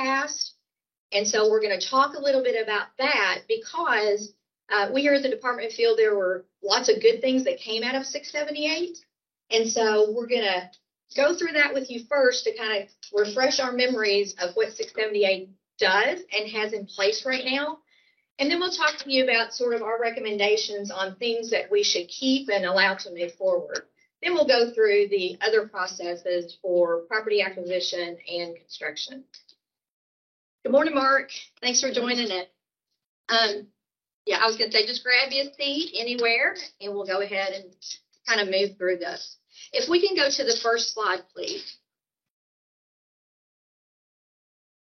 passed. And so we're going to talk a little bit about that because we here at the department feel there were lots of good things that came out of 678. And so we're going to go through that with you first to kind of refresh our memories of what 678 does and has in place right now. And then we'll talk to you about sort of our recommendations on things that we should keep and allow to move forward. Then we'll go through the other processes for property acquisition and construction. Good morning, Mark. Thanks for joining it. Yeah, I was going to say just grab you a seat anywhere, and we'll go ahead and kind of move through this. If we can go to the first slide, please.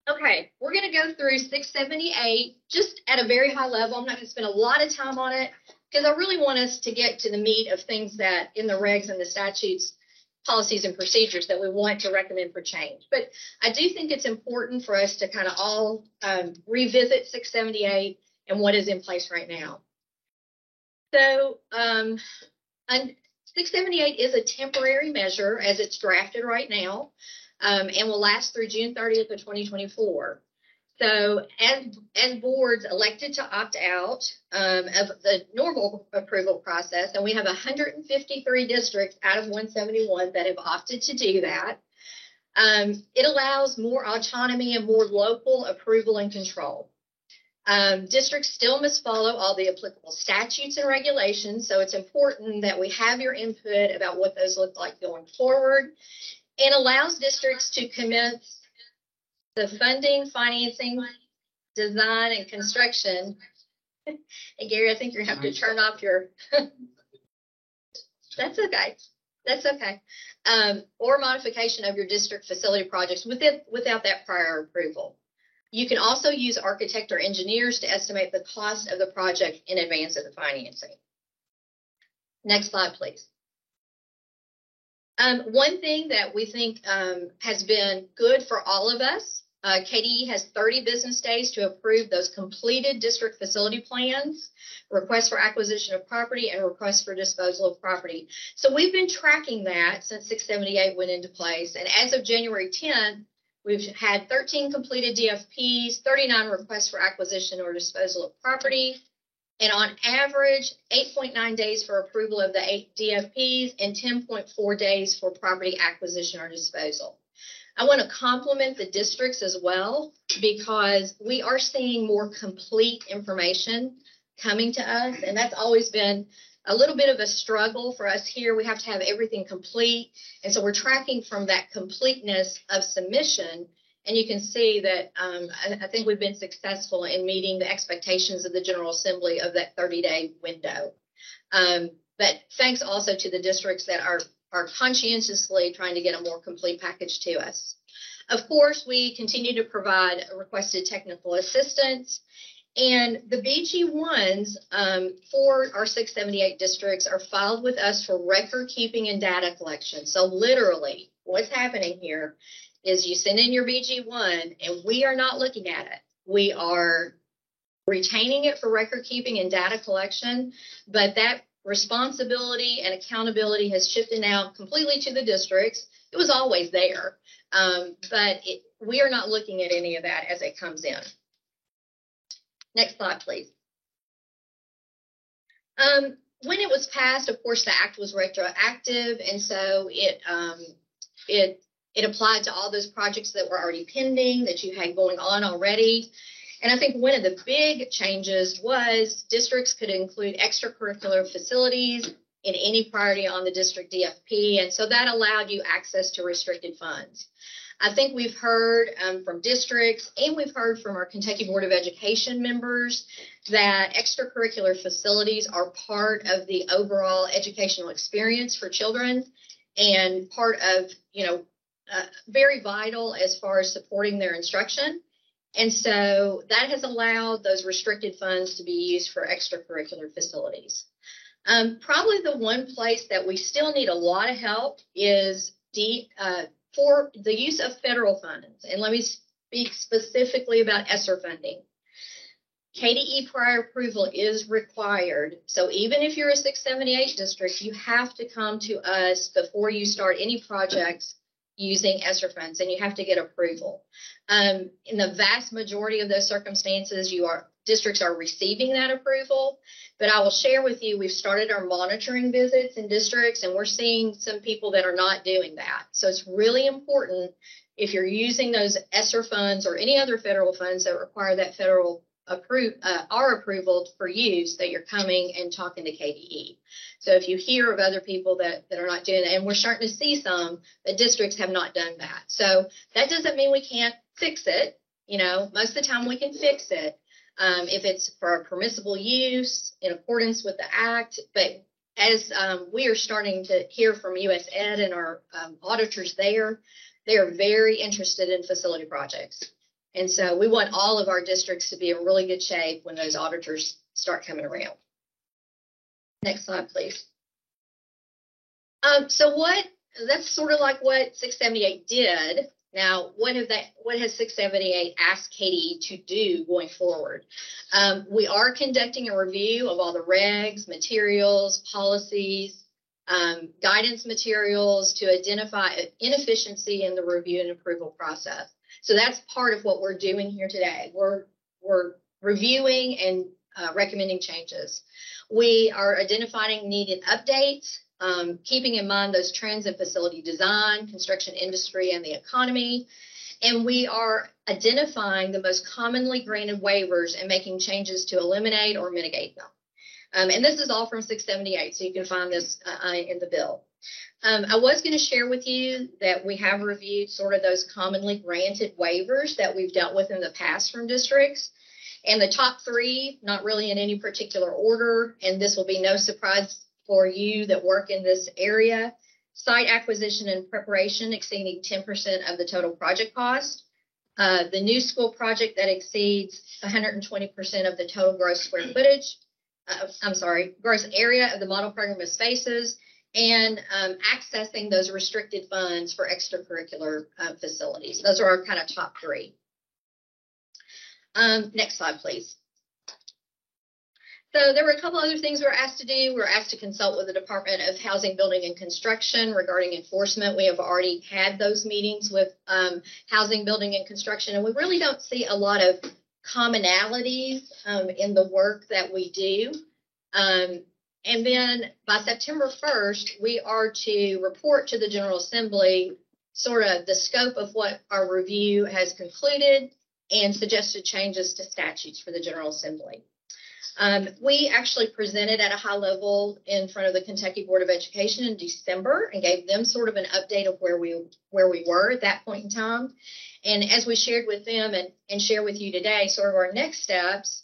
Okay, we're going to go through 678 just at a very high level. I'm not going to spend a lot of time on it because I really want us to get to the meat of things that in the regs and the statutes, policies and procedures that we want to recommend for change. But I do think it's important for us to kind of all revisit 678 and what is in place right now. So 678 is a temporary measure as it's drafted right now and will last through June 30th of 2024. So as boards elected to opt out of the normal approval process, and we have 153 districts out of 171 that have opted to do that, it allows more autonomy and more local approval and control. Districts still must follow all the applicable statutes and regulations, so it's important that we have your input about what those look like going forward, and allows districts to commence the funding, financing, design, and construction. And Gary, I think you're going to have to turn off your, that's okay. That's okay. Or modification of your district facility projects without that prior approval. You can also use architect or engineers to estimate the cost of the project in advance of the financing. Next slide, please. One thing that we think has been good for all of us, KDE has 30 business days to approve those completed district facility plans, requests for acquisition of property, and requests for disposal of property. So we've been tracking that since 678 went into place. And as of January 10th, we've had 13 completed DFPs, 39 requests for acquisition or disposal of property, and on average, 8.9 days for approval of the 8 DFPs and 10.4 days for property acquisition or disposal. I want to compliment the districts as well because we are seeing more complete information coming to us, and that's always been a little bit of a struggle for us here. We have to have everything complete, and so we're tracking from that completeness of submission, and you can see that I think we've been successful in meeting the expectations of the General Assembly of that 30-day window. But thanks also to the districts that are conscientiously trying to get a more complete package to us. Of course, we continue to provide requested technical assistance, and the BG1s for our 678 districts are filed with us for record keeping and data collection. So literally, what's happening here is you send in your BG1, and we are not looking at it. We are retaining it for record keeping and data collection, but that responsibility and accountability has shifted now completely to the districts. It was always there, but we are not looking at any of that as it comes in. Next slide, please. When it was passed, of course, the act was retroactive, and so it applied to all those projects that were already pending, that you had going on already. And I think one of the big changes was districts could include extracurricular facilities in any priority on the district DFP, and so that allowed you access to restricted funds. I think we've heard from districts, and we've heard from our Kentucky Board of Education members that extracurricular facilities are part of the overall educational experience for children and part of, very vital as far as supporting their instruction. And so that has allowed those restricted funds to be used for extracurricular facilities. Probably the one place that we still need a lot of help is for the use of federal funds. And let me speak specifically about ESSER funding. KDE prior approval is required. So even if you're a 678 district, you have to come to us before you start any projects using ESSER funds, and you have to get approval. In the vast majority of those circumstances, districts are receiving that approval. But I will share with you, we've started our monitoring visits in districts, and we're seeing some people that are not doing that. So it's really important, if you're using those ESSER funds or any other federal funds that require that federal approval for use, that you're coming and talking to KDE. So if you hear of other people that are not doing it, and we're starting to see some, the districts have not done that. So that doesn't mean we can't fix it. Most of the time we can fix it if it's for a permissible use in accordance with the act. But as we are starting to hear from US Ed and our auditors there, they are very interested in facility projects. And so we want all of our districts to be in really good shape when those auditors start coming around. Next slide, please. That's sort of like what 678 did. Now, what has 678 asked KDE to do going forward? We are conducting a review of all the regs, materials, policies, guidance materials to identify inefficiency in the review and approval process. So that's part of what we're doing here today. We're reviewing and recommending changes. We are identifying needed updates, keeping in mind those trends in facility design, construction industry, and the economy. And we are identifying the most commonly granted waivers and making changes to eliminate or mitigate them. And this is all from 678, so you can find this in the bill. I was going to share with you that we have reviewed sort of those commonly granted waivers that we've dealt with in the past from districts. And the top three, not really in any particular order, and this will be no surprise for you that work in this area: site acquisition and preparation exceeding 10% of the total project cost, the new school project that exceeds 120% of the total gross square footage, gross area of the model program of spaces, and accessing those restricted funds for extracurricular facilities. Those are our kind of top three. Next slide, please. So there were a couple other things we were asked to do. We were asked to consult with the Department of Housing, Building, and Construction regarding enforcement. We have already had those meetings with Housing, Building, and Construction, and we really don't see a lot of commonalities in the work that we do. And then by September 1st, we are to report to the General Assembly sort of the scope of what our review has concluded and suggested changes to statutes for the General Assembly. We actually presented at a high level in front of the Kentucky Board of Education in December and gave them sort of an update of where we were at that point in time. And as we shared with them and share with you today, sort of our next steps,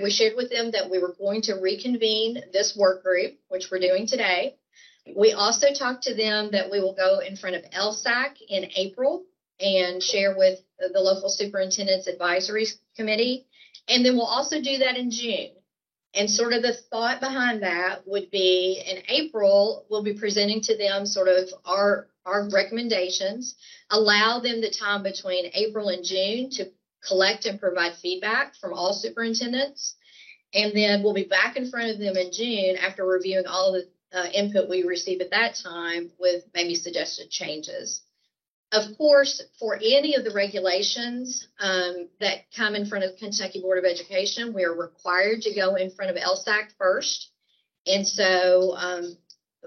we shared with them that we were going to reconvene this work group, which we're doing today. We also talked to them that we will go in front of LSAC in April and share with the local superintendent's advisory committee. And then we'll also do that in June. And sort of the thought behind that would be in April, we'll be presenting to them sort of our recommendations, allow them the time between April and June to collect and provide feedback from all superintendents. And then we'll be back in front of them in June after reviewing all the input we receive at that time with maybe suggested changes. Of course, for any of the regulations that come in front of the Kentucky Board of Education, we are required to go in front of LSAC first. And so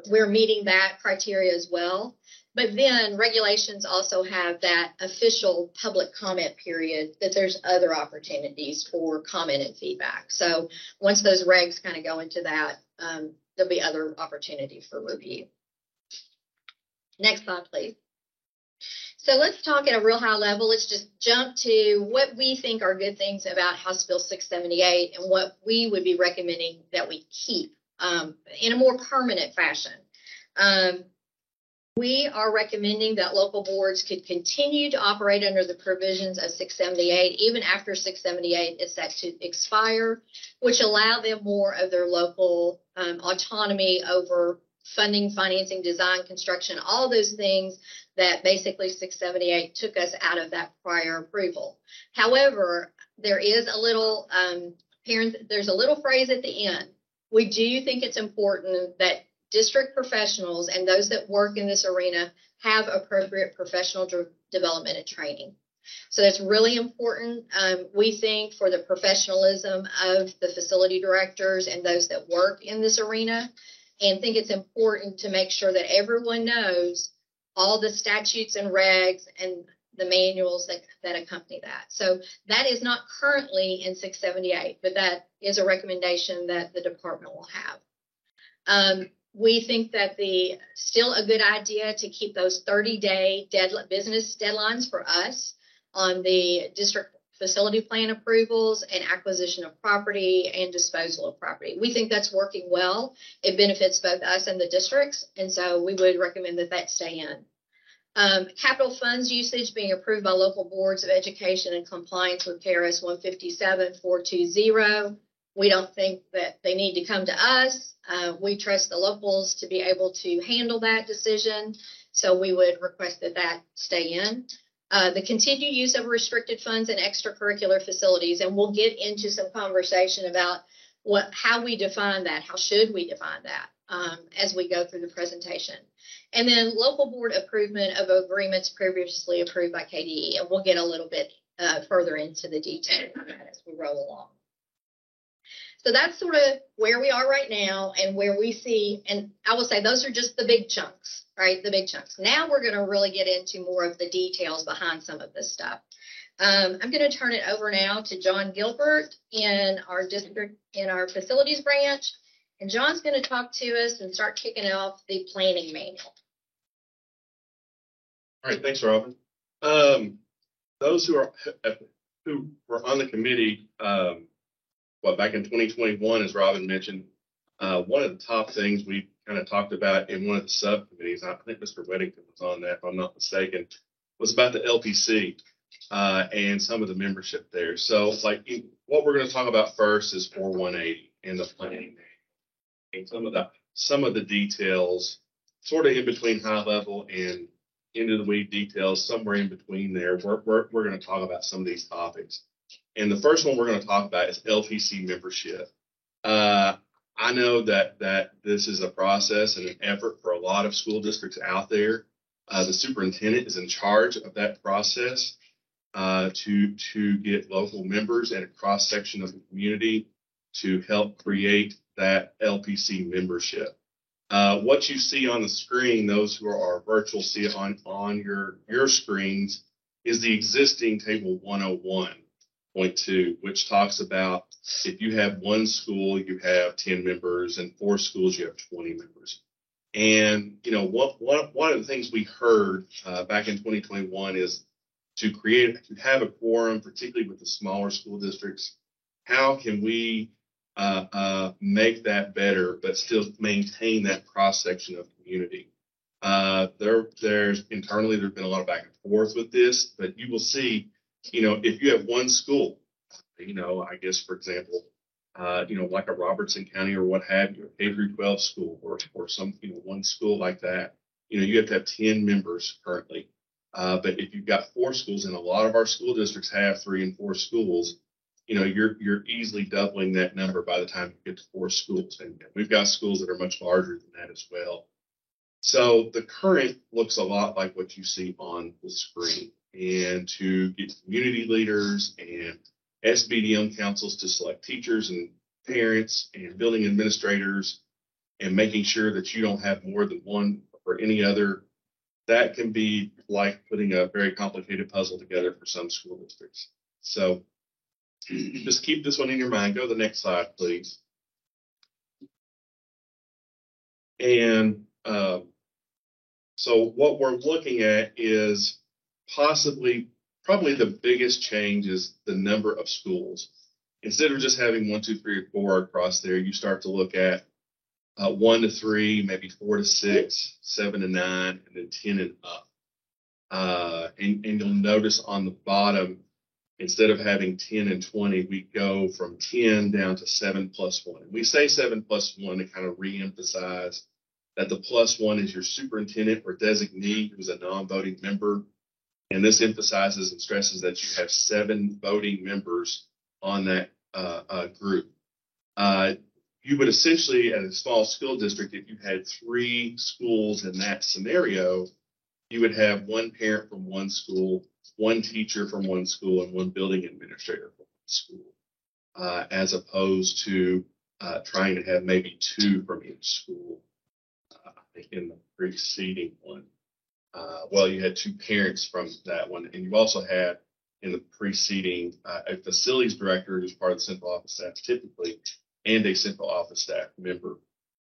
we're meeting that criteria as well. But then regulations also have that official public comment period that there's other opportunities for comment and feedback. So once those regs kind of go into that, there'll be other opportunities for review. Next slide, please. So let's talk at a real high level. Let's just jump to what we think are good things about House Bill 678 and what we would be recommending that we keep in a more permanent fashion. We are recommending that local boards could continue to operate under the provisions of 678 even after 678 is set to expire, which allow them more of their local autonomy over funding, financing, design, construction, all those things that basically 678 took us out of that prior approval. However, there is a little there's a little phrase at the end. We do think it's important that district professionals and those that work in this arena have appropriate professional development and training. So that's really important, we think, for the professionalism of the facility directors and those that work in this arena, and think it's important to make sure that everyone knows all the statutes and regs and the manuals that accompany that. So that is not currently in 678, but that is a recommendation that the department will have. We think that still a good idea to keep those 30-day business deadlines for us on the district facility plan approvals and acquisition of property and disposal of property. We think that's working well. It benefits both us and the districts, and so we would recommend that stay in. Capital funds usage being approved by local boards of education in compliance with KRS 157-420. We don't think that they need to come to us. We trust the locals to be able to handle that decision, so we would request that stay in. The continued use of restricted funds and extracurricular facilities, and we'll get into some conversation about how we define that, how should we define that as we go through the presentation. And then local board approval of agreements previously approved by KDE, and we'll get a little bit further into the detail of that as we roll along. So that's sort of where we are right now and where we see, and I will say those are just the big chunks, right? The big chunks. Now we're going to really get into more of the details behind some of this stuff. I'm going to turn it over now to John Gilbert in our district, in our facilities branch. And John's going to talk to us and start kicking off the planning manual. All right, thanks, Robin. Those who were on the committee, back in 2021, as Robin mentioned, one of the top things we kind of talked about in one of the subcommittees, I think Mr. Weddington was on that, if I'm not mistaken, was about the LPC and some of the membership there. So, what we're going to talk about first is 4180 and the planning and some of the details, sort of in between high level and into the weed details, somewhere in between there. We're going to talk about some of these topics. And the first one we're going to talk about is LPC membership. I know that this is a process and an effort for a lot of school districts out there. The superintendent is in charge of that process to get local members and a cross section of the community to help create that LPC membership. What you see on the screen, those who are virtual see it on your screens, is the existing table 101.2, which talks about if you have one school, you have 10 members, and 4 schools, you have 20 members. And, one of the things we heard back in 2021 is to have a quorum, particularly with the smaller school districts. How can we make that better, but still maintain that cross section of community? There's internally, there's been a lot of back and forth with this, but you will see, if you have one school, I guess, for example, like a Robertson County or what have you, a K through 12 school or some, one school like that, you have to have 10 members currently. But if you've got 4 schools, and a lot of our school districts have 3 and 4 schools, you're easily doubling that number by the time you get to 4 schools. And we've got schools that are much larger than that as well. So the current looks a lot like what you see on the screen. And to get community leaders and SBDM councils to select teachers and parents and building administrators and making sure that you don't have more than one or any other, that can be like putting a very complicated puzzle together for some school districts. So just keep this one in your mind. Go to the next slide, please. And so what we're looking at is probably the biggest change is the number of schools. Instead of just having 1, 2, 3, or 4 across there, you start to look at 1 to 3, maybe 4 to 6, 7 to 9, and then 10 and up. And you'll notice on the bottom, instead of having 10 and 20, we go from 10 down to 7 plus 1. And we say 7 plus 1 to kind of reemphasize that the plus 1 is your superintendent or designee who's a non-voting member. And this emphasizes and stresses that you have 7 voting members on that group. you would essentially, at a small school district, if you had 3 schools in that scenario, you would have one parent from one school, one teacher from one school, and one building administrator from one school, as opposed to trying to have maybe 2 from each school. I think in the preceding one, well, you had 2 parents from that one, and you also had in the preceding a facilities director who's part of the central office staff typically, and a central office staff member.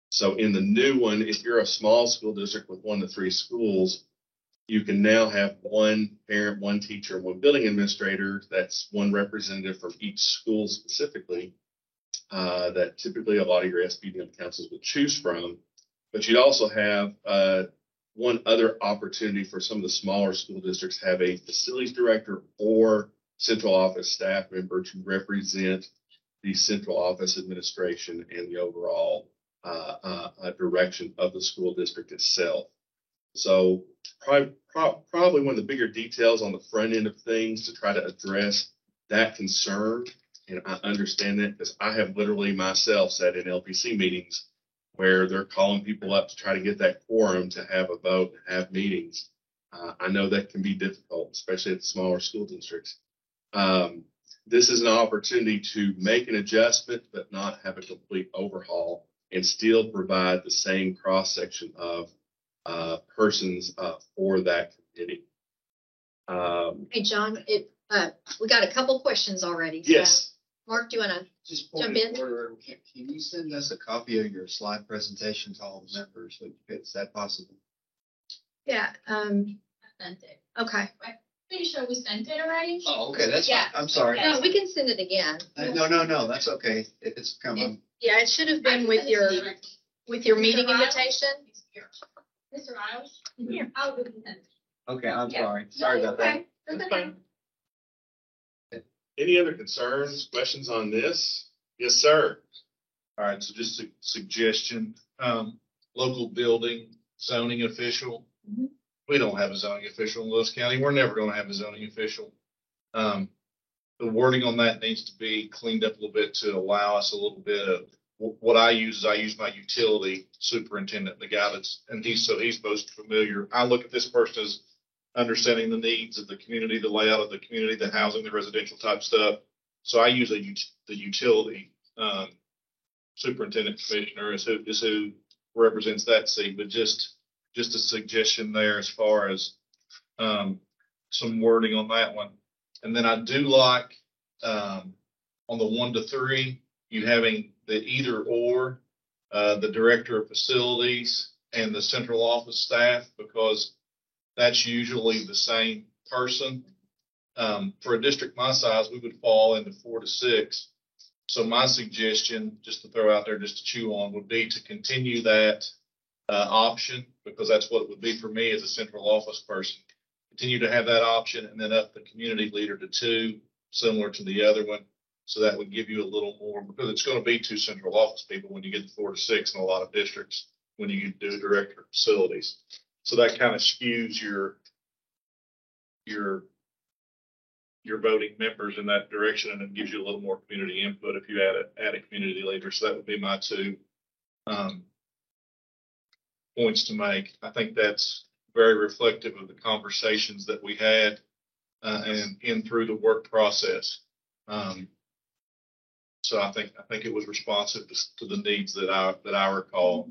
So in the new one, if you're a small school district with 1 to 3 schools, you can now have 1 parent, 1 teacher, and 1 building administrator. That's 1 representative from each school specifically, that typically a lot of your SBDM councils would choose from. But you'd also have one other opportunity for some of the smaller school districts, have a facilities director or central office staff member to represent the central office administration and the overall direction of the school district itself. So probably one of the bigger details on the front end of things to try to address that concern. And I understand that because I have literally myself sat in LPC meetings where they're calling people up to try to get that quorum to have a vote and have meetings. I know that can be difficult, especially at the smaller school districts. This is an opportunity to make an adjustment, but not have a complete overhaul and still provide the same cross-section of persons for that committee. Hey, John, we got a couple questions already. So Yes. Mark, do you want to Just jump point in? of order, can you send us a copy of your slide presentation to all the members? Is that possible? Yeah. Sent it. Okay. Pretty sure we sent it already. Oh, okay, that's fine. Yeah. I'm sorry. No, we can send it again. No, that's okay. It's coming. Yeah, it should have been with your meeting Mr. Riles? invitation. Mr. Riles? Here. I'll do the send. Okay, I'm Yeah. sorry. Sorry about that. That's That's okay. fine. Any other concerns, questions on this? Yes, sir. All right, so just a suggestion, local building zoning official. Mhm. We don't have a zoning official in Lewis County. We're never gonna have a zoning official. The wording on that needs to be cleaned up a little bit to allow us a little bit of, what I use my utility superintendent, the guy he's most familiar. I look at this person as understanding the needs of the community, the layout of the community, the housing, the residential type stuff. So I use the utility, superintendent commissioner is who represents that seat, but just a suggestion there as far as, some wording on that one. And then I do like, on the 1 to 3, you having the either or, the director of facilities and the central office staff, because that's usually the same person. For a district my size, we would fall into 4 to 6. So my suggestion, just to throw out there, just to chew on, would be to continue that option, because that's what it would be for me as a central office person. Continue to have that option and then up the community leader to 2, similar to the other one. So that would give you a little more, because it's going to be 2 central office people when you get to 4 to 6 in a lot of districts when you do director of facilities. So that kind of skews your voting members in that direction, and it gives you a little more community input if you add a community leader. So that would be my 2 points to make. I think that's very reflective of the conversations that we had and in through the work process. So I think it was responsive to the needs that I recall.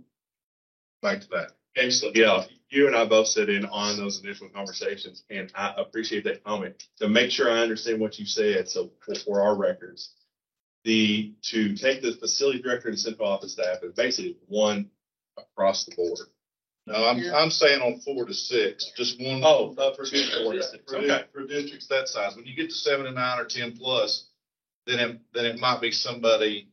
Back to that. Excellent. Yeah, you and I both sit in on those initial conversations, and I appreciate that comment. To make sure I understand what you said, so for our records, to take the facility director and central office staff is basically 1 across the board. No, I'm saying on 4 to 6, just one. For 4 to 6. Okay. For districts that size, when you get to 7 and 9 or 10 plus, then it might be somebody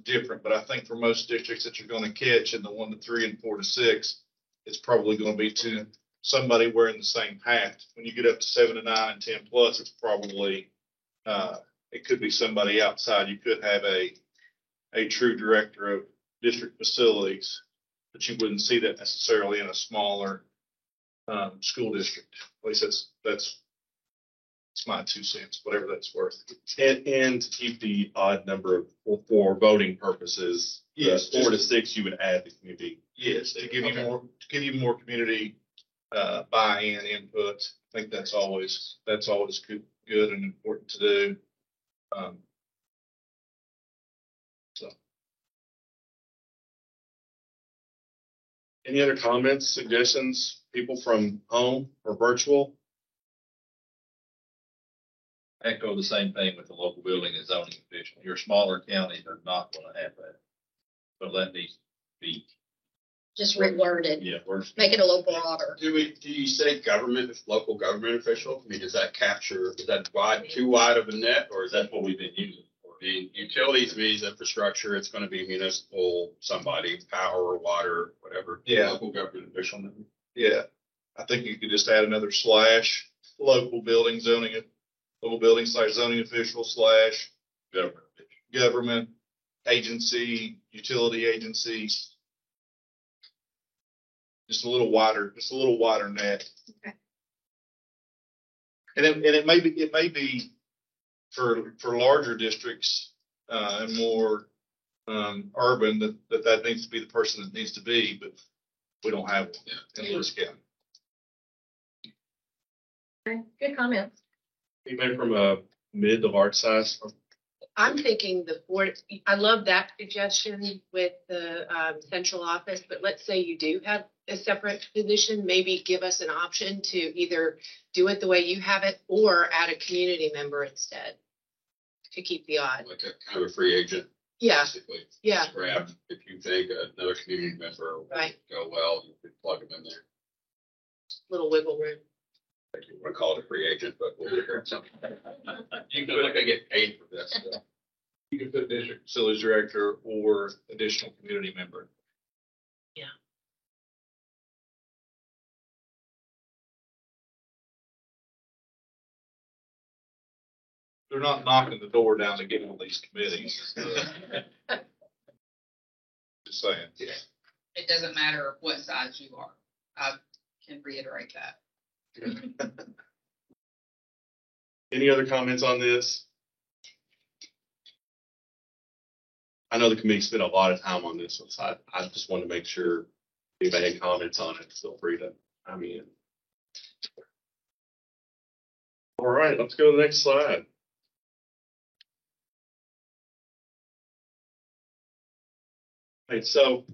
different. But I think for most districts that you're going to catch in the 1 to 3 and 4 to 6, it's probably going to be somebody wearing the same hat. When you get up to 7 and 9 and 10 plus, it's probably it could be somebody outside. You could have a true director of district facilities, but you wouldn't see that necessarily in a smaller school district. At least that's It's my 2 cents, whatever that's worth. And to keep the odd number of, for voting purposes. Yes. 4 to 6, you would add the community. Yes, to give you Okay. more, to give you more community, buy-in, input. I think that's always good and important to do. So. Any other comments, suggestions, people from home or virtual? Echo the same thing with the local building and zoning official. Your smaller counties are not gonna have that. But that needs to be, Just reworded, yeah, we're. make it a little broader. Do you say government, local government official? I mean, does that capture, is that too wide of a net, or is that That's what we've been using for. the utilities means infrastructure? It's going to be municipal, somebody, power, water, whatever. Yeah. Local government official. Yeah, I think you could just add another slash, local building zoning slash zoning official slash Government. government agency, utility agency. Just a little wider net. Okay. And it may be for larger districts, and more, urban that needs to be the person that needs to be, but we don't have one in Lewis County. Good comments. Anybody from a mid to large size? I'm thinking the board, I love that suggestion with the central office, but let's say you do have a separate position, maybe give us an option to either do it the way you have it or add a community member instead to keep the odd. Like a kind of a free agent. Yeah, Basically. yeah, Just grab, if you think another community member will Right. go well, you could plug them in there. little wiggle room. If you want to call it a free agent, but we'll figure out something. You can look, I get paid for this. You can put district facilities director or additional community member. Yeah. They're not knocking the door down to get on these committees. Just saying. Yeah. It doesn't matter what size you are. I can reiterate that. Any other comments on this? I know the committee spent a lot of time on this one, so I just want to make sure if anybody had comments on it, feel free to, All right, let's go to the next slide. Okay, so,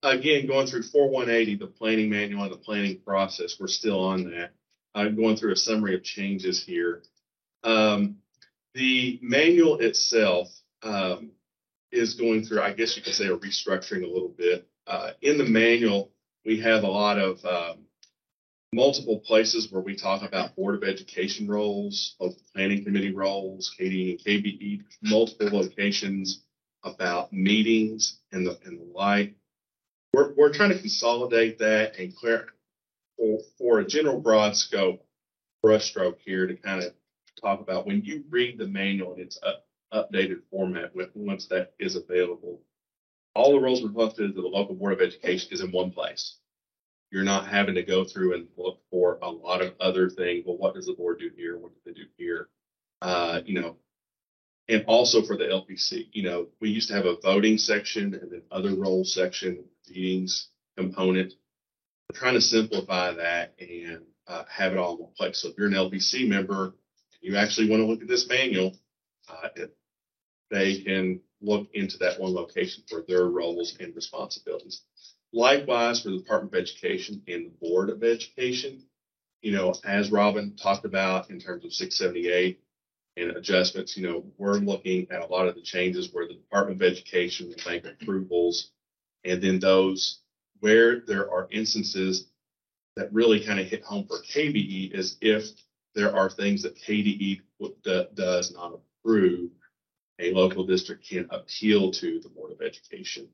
again, going through 4180, the planning manual and the planning process, we're still on that. I'm going through a summary of changes here. The manual itself is going through, I guess you could say, a restructuring a little bit. In the manual, we have a lot of multiple places where we talk about Board of Education roles, local planning committee roles, KDE and KBE, multiple locations about meetings and the like. We're trying to consolidate that and clear for a general broad scope brushstroke here to kind of talk about when you read the manual in its updated format once that is available. All the roles and responsibilities of the local Board of Education is in one place. You're not having to go through and look for a lot of other things. Well, what does the board do here? What do they do here? And also for the LPC, we used to have a voting section and then other roles section, meetings component. We're trying to simplify that and have it all in one place. So if you're an LPC member, and you actually want to look at this manual, they can look into that one location for their roles and responsibilities. Likewise, for the Department of Education and the Board of Education, as Robin talked about in terms of 678 and adjustments, we're looking at a lot of the changes where the Department of Education will make approvals, and then those where there are instances that really kind of hit home for KBE is if there are things that KDE does not approve, a local district can appeal to the Board of Education.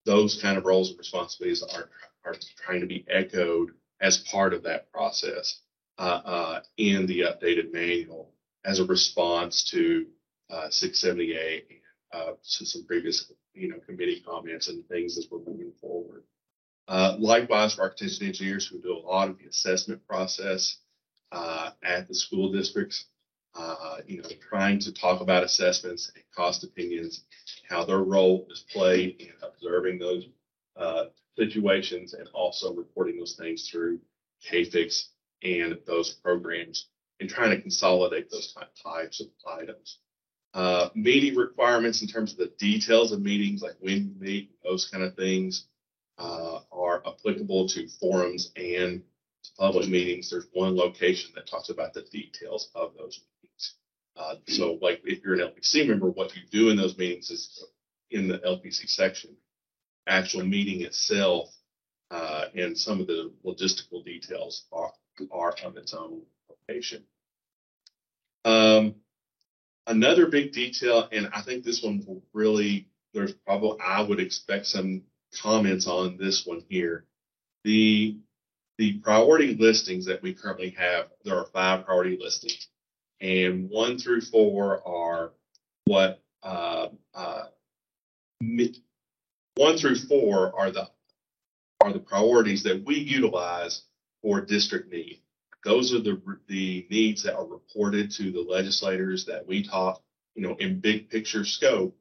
Those kind of roles and responsibilities are trying to be echoed as part of that process in the updated manual as a response to 678 to some previous committee comments and things as we're moving forward. Likewise, for architects and engineers who do a lot of the assessment process, at the school districts, trying to talk about assessments and cost opinions, how their role is played in observing those situations and also reporting those things through KFIX and those programs and trying to consolidate those types of items. Meeting requirements in terms of the details of meetings, like when you meet, those kind of things are applicable to forums and to public meetings. There's one location that talks about the details of those meetings. So like if you're an LPC member, what you do in those meetings is in the LPC section. Actual meeting itself and some of the logistical details are of its own location. Another big detail, and I think this one will really, I would expect some comments on this one here. The priority listings that we currently have, there are 5 priority listings, and 1 through 4 are what 1 through 4 are the priorities that we utilize for district need. Those are the needs that are reported to the legislators that we talk, in big picture scope.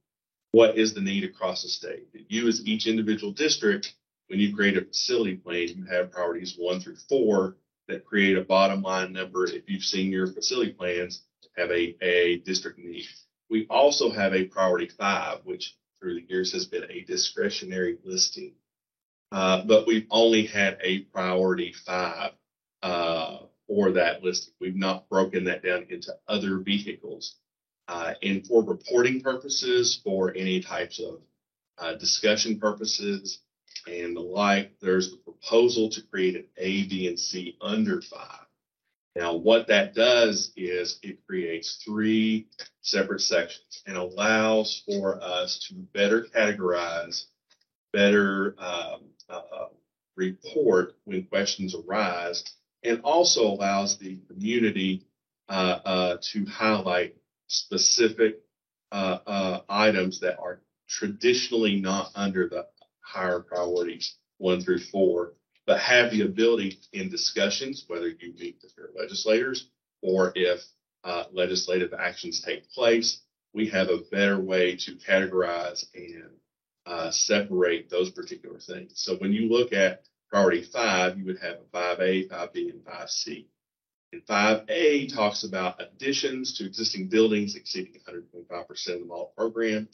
What is the need across the state? You, as each individual district, when you create a facility plan, you have priorities 1 through 4 that create a bottom line number. If you've seen your facility plans, have a district need. We also have a priority 5, which through the years has been a discretionary listing. But we've only had a priority 5 for that listing. We've not broken that down into other vehicles. And for reporting purposes, for any types of discussion purposes and the like, there's the proposal to create an A, B, and C under 5. Now, what that does is it creates 3 separate sections and allows for us to better categorize, better report when questions arise, and also allows the community to highlight specific items that are traditionally not under the higher priorities 1 through 4, but have the ability in discussions, whether you meet with your legislators or if legislative actions take place, we have a better way to categorize and separate those particular things. So when you look at priority 5, you would have a 5A, 5B, and 5C. And 5A talks about additions to existing buildings exceeding 125% of the model program.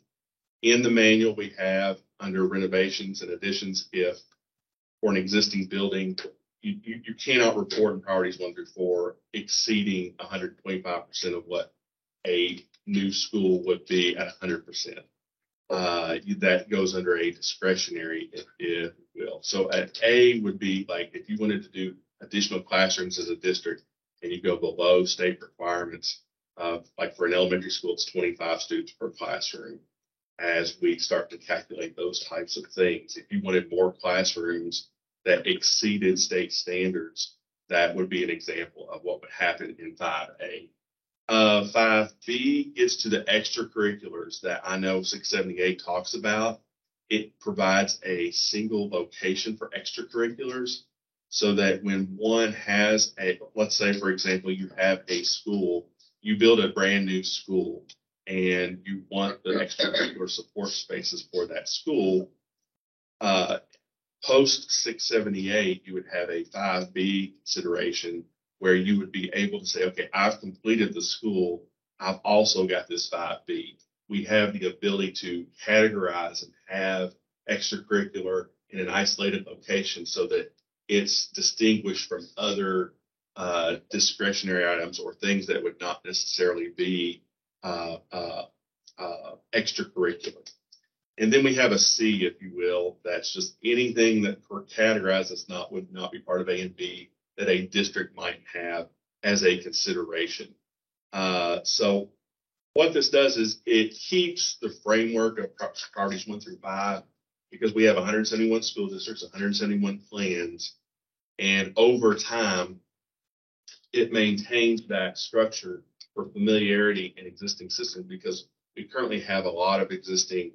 In the manual, we have under renovations and additions, if for an existing building, you cannot report in priorities 1 through 4 exceeding 125% of what a new school would be at 100%. That goes under a discretionary, if you will. So at A would be like if you wanted to do additional classrooms as a district and you go below state requirements, like for an elementary school, it's 25 students per classroom. As we start to calculate those types of things, if you wanted more classrooms that exceeded state standards, that would be an example of what would happen in 5A. 5B gets to the extracurriculars that I know 678 talks about. It provides a single location for extracurriculars so that when one has let's say, for example, you have a school, you build a brand new school and you want the extracurricular support spaces for that school, post 678, you would have a 5B consideration where you would be able to say, okay, I've completed the school. I've also got this 5B. We have the ability to categorize and have extracurricular in an isolated location so that it's distinguished from other discretionary items or things that would not necessarily be extracurricular. And then we have a C, if you will, that's just anything that categorized would not be part of A and B that a district might have as a consideration. So what this does is it keeps the framework of priorities 1 through 5 because we have 171 school districts, 171 plans, and over time, it maintains that structure for familiarity in existing systems because we currently have a lot of existing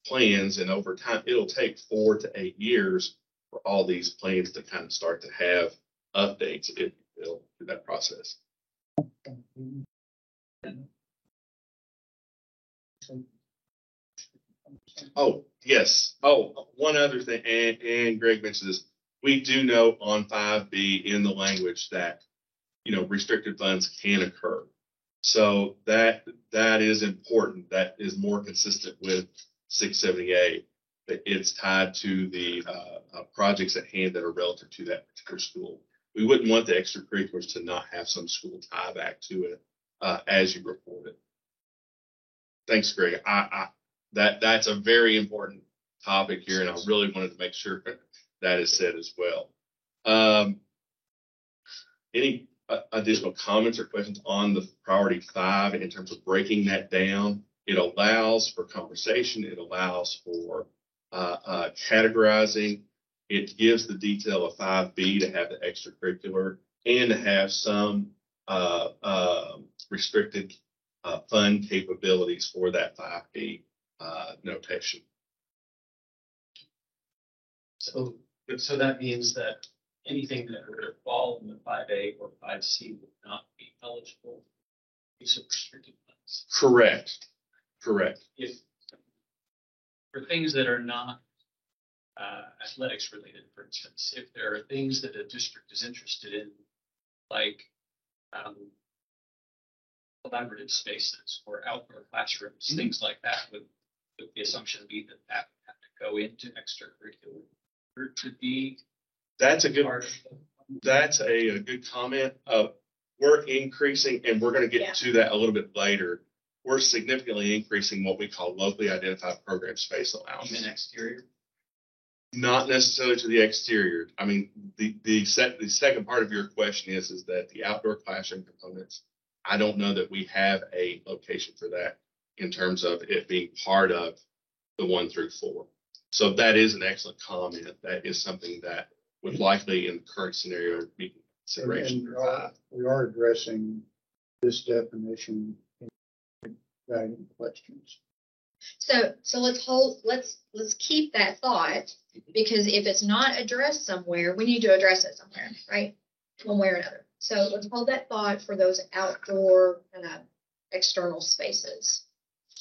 plans, and over time, it'll take 4 to 8 years for all these plans to kind of start to have updates, if you fulfill through that process. Oh, yes. Oh, one other thing, and Greg mentioned this. We do know on 5B in the language that, restricted funds can occur. So that is important. That is more consistent with 678, that it's tied to the projects at hand that are relative to that particular school. We wouldn't want the extracurriculars to not have some school tie back to it as you report it. Thanks, Greg. That's a very important topic here, and I really wanted to make sure that is said as well. Any additional comments or questions on the priority 5 in terms of breaking that down? It allows for conversation. It allows for categorizing. It gives the detail of 5B to have the extracurricular and to have some restricted fund capabilities for that 5B notation. So that means that anything that would fall in the 5A or 5C would not be eligible for use of restricted funds. Correct. If for things that are not athletics related, for instance, if there are things that a district is interested in, like collaborative spaces or outdoor classrooms, things like that, would the assumption be that would have to go into extracurricular or to be That's a good part of That's a good comment. We're increasing, and we're going to get to that a little bit later. We're significantly increasing what we call locally identified program space allowance. an exterior? Not necessarily to the exterior. I mean, the second part of your question is that the outdoor classroom components, I don't know that we have a location for that in terms of it being part of the 1 through 4. So that is an excellent comment. That is something that would likely in the current scenario be consideration for 5. We are addressing this definition in guiding questions. So let's keep that thought, because if it's not addressed somewhere, we need to address it somewhere, right? One way or another. So let's hold that thought for those outdoor external spaces.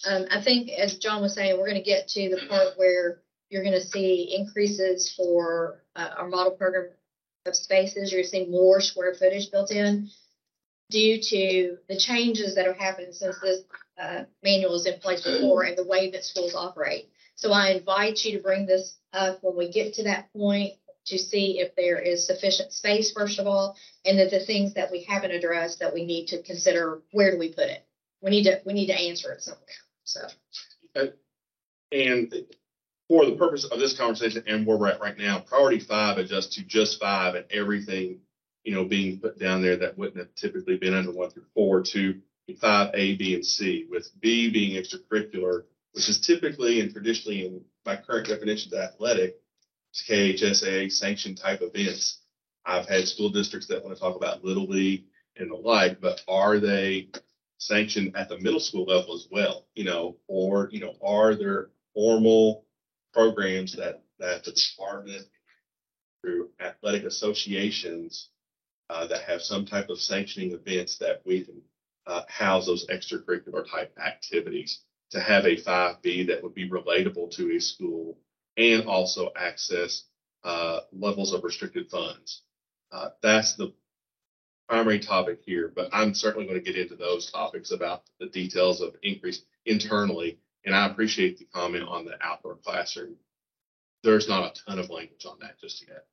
I think, as John was saying, we're going to get to the part where you're going to see increases for our model program of spaces. You're seeing more square footage built in due to the changes that have happened since this manual is in place before and the way that schools operate. So I invite you to bring this up when we get to that point to see if there is sufficient space, first of all, and that the things that we haven't addressed that we need to consider, where do we put it? We need to answer it somewhere. So. And for the purpose of this conversation and where we're at right now, priority 5 adjusts to just 5 and everything, being put down there that wouldn't have typically been under 1 through 4 to 5A, B, and C, with B being extracurricular, which is typically and traditionally in my current definition of athletic, KHSAA sanctioned type events. I've had school districts that want to talk about Little League and the like, but are they sanctioned at the middle school level as well? Or are there formal programs that the department through athletic associations that have some type of sanctioning events that we can house those extracurricular type activities to have a 5B that would be relatable to a school and also access levels of restricted funds. That's the primary topic here, but I'm certainly going to get into those topics about the details of increase internally. And I appreciate the comment on the outdoor classroom. There's not a ton of language on that just yet.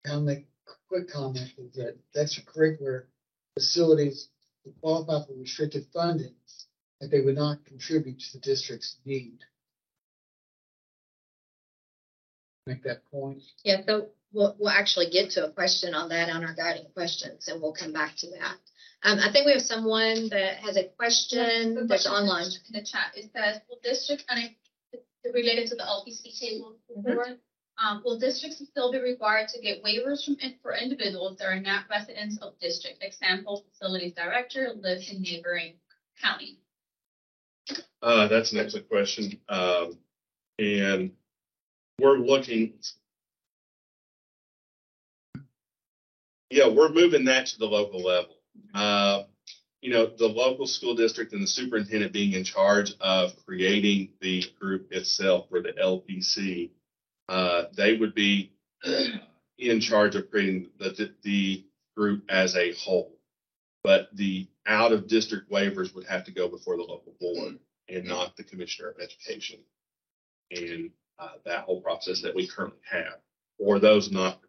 I'll make a quick comment that extracurricular facilities would qualify for restricted funding, that they would not contribute to the district's need. Make that point. Yeah, so we'll actually get to a question on that on our guiding questions, and we'll come back to that. I think we have someone that has a question that's online. In the chat, it says, will districts, and it's related to the LPC table before, will districts still be required to get waivers for individuals that are not residents of district? Example, facilities director lives in neighboring county. That's an excellent question. And we're looking, Yeah, we're moving that to the local level. The local school district and the superintendent being in charge of creating the group itself for the LPC, they would be in charge of creating the group as a whole. But the out of district waivers would have to go before the local board and not the commissioner of education. And that whole process that we currently have, for those not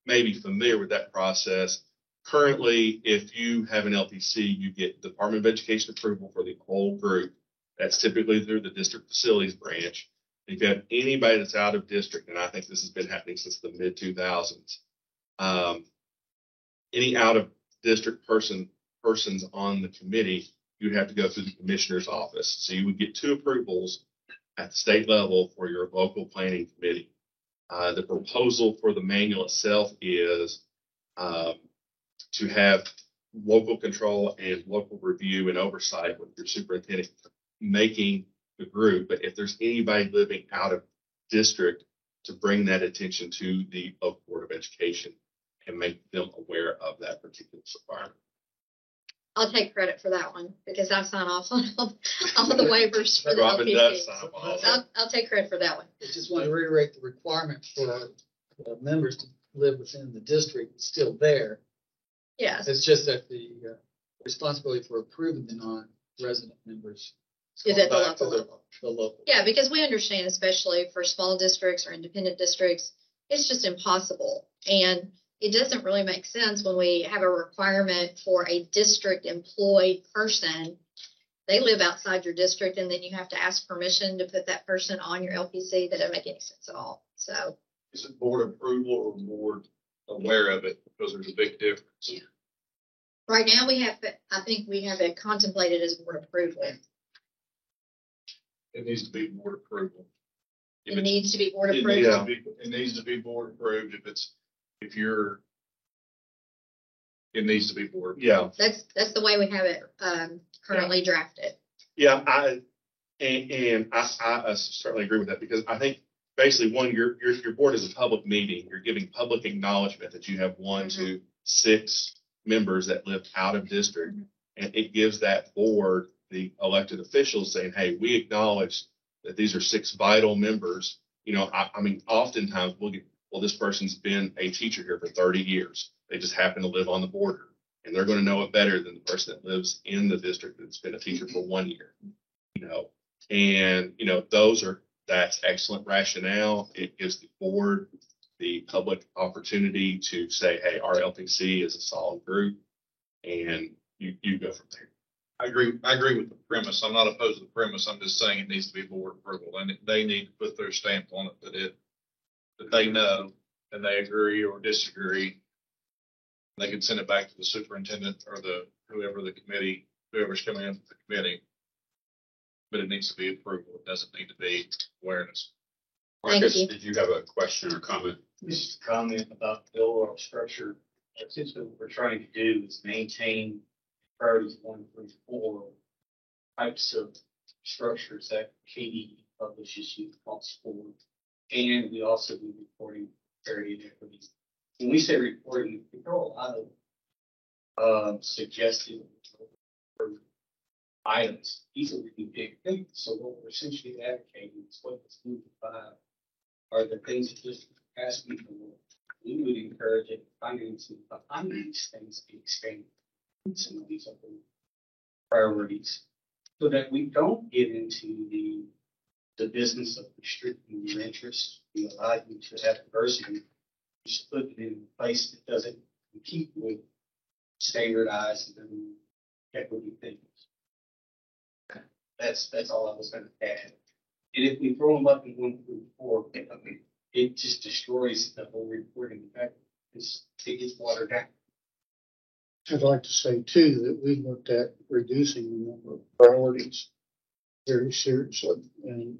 maybe familiar with that process, currently, if you have an LPC, you get Department of Education approval for the whole group. That's typically through the district facilities branch. If you have anybody that's out of district, and I think this has been happening since the mid 2000s, any out of district persons on the committee, you'd have to go through the commissioner's office. So you would get 2 approvals at the state level for your local planning committee. The proposal for the manual itself is to have local control and local review and oversight with your superintendent making the group. But if there's anybody living out of district, to bring that attention to the local board of education and make them aware of that particular requirement. I'll take credit for that one because I sign off on all the waivers for the Robin LPC. does sign off. So I'll take credit for that one. I just want to reiterate the requirement for members to live within the district is still there. Yes. It's just that the responsibility for approving the non-resident members Is at the back to local level. The local. Yeah, because we understand, especially for small districts or independent districts, it's just impossible. And it doesn't really make sense when we have a requirement for a district employed person. They live outside your district and then you have to ask permission to put that person on your LPC. That doesn't make any sense at all. So Is it board approval or board aware of it? Because there's a big difference. yeah. Right now I think we have it contemplated as board approved with. It needs to be board approval. It needs to be board It approved. needs to be, it needs to be board approved it needs to be board. Yeah. That's the way we have it currently drafted. Yeah, I certainly agree with that because I think basically your board is a public meeting. You're giving public acknowledgement that you have 1 to 6 members that live out of district, and it gives that board the elected officials saying, "Hey, we acknowledge that these are 6 vital members." I mean, oftentimes we'll get, well, this person's been a teacher here for 30 years. They just happen to live on the border, and they're going to know it better than the person that lives in the district that's been a teacher for 1 year. That's excellent rationale. It gives the board the public opportunity to say, hey, our LPC is a solid group, and you go from there. I agree with the premise. I'm not opposed to the premise. I'm just saying it needs to be board approval, and they need to put their stamp on it that they know and they agree or disagree. They can send it back to the superintendent or whoever's coming in with the committee. But it needs to be approval. It doesn't need to be awareness. Marcus, you. did you have a question or comment? Just a comment about the overall structure. Essentially, what we're trying to do is maintain priorities 1 through 4 types of structures that KD publishes you across board. And we also do reporting parity and equity. When we say reporting, we throw a lot of suggested items. These are really big things. So what we're essentially advocating is what is moved by are the things that just ask me for. We would encourage it financing behind these things to be expanded. Some of these other priorities, so that we don't get into the business of restricting your interests. We allow you to have diversity. You should put it in a place that doesn't compete with standardized and equity things. That's all I was going to add. And if we throw them up in 1 through 4, it just destroys the whole reporting effect. It gets watered down. I'd like to say too, that we looked at reducing the number of priorities very seriously. And,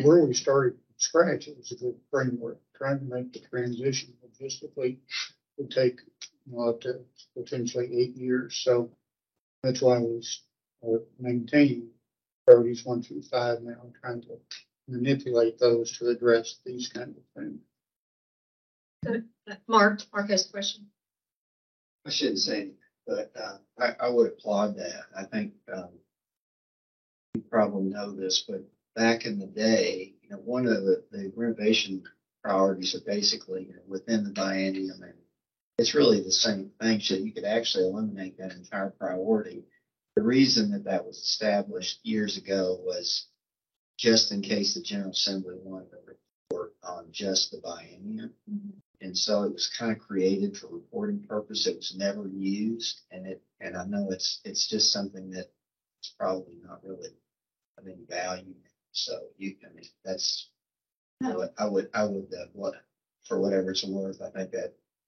where we started from scratch, it was a good framework. Trying to make the transition logistically would take up to potentially 8 years. So that's why we're maintaining priorities 1 through 5 now, trying to manipulate those to address these kind of things. Mark has a question. I shouldn't say anything, but I would applaud that. I think you probably know this, but back in the day, one of the renovation priorities are basically within the biennium, and it's really the same thing. So you could actually eliminate that entire priority. The reason that was established years ago was just in case the General Assembly wanted to report on just the biennium. Mm-hmm. And so it was kind of created for reporting purpose. It was never used, and I know it's just something that it's probably not really of any value. So that's I would for whatever it's worth. I think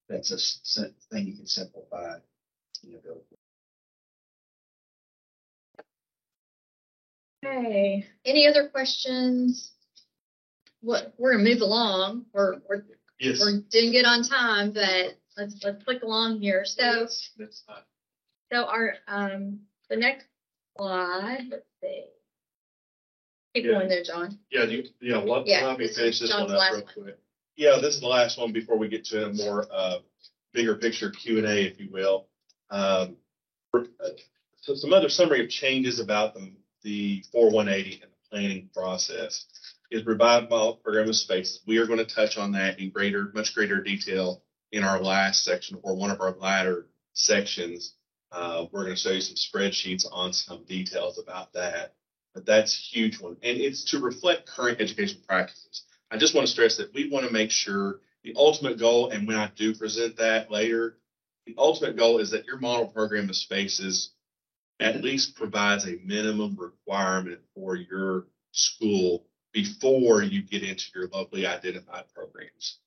that's a thing you can simplify. Go. Okay. Any other questions? We're gonna move along. Yes. We're doing good on time, but let's click along here. So That's fine. So our the next slide. Let's see. Keep going there, John. Let me finish this one up real quick. Yeah, this is the last one before we get to a more bigger picture Q&A, if you will. So some other summary of changes about the 4180 and the planning process is revised model program of spaces. We are going to touch on that in much greater detail in our last section, or one of our latter sections. We're going to show you some spreadsheets on some details about that. But that's a huge one. And it's to reflect current education practices. I just want to stress that we want to make sure the ultimate goal, and when I do present that later, the ultimate goal is that your model program of spaces at least provides a minimum requirement for your school before you get into your locally identified programs.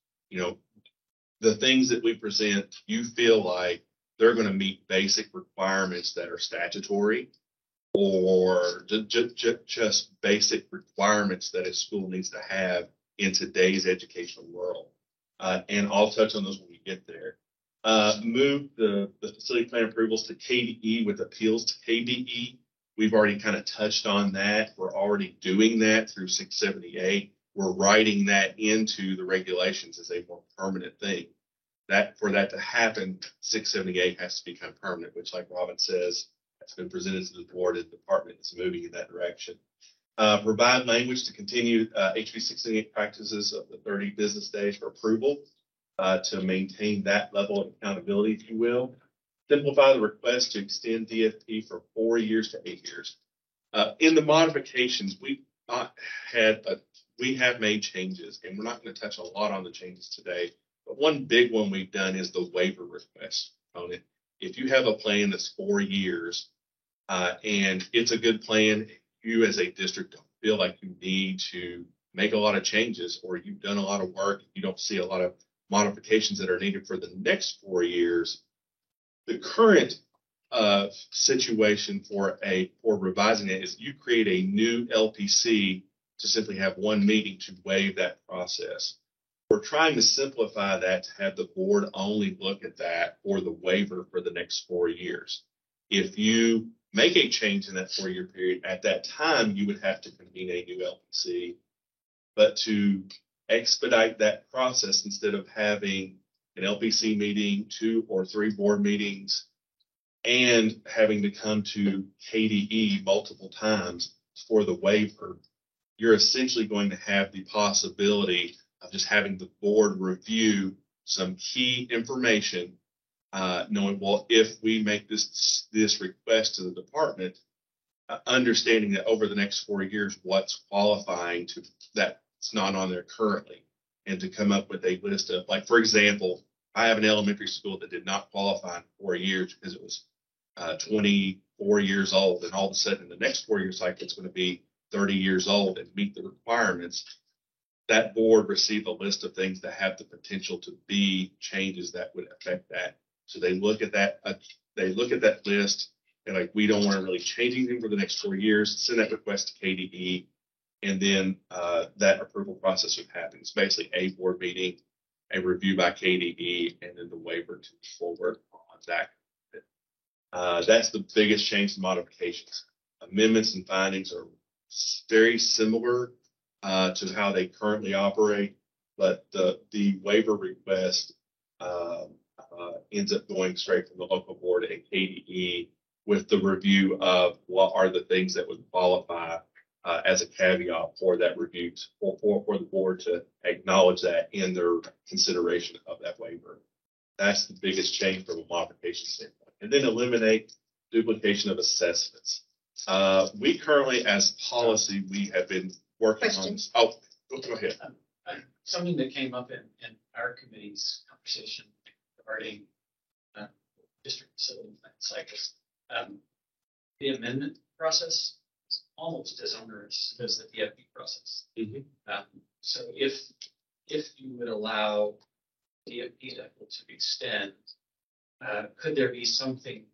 The things that we present, you feel like they're going to meet basic requirements that are statutory, or just basic requirements that a school needs to have in today's educational world. And I'll touch on those when we get there. Move the facility plan approvals to KDE with appeals to KDE. We've already kind of touched on that. We're already doing that through 678. We're writing that into the regulations as a more permanent thing. For that to happen, 678 has to become permanent, which, like Robin says, has been presented to the board, and the department is moving in that direction. Provide language to continue HB 678 practices of the 30 business days for approval to maintain that level of accountability, if you will. Simplify the request to extend DFP from 4 years to 8 years. In the modifications, we have made changes, and we're not going to touch a lot on the changes today. But one big one we've done is the waiver request component. If you have a plan that's 4 years and it's a good plan, you as a district don't feel like you need to make a lot of changes, or you've done a lot of work, you don't see a lot of modifications that are needed for the next 4 years. The current situation for revising it is you create a new LPC to simply have one meeting to waive that process. We're trying to simplify that to have the board only look at that for the waiver for the next 4 years. If you make a change in that 4-year period, at that time, you would have to convene a new LPC. But to expedite that process, instead of having an LPC meeting, 2 or 3 board meetings, and having to come to KDE multiple times for the waiver, you're essentially going to have the possibility of just having the board review some key information, knowing, well, if we make this request to the department, understanding that over the next 4 years, what's qualifying to that's not on there currently, and to come up with a list of, like, for example, I have an elementary school that did not qualify in 4 years because it was 24 years old, and all of a sudden in the next 4 year cycle, it's going to be 30 years old and meet the requirements. That board received a list of things that have the potential to be changes that would affect that. So they look at that. They look at that list, and like, we don't want to really change anything for the next 4 years. Send that request to KDE, and then that approval process would happen. It's basically a board meeting, a review by KDE, and then the waiver to move forward on that. That's the biggest change to modifications. Amendments and findings are very similar to how they currently operate. but the waiver request ends up going straight from the local board and KDE with the review of what are the things that would qualify as a caveat for that review for the board to acknowledge that in their consideration of that waiver. That's the biggest change from a modification standpoint. And then eliminate duplication of assessments. We currently, as policy, we have been working on this. Oh, go ahead. Something that came up in our committee's conversation regarding district facility cycles. The amendment process is almost as onerous as the DFP process. Mhm. So if you would allow DFP to extend, could there be something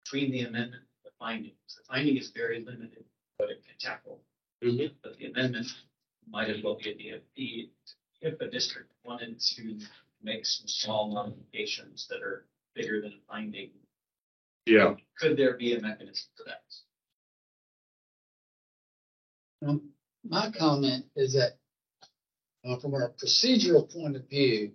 between the amendment and the findings? The finding is very limited, but it can tackle. Mhm. But the amendment might as well be a DFP if a district wanted to make some small modifications that are bigger than a finding. Yeah. Could there be a mechanism for that? My comment is that from a procedural point of view,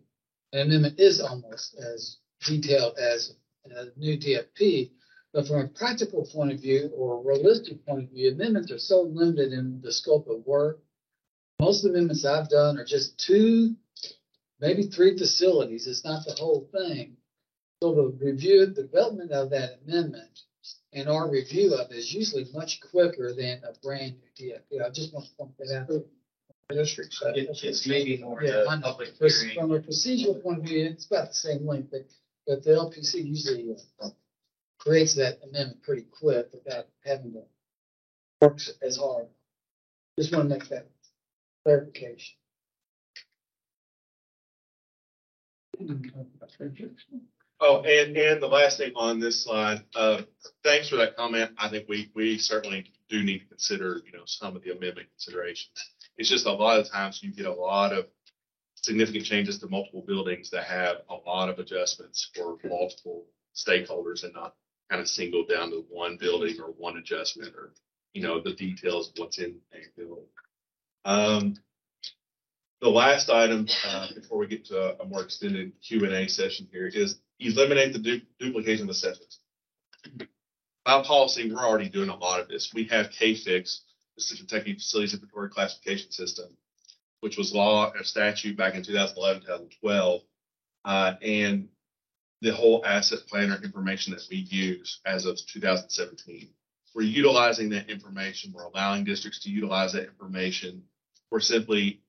an amendment is almost as detailed as a new DFP. But from a practical point of view or a realistic point of view, amendments are so limited in the scope of work. Most amendments I've done are just 2, maybe 3 facilities. It's not the whole thing. So the review, development of that amendment and our review of it is usually much quicker than a brand new DFP. I just want to point that out. District side. It's maybe more Yeah, the I know. public From hearing. a procedural point of view, it's about the same length, but the LPC usually creates that amendment pretty quick without having to work as hard. Just want to make that clarification. Oh, and the last thing on this slide, thanks for that comment. I think we certainly do need to consider, some of the amendment considerations. It's just a lot of times you get a lot of significant changes to multiple buildings that have a lot of adjustments for multiple stakeholders and not kind of singled down to one building or one adjustment or, the details of what's in a building. The last item, before we get to a more extended Q&A session here, is eliminate the duplication of assessments. By policy, we're already doing a lot of this. We have KFIX, the Kentucky Facilities Inventory Classification System, which was law and statute back in 2011, 2012, and the whole asset planner information that we use as of 2017. We're utilizing that information. We're allowing districts to utilize that information. We're simply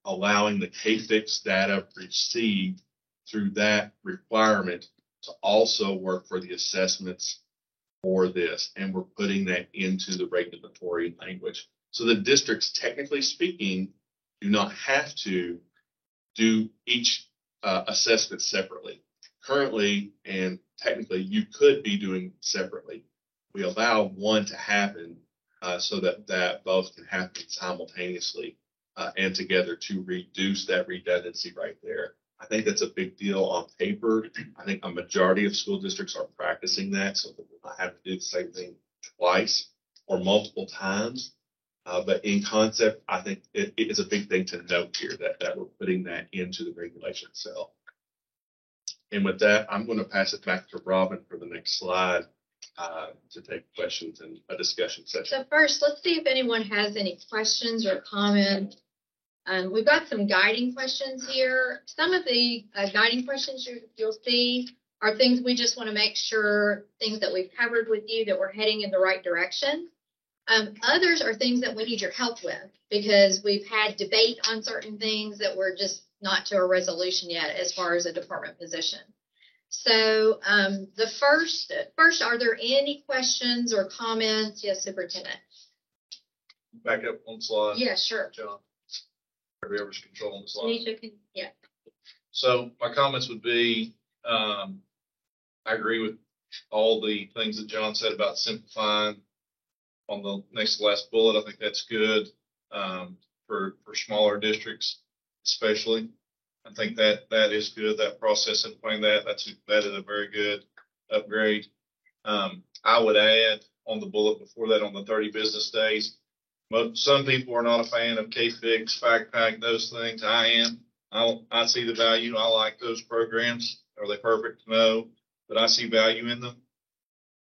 allowing the KFIX data received through that requirement to also work for the assessments for this. And we're putting that into the regulatory language. So the districts, technically speaking, do not have to do each assessment separately. Currently, and technically, you could be doing separately. We allow one to happen so that both can happen simultaneously and together to reduce that redundancy right there. I think that's a big deal on paper. I think a majority of school districts are practicing that so that we'll not have to do the same thing twice or multiple times. But in concept, I think it is a big thing to note here that we're putting that into the regulation itself. And with that, I'm going to pass it back to Robin for the next slide to take questions and a discussion session. So first, let's see if anyone has any questions or comments. We've got some guiding questions here. Some of the guiding questions you'll see are things we just want to make sure, things that we've covered with you, that we're heading in the right direction. Others are things that we need your help with because we've had debate on certain things that we're just not to a resolution yet as far as a department position. So the first, are there any questions or comments? Yes, Superintendent. Back up one slide. Yeah, sure. John. Whoever's controlling the slide. Tanisha can, yeah. So my comments would be, I agree with all the things that John said about simplifying on the next to last bullet. I think that's good for smaller districts, especially. I think that is good. That process and playing that is a very good upgrade. I would add on the bullet before that on the 30 business days. Some people are not a fan of K-Fix, Fact Pack, those things. I am. I see the value. I like those programs. Are they perfect? No, but I see value in them.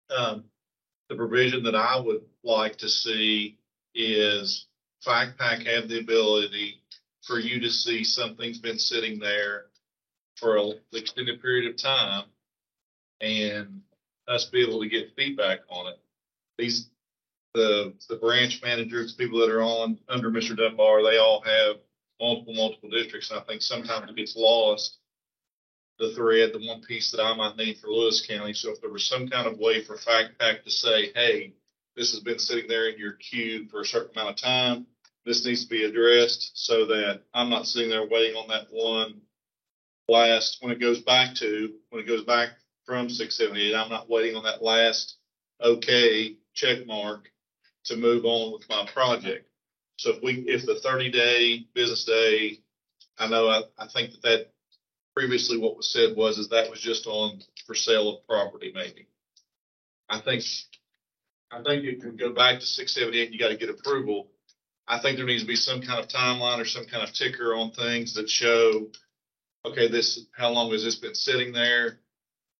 The provision that I would like to see is Fact Pack have the ability for you to see something's been sitting there for an extended period of time and us be able to get feedback on it. The branch managers, people that are on under Mr. Dunbar, they all have multiple districts. And I think sometimes it gets lost, the thread, the one piece that I might need for Lewis County. So if there was some kind of way for Fact Pack to say, hey, this has been sitting there in your queue for a certain amount of time, this needs to be addressed so that I'm not sitting there waiting on that one last, when it goes back from 678, I'm not waiting on that last okay check mark to move on with my project. So if the 30-day business day, I think that previously what was said is that was just on for sale of property, maybe. I think it can go back to 678. You got to get approval. I think there needs to be some kind of timeline or some kind of ticker on things that show, okay, how long has this been sitting there?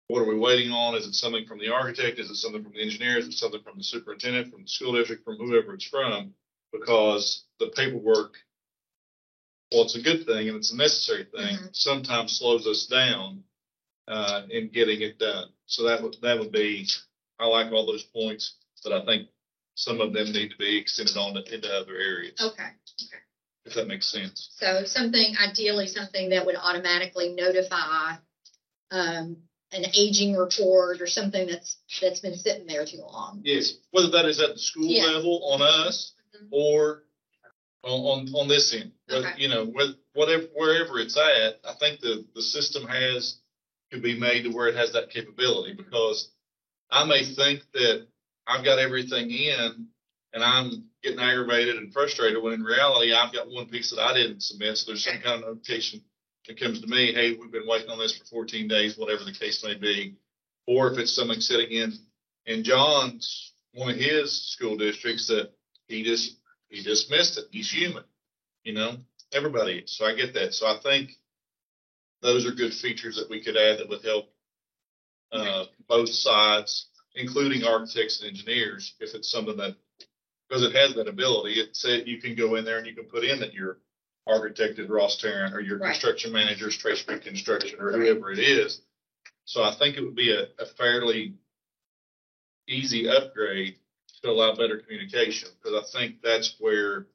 What are we waiting on? Is it something from the architect? Is it something from the engineer? Is it something from the superintendent, from the school district, from whoever it's from? Because the paperwork, well, it's a good thing and it's a necessary thing, sometimes slows us down in getting it done. So that would be, I like all those points, but I think some of them need to be extended on into other areas. Okay. If that makes sense. So ideally something that would automatically notify an aging report or something that's been sitting there too long. Yes, whether that is at the school level on us or on this end, wherever it's at, I think the system could be made to where it has that capability, because I may think that I've got everything in and I'm getting aggravated and frustrated when in reality I've got one piece that I didn't submit. So there's some kind of notification that comes to me, hey, we've been waiting on this for 14 days, whatever the case may be. Or if it's something sitting in John's, one of his school districts that he just missed it. He's human, everybody is. So I get that. So I think those are good features that we could add that would help both sides, including architects and engineers, if it's something that, because it has that ability. It said you can go in there and you can put in that your architect is Ross Tarrant or your construction manager is Trace Creek Construction or whoever it is. So I think it would be a fairly easy upgrade to allow better communication, because I think that's where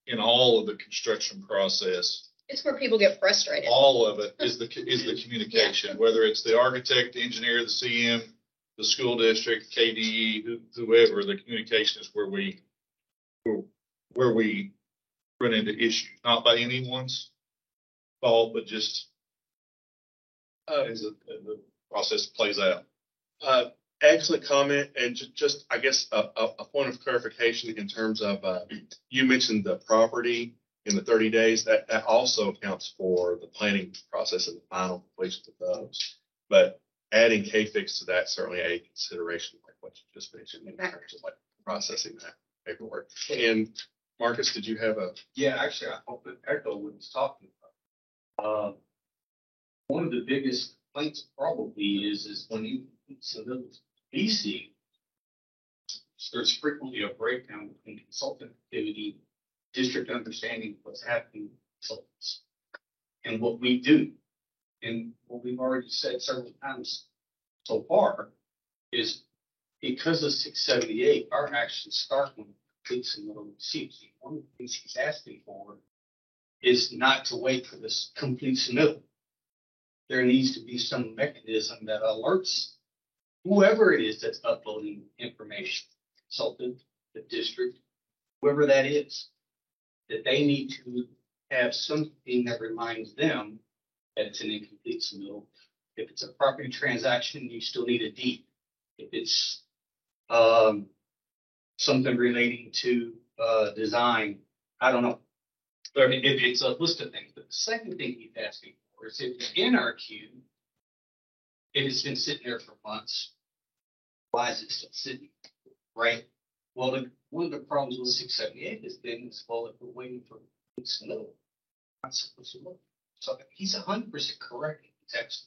in all of the construction process, it's where people get frustrated. all of it is the communication, whether it's the architect, the engineer, the CM, the school district, KDE, whoever. The communication is where we run into issues, not by anyone's fault, but just as the process plays out. Excellent comment. And just I guess, a point of clarification in terms of, you mentioned the property in the 30 days, that also accounts for the planning process and the final completion of those. But adding K-Fix to that, certainly a consideration, like what you just mentioned, in terms of like processing that paperwork. And Marcus, did you have Yeah, actually, I hope that echo what he's talking about. One of the biggest complaints probably is when you submit BC, there's frequently a breakdown between consultant activity, district understanding what's happening with consultants, and what we do. And what we've already said several times so far is because of 678, our actions start when completes and what receives. One of the things he's asking for is not to wait for this complete submittal. There needs to be some mechanism that alerts whoever it is that's uploading information, consultant, the district, whoever that is, that they need to have something that reminds them that it's an incomplete submittal. If it's a property transaction, you still need a deed. If it's something relating to design, I don't know. But it's a list of things. But the second thing he's asking for is if it's in our queue, it has been sitting there for months. Why is it still sitting? Right? Well, one of the problems with 678 is then it's well, if we're waiting for snow, not supposed to look. So he's 100% correct in the text.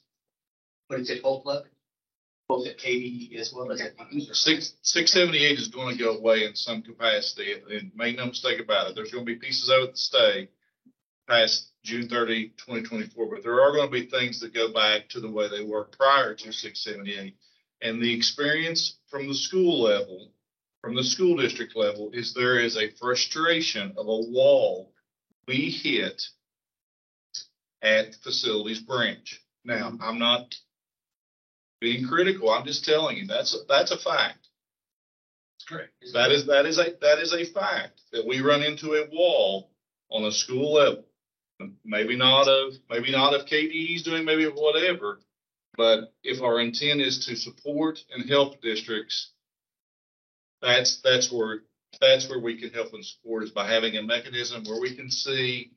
But it's at both levels, both at KDE as well as at the user. 678 is going to go away in some capacity, and make no mistake about it. There's going to be pieces of it that stay past June 30, 2024, but there are going to be things that go back to the way they were prior to 678. And the experience from the school level, from the school district level, is there is a frustration of a wall we hit at facilities branch. Now, I'm not being critical. I'm just telling you that's a fact. That's correct. That is a fact that we run into a wall on a school level. Maybe not of KDE's doing, maybe of whatever. But if our intent is to support and help districts, that's where we can help and support, is by having a mechanism where we can see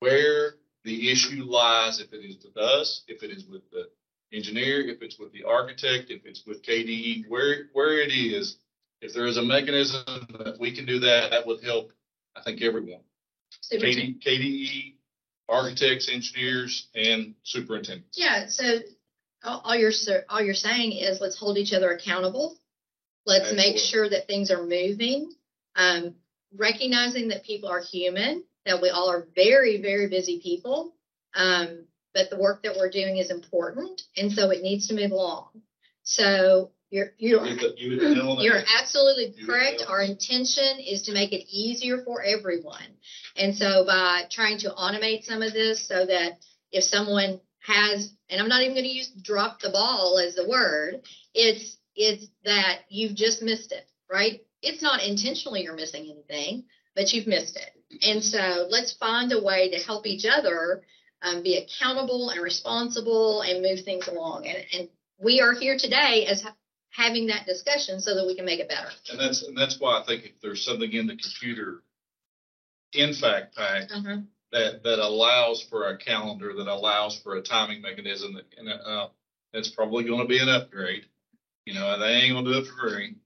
where the issue lies, if it is with us, if it is with the engineer, if it's with the architect, if it's with KDE, where it is. If there is a mechanism that we can do that, that would help, I think, everyone. KDE, architects, engineers, and superintendents. Yeah, so all you're saying is let's hold each other accountable. Let's make sure that things are moving. Recognizing that people are human, that we all are very, very busy people. But the work that we're doing is important, and so it needs to move along. So you're absolutely correct. Our intention is to make it easier for everyone. And so by trying to automate some of this so that if someone has, and I'm not even going to use drop the ball as the word, it's that you've just missed it, right? It's not intentionally you're missing anything, but you've missed it. And so let's find a way to help each other be accountable and responsible and move things along. And we are here today as having that discussion so that we can make it better. And that's why I think if there's something in the computer, in fact, pack, that allows for a calendar, that allows for a timing mechanism, that it's probably going to be an upgrade. They ain't going to do it for free.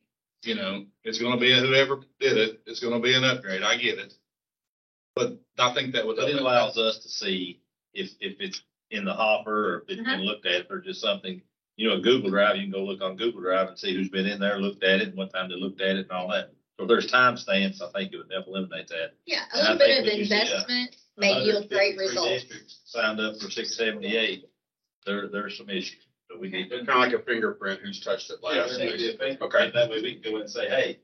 It's going to be whoever did it. It's going to be an upgrade. I get it. But I think that would. But it allows us to see if it's in the hopper, or if it's been looked at, or just something. A Google Drive, you can go look on Google Drive and see who's been in there, looked at it, and what time they looked at it, and all that. So if there's timestamps, I think it would help eliminate that. Yeah, a little bit of investment may yield great results. Districts signed up for 678. There's some issues. So we need to Kind of like a fingerprint, who's touched it last. Okay. That way we can go and say, hey,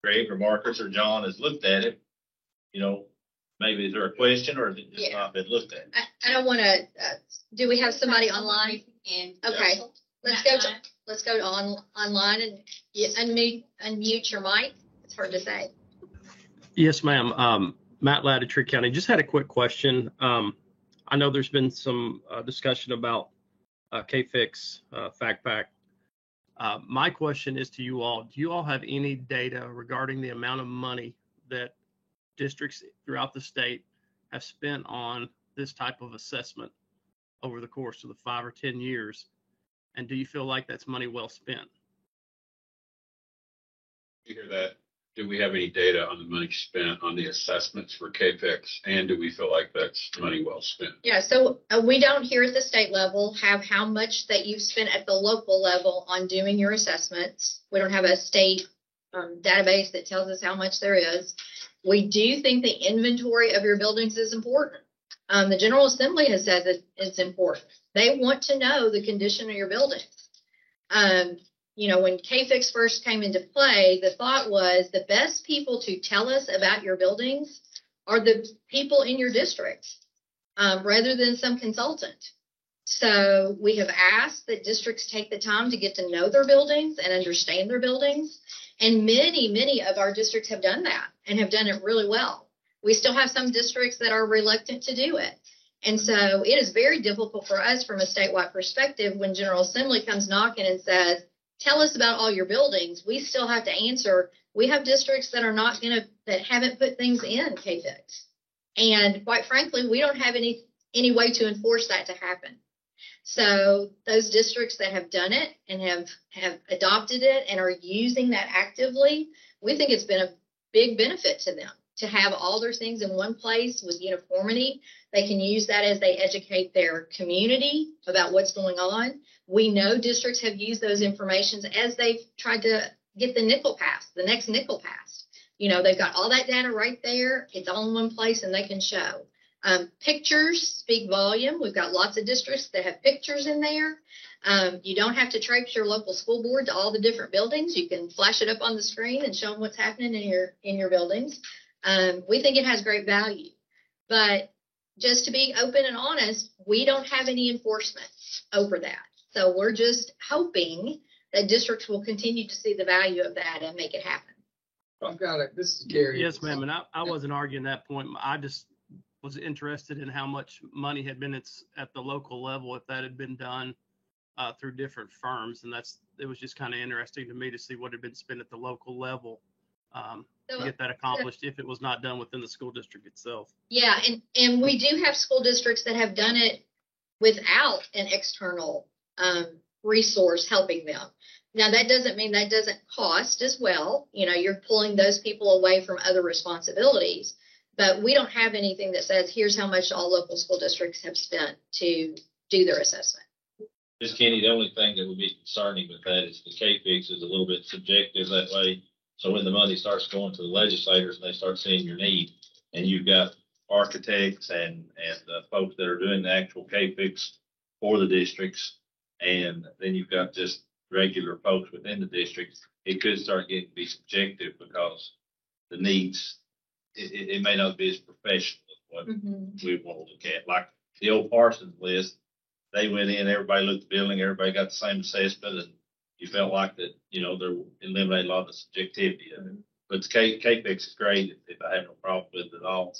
Greg or Marcus or John has looked at it. Maybe is there a question, or has it just not been looked at? I don't want to. Do we have somebody online? Okay, let's go online and unmute your mic. It's hard to say. Yes, ma'am. Matt Ladd of Tree County. Just had a quick question. I know there's been some discussion about KFIX, Fact Pack. My question is to you all. Do you all have any data regarding the amount of money that districts throughout the state have spent on this type of assessment over the course of the 5 or 10 years? And do you feel like that's money well spent? You hear that? Do we have any data on the money spent on the assessments for KFIX? And do we feel like that's money well spent? Yeah, so we don't here at the state level have how much that you've spent at the local level on doing your assessments. We don't have a state database that tells us how much there is. We do think the inventory of your buildings is important. The General Assembly has said that it's important. They want to know the condition of your buildings. When KFIX first came into play, the thought was the best people to tell us about your buildings are the people in your district, rather than some consultant. So we have asked that districts take the time to get to know their buildings and understand their buildings. And many of our districts have done that and have done it really well. We still have some districts that are reluctant to do it. And so it is very difficult for us from a statewide perspective when General Assembly comes knocking and says, tell us about all your buildings. We still have to answer. We have districts that are that haven't put things in KFIX. And quite frankly, we don't have any way to enforce that to happen. So those districts that have done it and have adopted it and are using that actively, we think it's been a big benefit to them to have all their things in one place with uniformity. They can use that as they educate their community about what's going on. We know districts have used those informations as they've tried to get the nickel passed, the next nickel passed. They've got all that data right there. It's all in one place and they can show. Pictures speak volume. We've got lots of districts that have pictures in there. You don't have to traipse your local school board to all the different buildings. You can flash it up on the screen and show them what's happening in your buildings. We think it has great value, but just to be open and honest, we don't have any enforcement over that. So we're just hoping that districts will continue to see the value of that and make it happen. I've got it. This is Gary. Yes, ma'am. And I wasn't arguing that point. I just was interested in how much money had been at the local level, if that had been done through different firms. And it was just kind of interesting to me to see what had been spent at the local level to get that accomplished if it was not done within the school district itself. Yeah, and we do have school districts that have done it without an external resource helping them. Now, that doesn't mean that doesn't cost as well. You're pulling those people away from other responsibilities, but we don't have anything that says, here's how much all local school districts have spent to do their assessment. Just Kenny, the only thing that would be concerning with that is the K-Fix is a little bit subjective that way. So when the money starts going to the legislators and they start seeing your need, and you've got architects and folks that are doing the actual K-Fix for the districts, and then you've got just regular folks within the district, it could start getting to be subjective because the needs, it may not be as professional as what we want to look at. Like the old Parsons list, they went in, everybody looked at the building, everybody got the same assessment, and you felt like that, they're eliminating a lot of the subjectivity of it. But the K-Fix is great if I have no problem with it at all.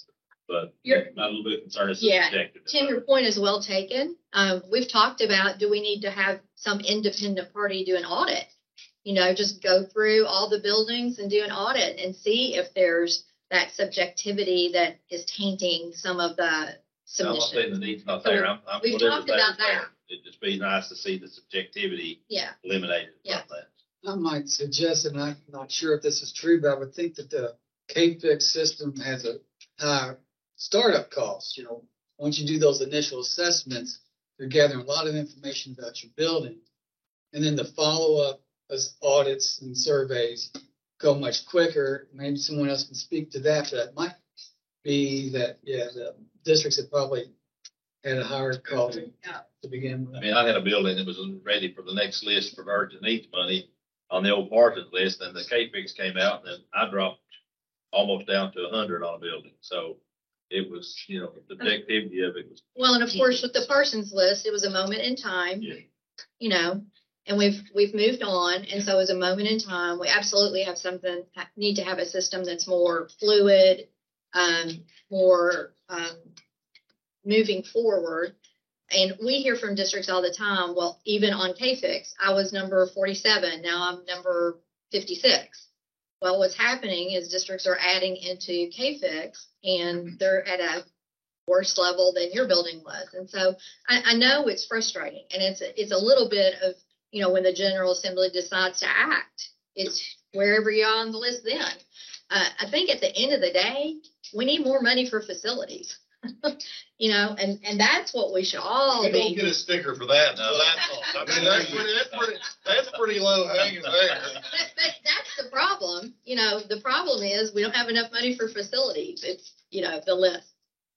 But I'm a little bit concerned it's subjective. Tim, your point is well taken. We've talked about, do we need to have some independent party do an audit? Just go through all the buildings and do an audit and see if there's that subjectivity that is tainting some of the submissions. I'm not saying the need's not there. We've talked about that. It'd just be nice to see the subjectivity eliminated from that. I might suggest, and I'm not sure if this is true, but I would think that the K-Fix system has a high startup cost. Once you do those initial assessments, you're gathering a lot of information about your building. And then the follow-up audits and surveys go much quicker. Maybe someone else can speak to that, but it might be that, the districts have probably had a higher cost to begin with. I mean, I had a building that was ready for the next list for urgent needs money on the old Parsons list, and the K-Fix came out, and then I dropped almost down to 100 on a building. So it was, the subjectivity of it was. Well, and of course, with the Parsons list, it was a moment in time, and we've moved on. And so it was a moment in time. We absolutely need to have a system that's more fluid, more moving forward. And we hear from districts all the time, well, even on K-Fix, I was number 47. Now I'm number 56. Well, what's happening is districts are adding into K-Fix and they're at a worse level than your building was. And so I know it's frustrating, and it's a little bit of, when the General Assembly decides to act, it's wherever you're on the list then. I think at the end of the day, we need more money for facilities. And that's what we should all You be. don't get a sticker for that now. That's pretty low hanging there. But that's the problem. The problem is we don't have enough money for facilities. It's, the list.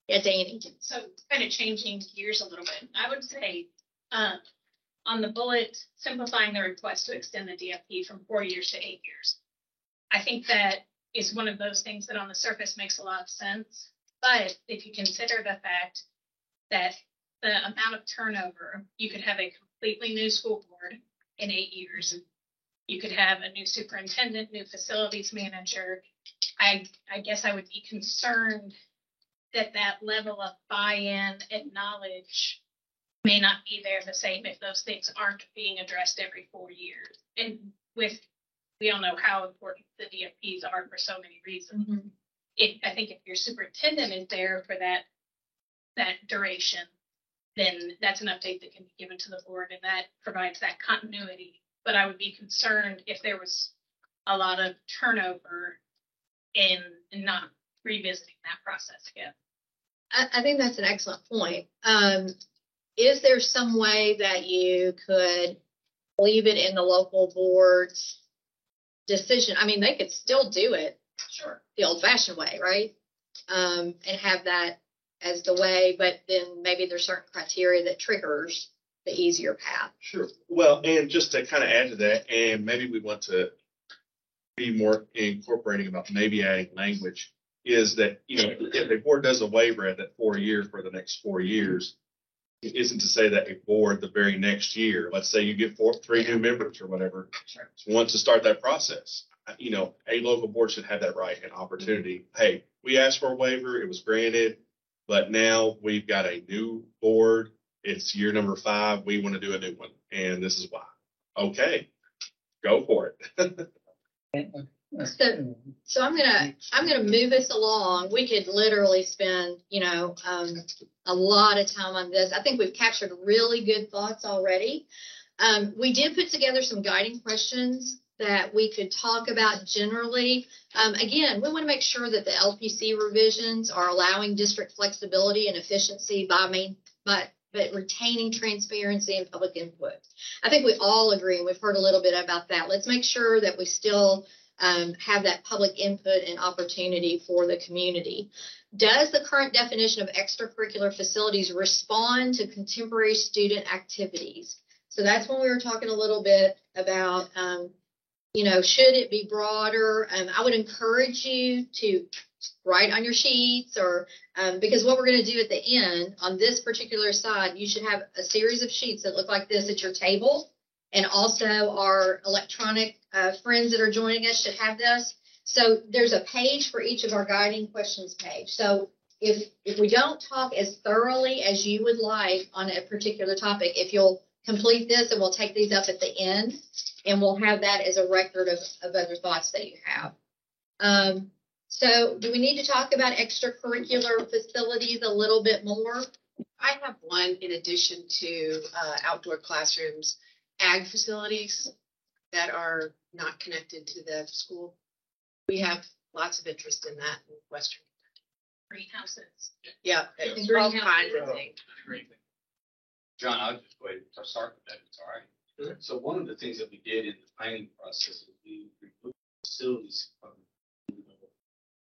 Yeah, Danny. So kind of changing gears a little bit, I would say on the bullet, simplifying the request to extend the DFP from 4 years to 8 years. I think that is one of those things that on the surface makes a lot of sense. But if you consider the fact that the amount of turnover, you could have a completely new school board in 8 years. You could have a new superintendent, new facilities manager. I guess I would be concerned that level of buy-in and knowledge may not be there the same if those things aren't being addressed every 4 years. And we all know how important the DFPs are for so many reasons. Mm-hmm. I think if your superintendent is there for that duration, then that's an update that can be given to the board, and that provides that continuity. But I would be concerned if there was a lot of turnover in not revisiting that process again. I think that's an excellent point. Is there some way that you could leave it in the local board's decision? I mean, they could still do it the old-fashioned way, right? And have that as the way, but then maybe there's certain criteria that triggers the easier path. Sure. Well, and just to kind of add to that, and maybe we want to be more incorporating about maybe adding language, is that, if a board does a waiver at that 4 year for the next 4 years, it isn't to say that a board the very next year, let's say you get 3 new members or whatever, wants to start that process. A local board should have that right and opportunity. Hey, we asked for a waiver, it was granted, but now we've got a new board. It's year number 5. We want to do a new one, and this is why. Okay, go for it. So I'm gonna move this along. We could literally spend, a lot of time on this. I think we've captured really good thoughts already. We did put together some guiding questions that we could talk about generally. Again, we want to make sure that the LPC revisions are allowing district flexibility and efficiency but retaining transparency and public input. I think we all agree, and we've heard a little bit about that. Let's make sure that we still have that public input and opportunity for the community. Does the current definition of extracurricular facilities respond to contemporary student activities? So that's when we were talking a little bit about, should it be broader? I would encourage you to write on your sheets or because what we're going to do at the end on this particular side, you should have a series of sheets that look like this at your table. And also our electronic friends that are joining us should have this. So there's a page for each of our guiding questions page. So if we don't talk as thoroughly as you would like on a particular topic, if you'll complete this, and we'll take these up at the end, and we'll have that as a record of other thoughts that you have. So do we need to talk about extracurricular facilities a little bit more? I have one in addition to outdoor classrooms, ag facilities that are not connected to the school. We have lots of interest in that in Western. Greenhouses. Yeah, all kinds of things. John, I'll just go ahead and start with that. It's all right. Sure. So one of the things that we did in the planning process is we removed facilities from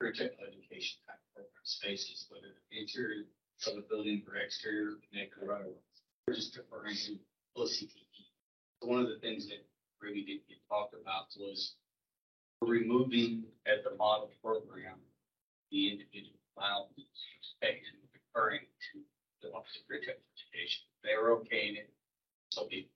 curricular education type program spaces, whether it's interior of the building or exterior connected right away. We're just referring to OCTE. So one of the things that really didn't get talked about was removing at the model program the individual files space and referring to the Office of Curricular Education. They were okay in it, so people.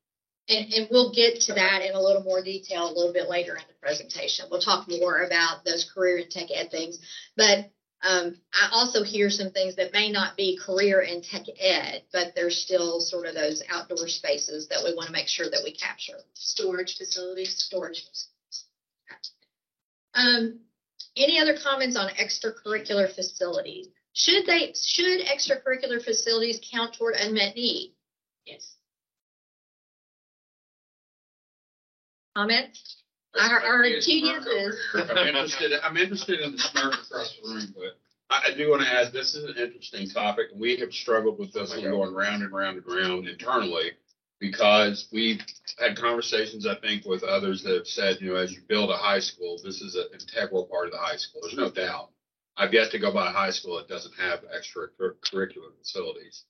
And we'll get to that in a little more detail a little bit later in the presentation. We'll talk more about those career and tech ed things. But I also hear some things that may not be career and tech ed, but there's still sort of those outdoor spaces that we want to make sure that we capture. Storage facilities. Any other comments on extracurricular facilities? Should extracurricular facilities count toward unmet need? Yes. Comments? I heard 2 yeses. I'm interested in the smirk across the room, but I do want to add, this is an interesting topic, and we have struggled with this one going round and round and round internally, because we've had conversations, I think, with others that have said, as you build a high school, this is an integral part of the high school. There's no doubt. I've yet to go by a high school that doesn't have extracurricular facilities.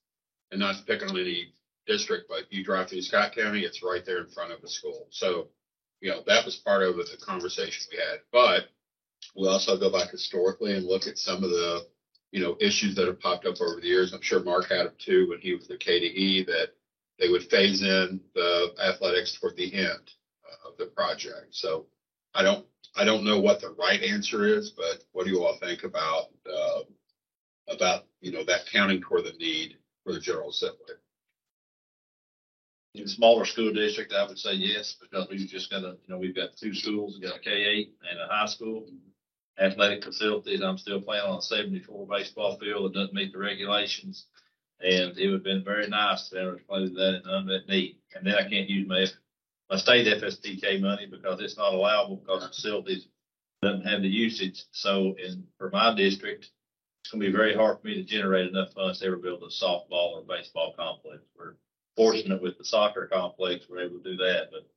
And not to pick on any district, but you drive through Scott County, it's right there in front of the school. So, that was part of the conversation we had. But we also go back historically and look at some of the, issues that have popped up over the years. I'm sure Mark had them too when he was the KDE, that they would phase in the athletics toward the end of the project. So I don't know what the right answer is, but what do you all think about that counting toward the need for the General Assembly? In a smaller school district, I would say yes, because we've just got we've got 2 schools, we've got a K-8 and a high school. Athletic facilities, I'm still playing on a 74 baseball field that doesn't meet the regulations. And it would have been very nice to have included that in unmet need. And then I can't use my state FSDK money because it's not allowable because the facilities doesn't have the usage. So for my district, it's going to be very hard for me to generate enough funds to ever build a softball or baseball complex. We're fortunate with the soccer complex, we're able to do that, but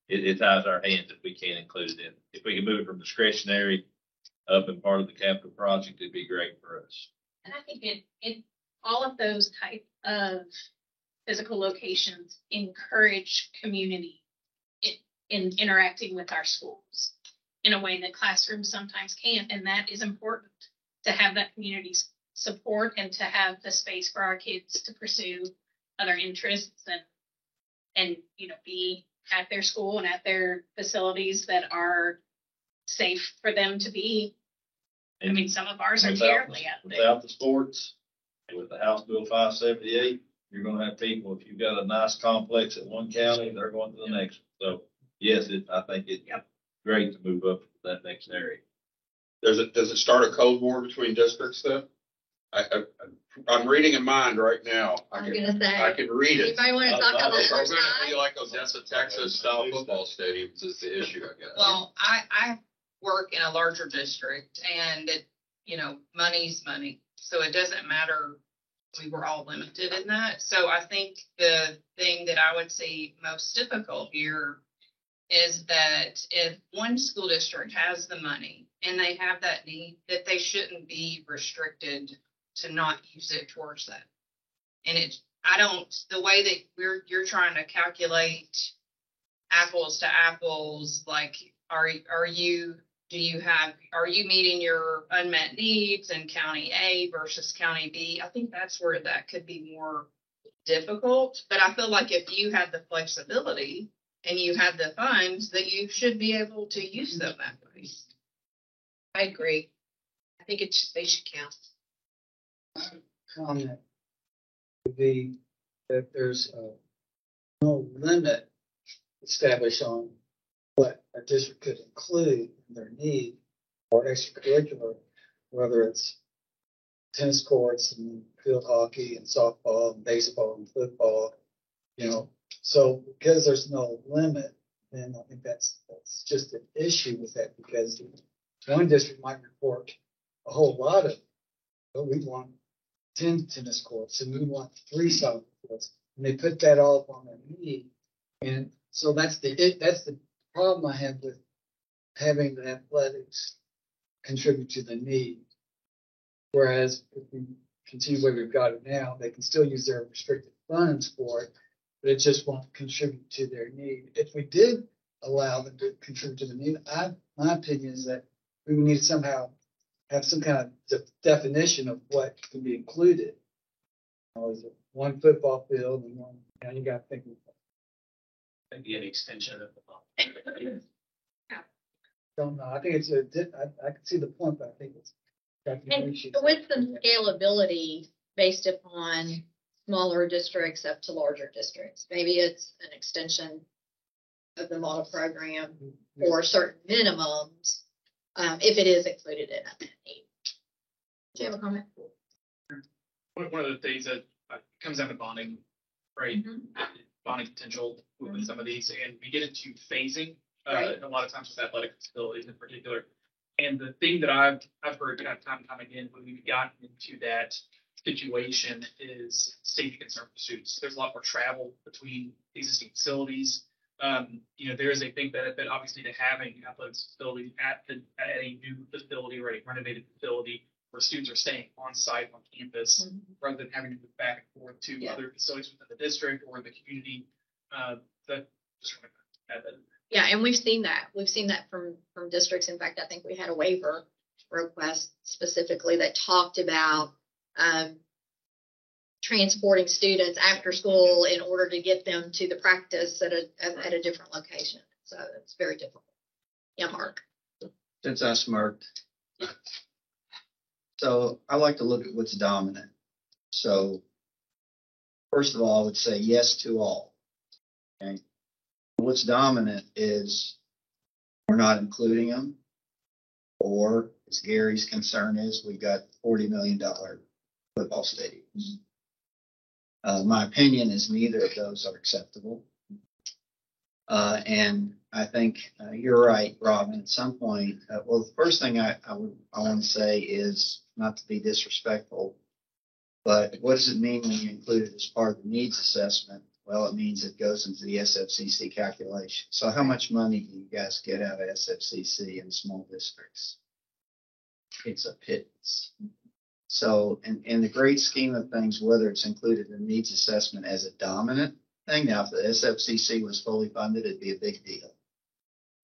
it ties our hands if we can't include it in. If we can move it from discretionary up and part of the capital project, it'd be great for us. And I think it all of those type of physical locations encourage community in interacting with our schools in a way that classrooms sometimes can't. And that is important to have that community support and to have the space for our kids to pursue other interests and be at their school and at their facilities that are safe for them to be. I mean, some of ours are terribly out there. Without the sports, and with the House Bill 578, you're going to have people, if you've got a nice complex at one county, they're going to the next. So, yes, I think it's great to move up to that next area. Does it start a code war between districts though? I'm reading in mind right now. I can read it. Anybody want to talk on the We're first going to side? be like Odessa, Texas style football stadiums is the issue, I guess. Well, I work in a larger district and money's money. So it doesn't matter. We were all limited in that. So I think the thing that I would see most difficult here is that if one school district has the money and they have that need, that they shouldn't be restricted to not use it towards that. And the way that you're trying to calculate apples to apples, like, are you meeting your unmet needs in county A versus county B? I think that's where that could be more difficult. But I feel like if you had the flexibility and you had the funds, that you should be able to use them that way. I agree. I think they should count. Comment would be that there's no limit established on what a district could include in their need or extracurricular, whether it's tennis courts and field hockey and softball and baseball and football, So because there's no limit, then I think that's just an issue with that, because one district might report a whole lot of, but we want 10 tennis courts and we want 3 soccer courts, and they put that all up on their need. And so that's the problem I have with having the athletics contribute to the need. Whereas if we continue where we've got it now, they can still use their restricted funds for it, but it just won't contribute to their need. If we did allow them to contribute to the need, my opinion is that we would need to somehow have some kind of definition of what can be included. Is it one football field and one? You got to think of Maybe an extension of the ball. Don't know. I think it's I can see the point, but I think it's. And with some scalability based upon smaller districts up to larger districts. Maybe it's an extension of the model program or certain minimums, if it is included in that need. Do you have a comment? One of the things that comes down to bonding, right? Mm-hmm. Bonding potential with some of these, and we get into phasing Right. a lot of times with athletic facilities in particular. And the thing that I've heard time and time again when we've gotten into that situation is safety concern pursuits. There's a lot more travel between existing facilities. There is a big benefit, obviously, to having athletics facility at a new facility or a renovated facility where students are staying on site on campus rather than having to move back and forth to other facilities within the district or the community. Just want to add that. Yeah, and we've seen that. We've seen that from districts. In fact, I think we had a waiver request specifically that talked about transporting students after school in order to get them to the practice at a different location. So it's very difficult. Yeah, Mark. Since I smirked. So I like to look at what's dominant. So first of all, I would say yes to all. Okay. What's dominant is we're not including them, or as Gary's concern is, we've got $40 million football stadiums. My opinion is neither of those are acceptable. And I think you're right, Robin. At some point, well, the first thing I want to say is not to be disrespectful, but what does it mean when you include it as part of the needs assessment? Well, it means it goes into the SFCC calculation. So how much money do you guys get out of SFCC in small districts? It's a pittance. So in the great scheme of things, whether it's included in needs assessment as a dominant thing, now if the SFCC was fully funded, it'd be a big deal.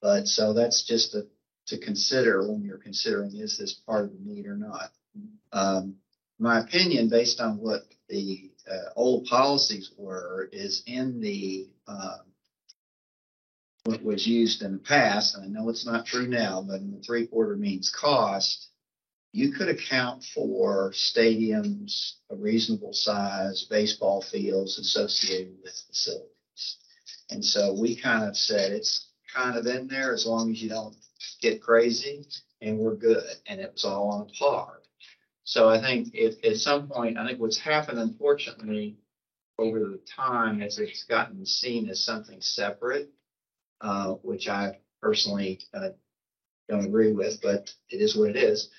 But so that's just to consider when you're considering, is this part of the need or not? My opinion, based on what the old policies were, is in the what was used in the past, and I know it's not true now, but in the 3/4 means cost, you could account for stadiums of reasonable size, baseball fields associated with facilities. And so we kind of said it's kind of in there as long as you don't get crazy, and we're good. And it was all on par. So I think if at some point, I think what's happened, unfortunately, over the time as it's gotten seen as something separate, which I personally don't agree with, but it is what it is.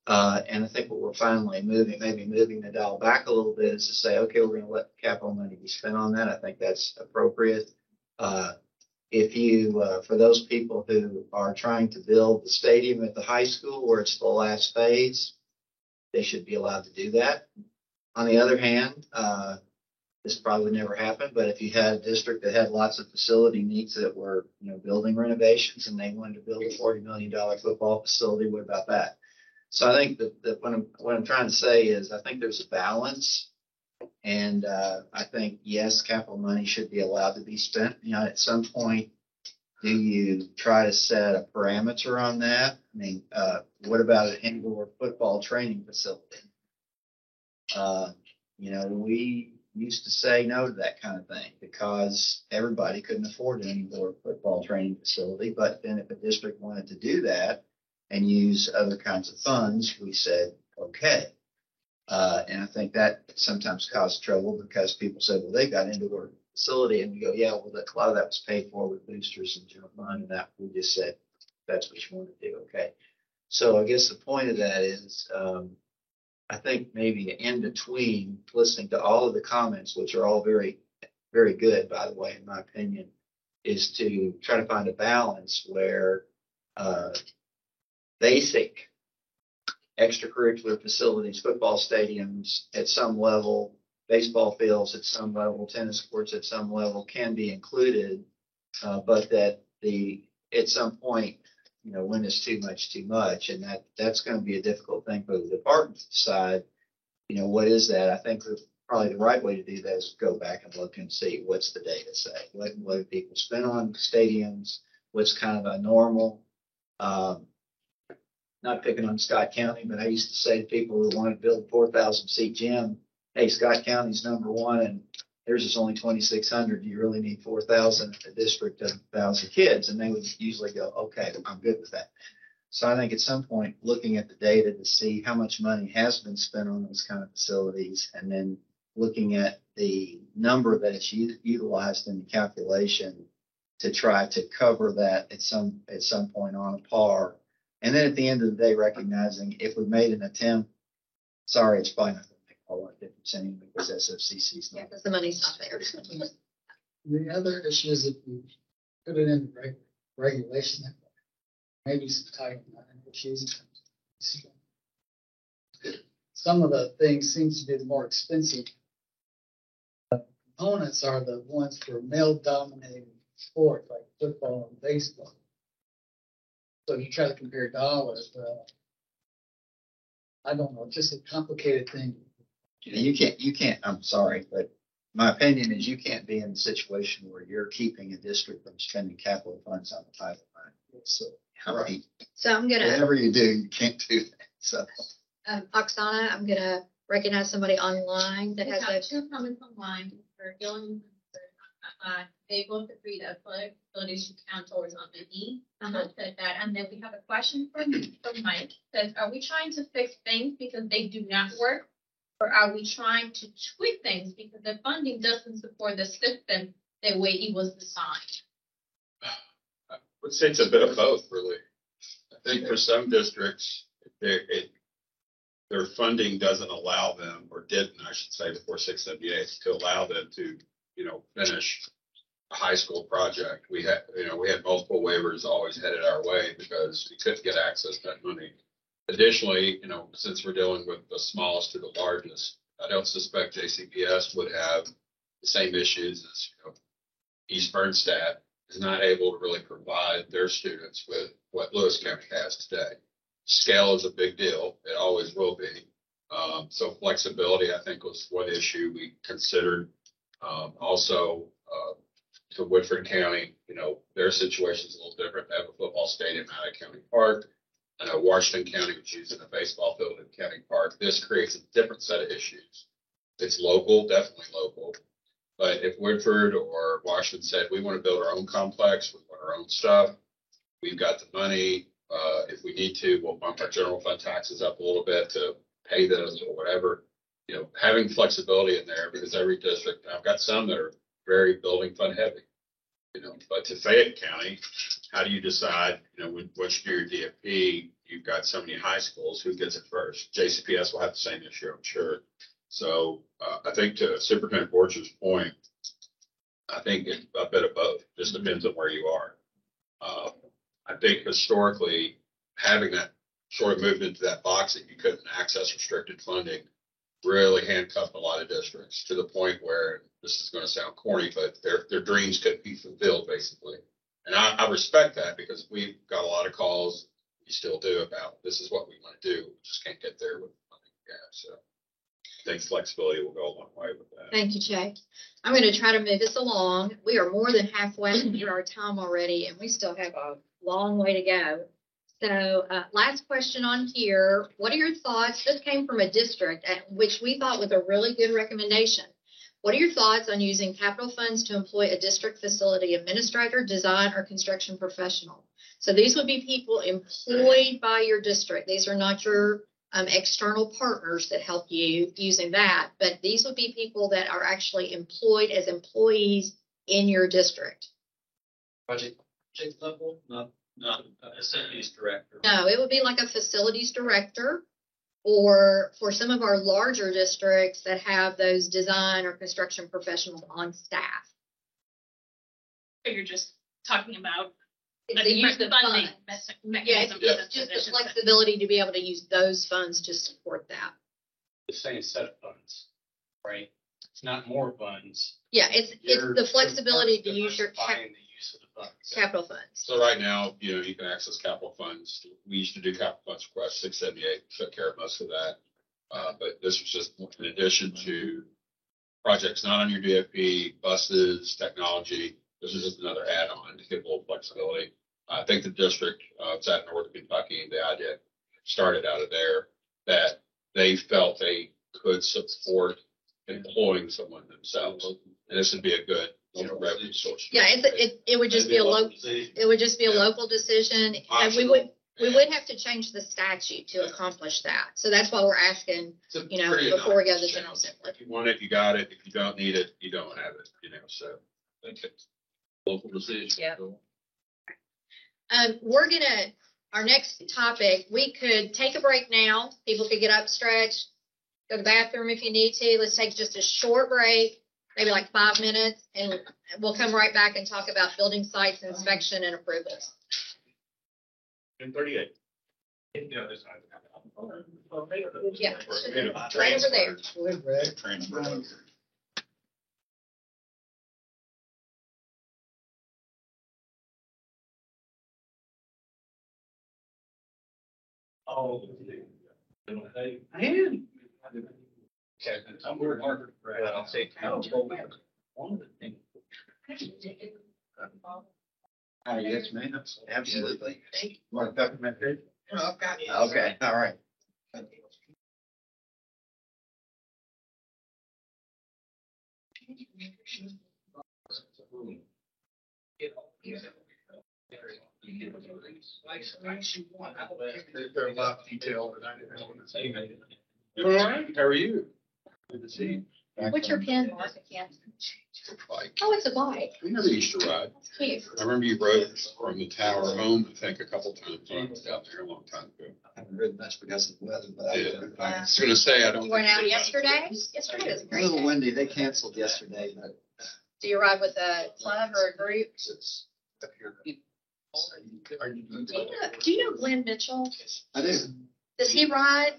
And I think what we're finally maybe moving the dial back a little bit is to say, okay, we're going to let capital money be spent on that. I think that's appropriate. If you, for those people who are trying to build the stadium at the high school where it's the last phase, they should be allowed to do that. On the other hand, this probably would never happen, but if you had a district that had lots of facility needs that were, building renovations and they wanted to build a $40 million football facility, what about that? So I think that what I'm trying to say is I think there's a balance, and I think, yes, capital money should be allowed to be spent. At some point, do you try to set a parameter on that? I mean, what about an indoor football training facility? We used to say no to that kind of thing because everybody couldn't afford an indoor football training facility. But then if a district wanted to do that and use other kinds of funds, we said, okay. And I think that sometimes caused trouble because people said, well, they got indoor facility. And we go, yeah, well, a lot of that was paid for with boosters and general fund. And that we just said, that's what you want to do. Okay. So I guess the point of that is, I think maybe in between listening to all of the comments, which are all very, very good, by the way, in my opinion, is to try to find a balance where basic extracurricular facilities, football stadiums at some level, baseball fields at some level, tennis courts at some level can be included, but that at some point, when it's too much, and that's going to be a difficult thing for the department to decide, what is that? I think probably the right way to do that is go back and look and see what's the data say. What do people spend on stadiums? What's kind of a normal, not picking on Scott County, but I used to say to people who wanted to build a 4,000 seat gym, hey, Scott County's number one and theirs is only 2,600. Do you really need 4,000 in a district of 1,000 kids? And they would usually go, okay, I'm good with that. So I think at some point, looking at the data to see how much money has been spent on those kind of facilities, and then looking at the number that is utilized in the calculation to try to cover that at some point on a par. And then at the end of the day, recognizing if we made an attempt, sorry, it's probably not going to make a whole lot of difference anyway because SFCC's not. Yeah, because the money's not there. The other issue is if you put it in regulation, maybe some Title IX issues. Some of the things seems to be the more expensive. Components are the ones for male-dominated sports like football and baseball. So if you try to compare dollars, I don't know, just a complicated thing. You can't, I'm sorry, but my opinion is you can't be in a situation where you're keeping a district from spending capital funds on the Title IX. So, right. So I'm going to. Whatever you do, you can't do that. So, Oksana, I'm going to recognize somebody online that has a. Two comments online for Gillian. They both agreed that athletic facilities should count towards on the E. Said that, and then we have a question from Mike. Says, are we trying to fix things because they do not work, Or are we trying to tweak things because the funding doesn't support the system the way it was designed? I would say it's a bit of both, really. I think for some districts, their funding doesn't allow them, or didn't, I should say, before 678, to allow them to, finish a high school project. We had multiple waivers always headed our way because we couldn't get access to that money. Additionally, since we're dealing with the smallest to the largest, I don't suspect JCPS would have the same issues as, East Bernstadt is not able to really provide their students with what Lewis County has today. Scale is a big deal. It always will be. So flexibility, I think, was one issue we considered. Also, to Woodford County, their situation is a little different. They have a football stadium out at County Park. I know Washington County was using a baseball field at County Park. This creates a different set of issues. It's local, definitely local. But if Woodford or Washington said, we want to build our own complex, we want our own stuff, we've got the money. If we need to, we'll bump our general fund taxes up a little bit to pay those or whatever. Having flexibility in there, because every district, I've got some that are very building fund heavy. But to Fayette County, how do you decide, once you do your DFP, you've got so many high schools, who gets it first? JCPS will have the same issue, I'm sure. So I think to Superintendent Borch's point, I think it's a bit of both. Just depends on where you are. I think historically, having that sort of moved into that box that you couldn't access restricted funding really handcuffed a lot of districts to the point where, this is going to sound corny, but their dreams couldn't be fulfilled, basically. And I respect that because we've got a lot of calls, we still do, about this is what we want to do. We just can't get there with the funding we have. So I think flexibility will go a long way with that. Thank you, Jay. I'm going to try to move this along. We are more than halfway through our time already, and we still have a long way to go. So last question on here. What are your thoughts? This came from a district which we thought was a really good recommendation. What are your thoughts on using capital funds to employ a district facility administrator, design, or construction professional? So these would be people employed by your district. These are not your external partners that help you using that, but these would be people that are actually employed as employees in your district. Project level, not a facilities director. No, it would be like a facilities director, or for some of our larger districts that have those design or construction professionals on staff. So you're just talking about It's the use of funding funds. mechanism. Yeah, for it's just the positions. flexibility to be able to use those funds to support that. The same set of funds, right? It's not more funds. Yeah, it's the flexibility to use your Diversifying the use of the funds. capital funds. So right now, you can access capital funds. We used to do capital funds request 678, took care of most of that. But this was just in addition to projects not on your DFP, buses, technology. This is just another add-on to give a little flexibility. I think the district, it's at Northern Kentucky, the idea started out of there, that they felt they could support employing someone themselves. And this would be a good, revenue source. Yeah, it would just be a local decision, and we would have to change the statute to accomplish that. So that's why we're asking, before we go to the general assembly. If you want it, you got it. If you don't need it, you don't have it, so I think it's local decision. Yep. Our next topic, we could take a break now. People could get up, stretch, go to the bathroom if you need to. Let's take just a short break, maybe like 5 minutes, and we'll come right back and talk about building sites, inspection, and approvals. 10:38. Yeah, right over there. Oh, I am. Okay, I'm working hard. I'll say council. One of the things. Yes, ma'am. Absolutely. Want a peppermint food? Okay. Okay, all right. There are a lot of detail that I didn't want to say. All right. How are you? Good to see you. What's your pen, Mark? I can't. Bike. Oh, it's a bike. We never used to ride. That's cute. I remember you rode from the tower home, I think, a couple times when I was down there a long time ago. I haven't ridden much because of the weather, but I was gonna say, I don't. You went out think- yesterday? Yesterday was a a great little day. windy. They canceled yesterday, but Do you ride with a club or a group? it's up here. Do you know Glenn Mitchell? I do. Does he ride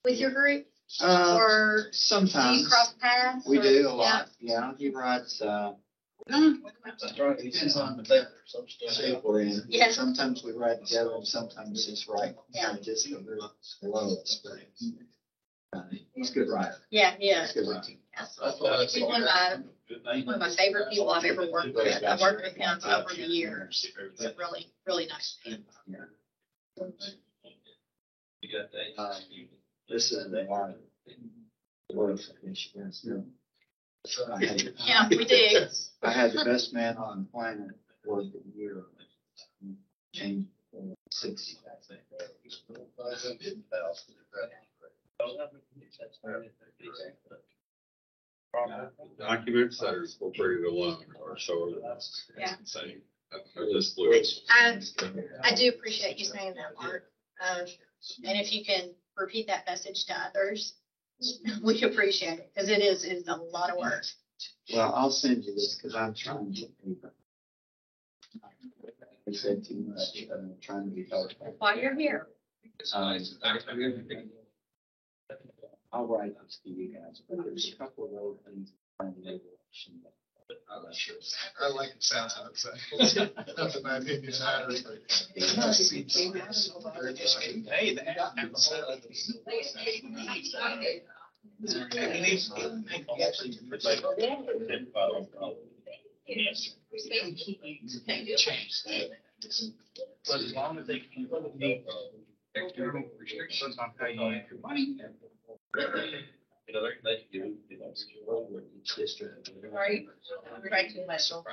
with your group? Or do you Sometimes. cross paths? We or- do a lot. Yeah, he rides, depends on the shape we're in. Yeah. Sometimes we ride together and sometimes he's right. Yeah. Just below us. He's a good rider. Yeah, yeah. He's a good rider. He's one of my favorite people I've ever worked with. I've worked with him over the years. He's a really, really nice man. This is the one. Yeah, we do. I had the best man on the planet for the year. Changed 60. Documents that are incorporated alone or so. Yeah. Say, this looks. I do appreciate you saying that, Mark. And if you can repeat that message to others, we appreciate it because it's a lot of work. Well, I'll send you this because I'm trying to get paper. I said too much. I'm trying to be helpful. While you're here. I'll write this to you guys, but there's a couple of other things. I like the sound of it. Not that my opinion matters, but. Hey, But as long as they can meet external restrictions on how you make your money. Right. Right to myself.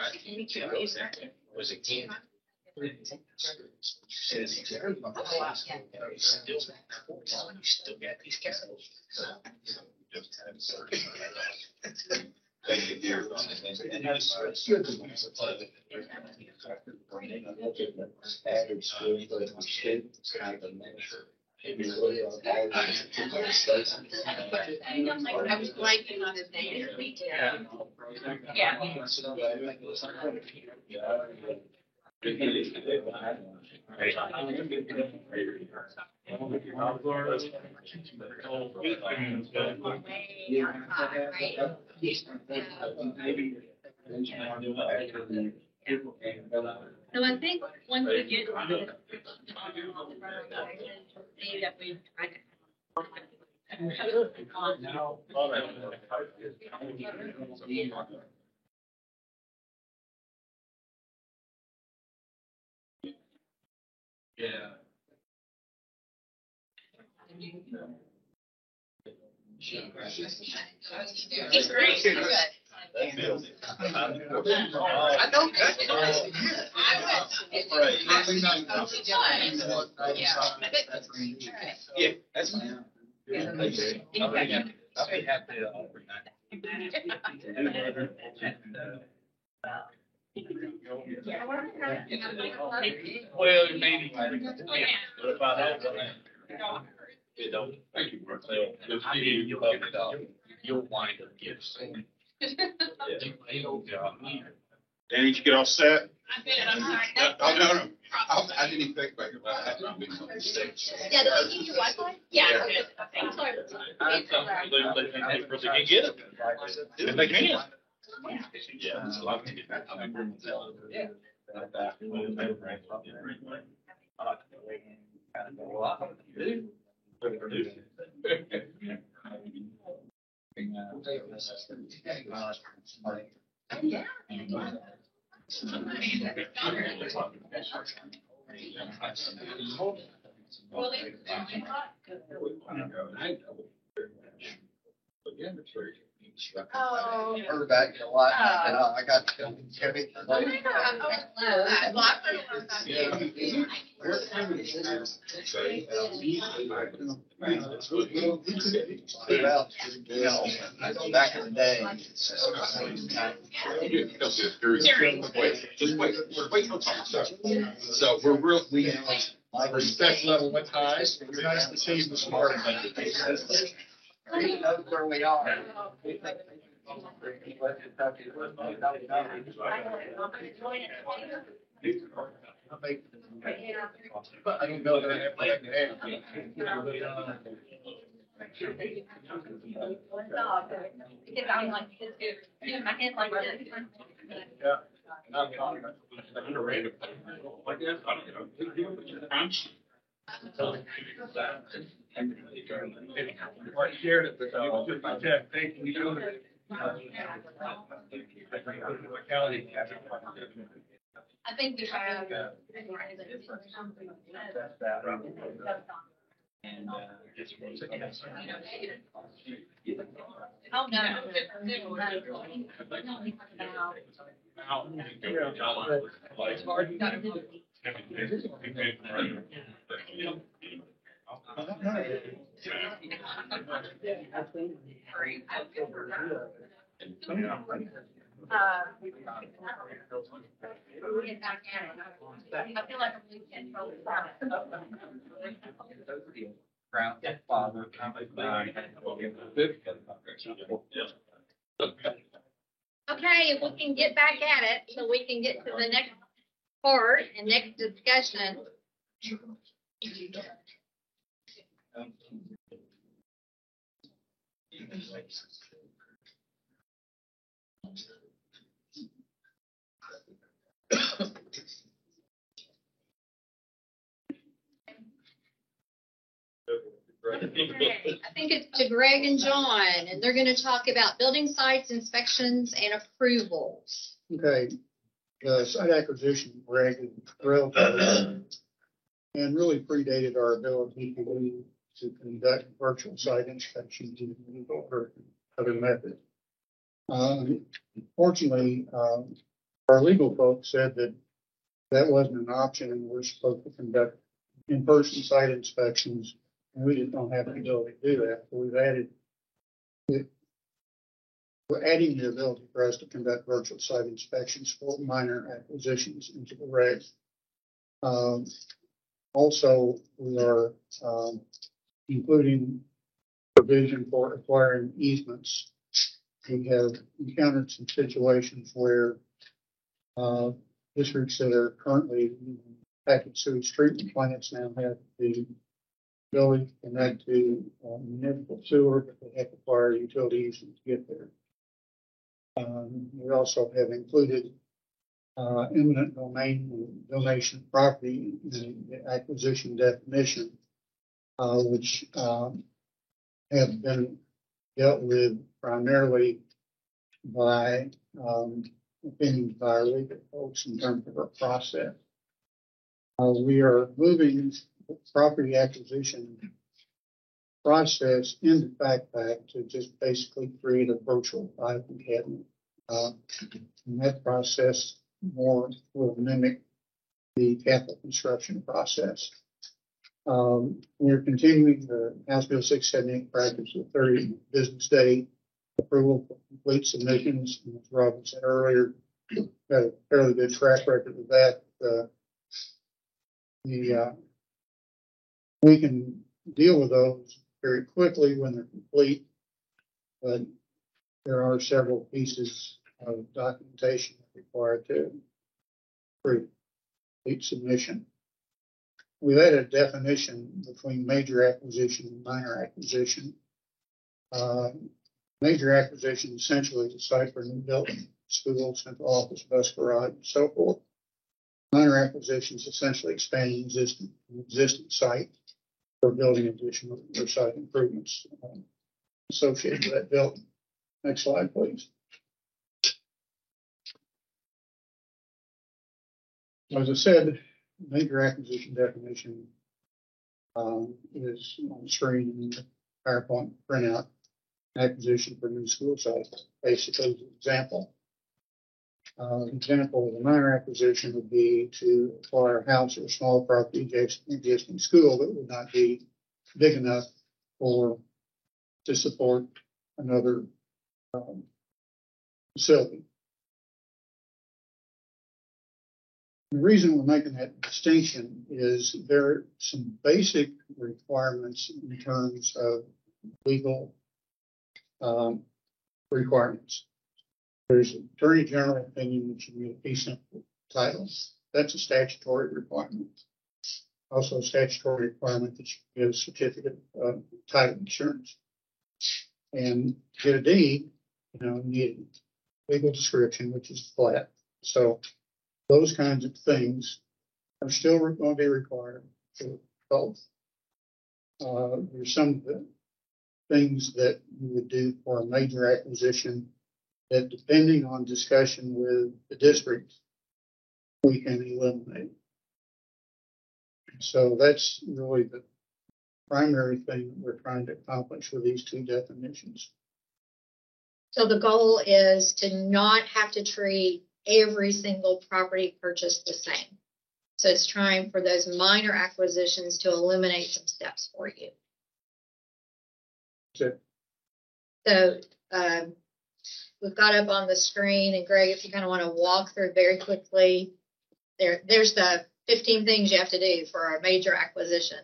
Was it Ken? Still got these cats. Average school, but students kind of a measure. I was blanking on his name. Yeah. So I think once we get see that we've tried Yeah. He's great. He's good. I know. Yeah, that's fine. I'll be happy to overnight. Well, maybe. What if I have one? It don't. Thank you, Mark. You'll wind up getting. Danny, did you get all set? I'm sorry. No. I didn't even think about your. Yeah, did they give you Wi-Fi? Yeah. I'm sorry. They can get it. If they can. Yeah. So I'm gonna get back. Yeah. I heard back a lot. I got Kevin. Back in the day. So we're really, respect level went high. It's nice to see the smart. He knows where we are. I don't know that I have shared it, but just my check. Thank you. I think we have. Oh, I feel like Okay, if we can get back at it, so we can get to the next part and next discussion. Okay, I think it's to Greg and John, and they're going to talk about building sites, inspections, and approvals. Okay, the site acquisition, Greg, is relatively and really predated our ability to conduct virtual site inspections or other methods. Fortunately, our legal folks said that that wasn't an option, and we're supposed to conduct in-person site inspections, and we just don't have the ability to do that. So we've added it. We're adding the ability for us to conduct virtual site inspections for minor acquisitions into the regs. Also, we are including provision for acquiring easements. We have encountered some situations where districts that are currently packaged sewage treatment plants now have the ability to connect to municipal sewer, but they have to acquire utility easement to get there. We also have included eminent domain and donation of property in the acquisition definition, which have been dealt with primarily by opinions by our legal folks in terms of our process. We are moving the property acquisition process into FactPack to just basically create a virtual filing cabinet. And that process more will mimic the capital construction process. We're continuing the House Bill 678 practice of 30 business day approval for complete submissions. And as Robin said earlier, got a fairly good track record of that. We can deal with those very quickly when they're complete, but there are several pieces of documentation required to complete submission. We've added a definition between major acquisition and minor acquisition. Major acquisition essentially is a site for a new building, school, central office, bus garage, and so forth. Minor acquisitions essentially expanding existing site for building additional or site improvements associated with that building. Next slide, please. As I said, major acquisition definition is on the screen in the PowerPoint printout. acquisition for new school site, basically, as an example. Example of a minor acquisition would be to acquire a house or a small property adjacent to existing school that would not be big enough to support another facility. The reason we're making that distinction is there are some basic requirements in terms of legal requirements. There's Attorney General opinion that should be a fee simple title. That's a statutory requirement. Also a statutory requirement that you get a certificate of title insurance. And to get a deed, you need legal description, which is flat. So those kinds of things are still going to be required for both. There's some of the things that you would do for a major acquisition that, depending on discussion with the district, we can eliminate. So that's really the primary thing that we're trying to accomplish with these two definitions. So the goal is to not have to treat every single property purchase the same. So it's trying for those minor acquisitions to eliminate some steps for you. Okay. So we've got up on the screen, and Greg, if you kind of want to walk through very quickly, there's the 15 things you have to do for a major acquisition.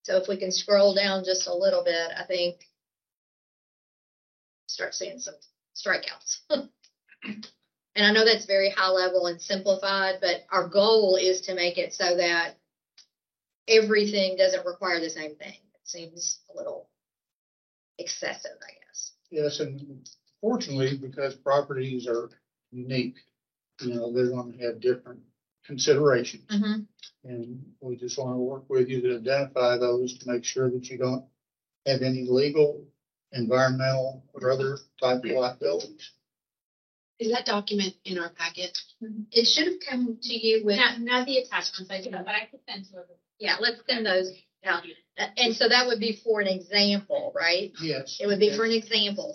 So if we can scroll down just a little bit, I think start seeing some strikeouts. And I know that's very high level and simplified, but our goal is to make it so that everything doesn't require the same thing. It seems a little excessive, I guess. Yes, and fortunately, because properties are unique, they're going to have different considerations. Mm-hmm. And we just want to work with you to identify those to make sure that you don't have any legal, environmental, or other type of liabilities. Is that document in our packet? It should have come to you with. Not the attachments I do, but I could send to everyone. Yeah, let's send those out. And so that would be for an example, right? Yes. It would be for an example.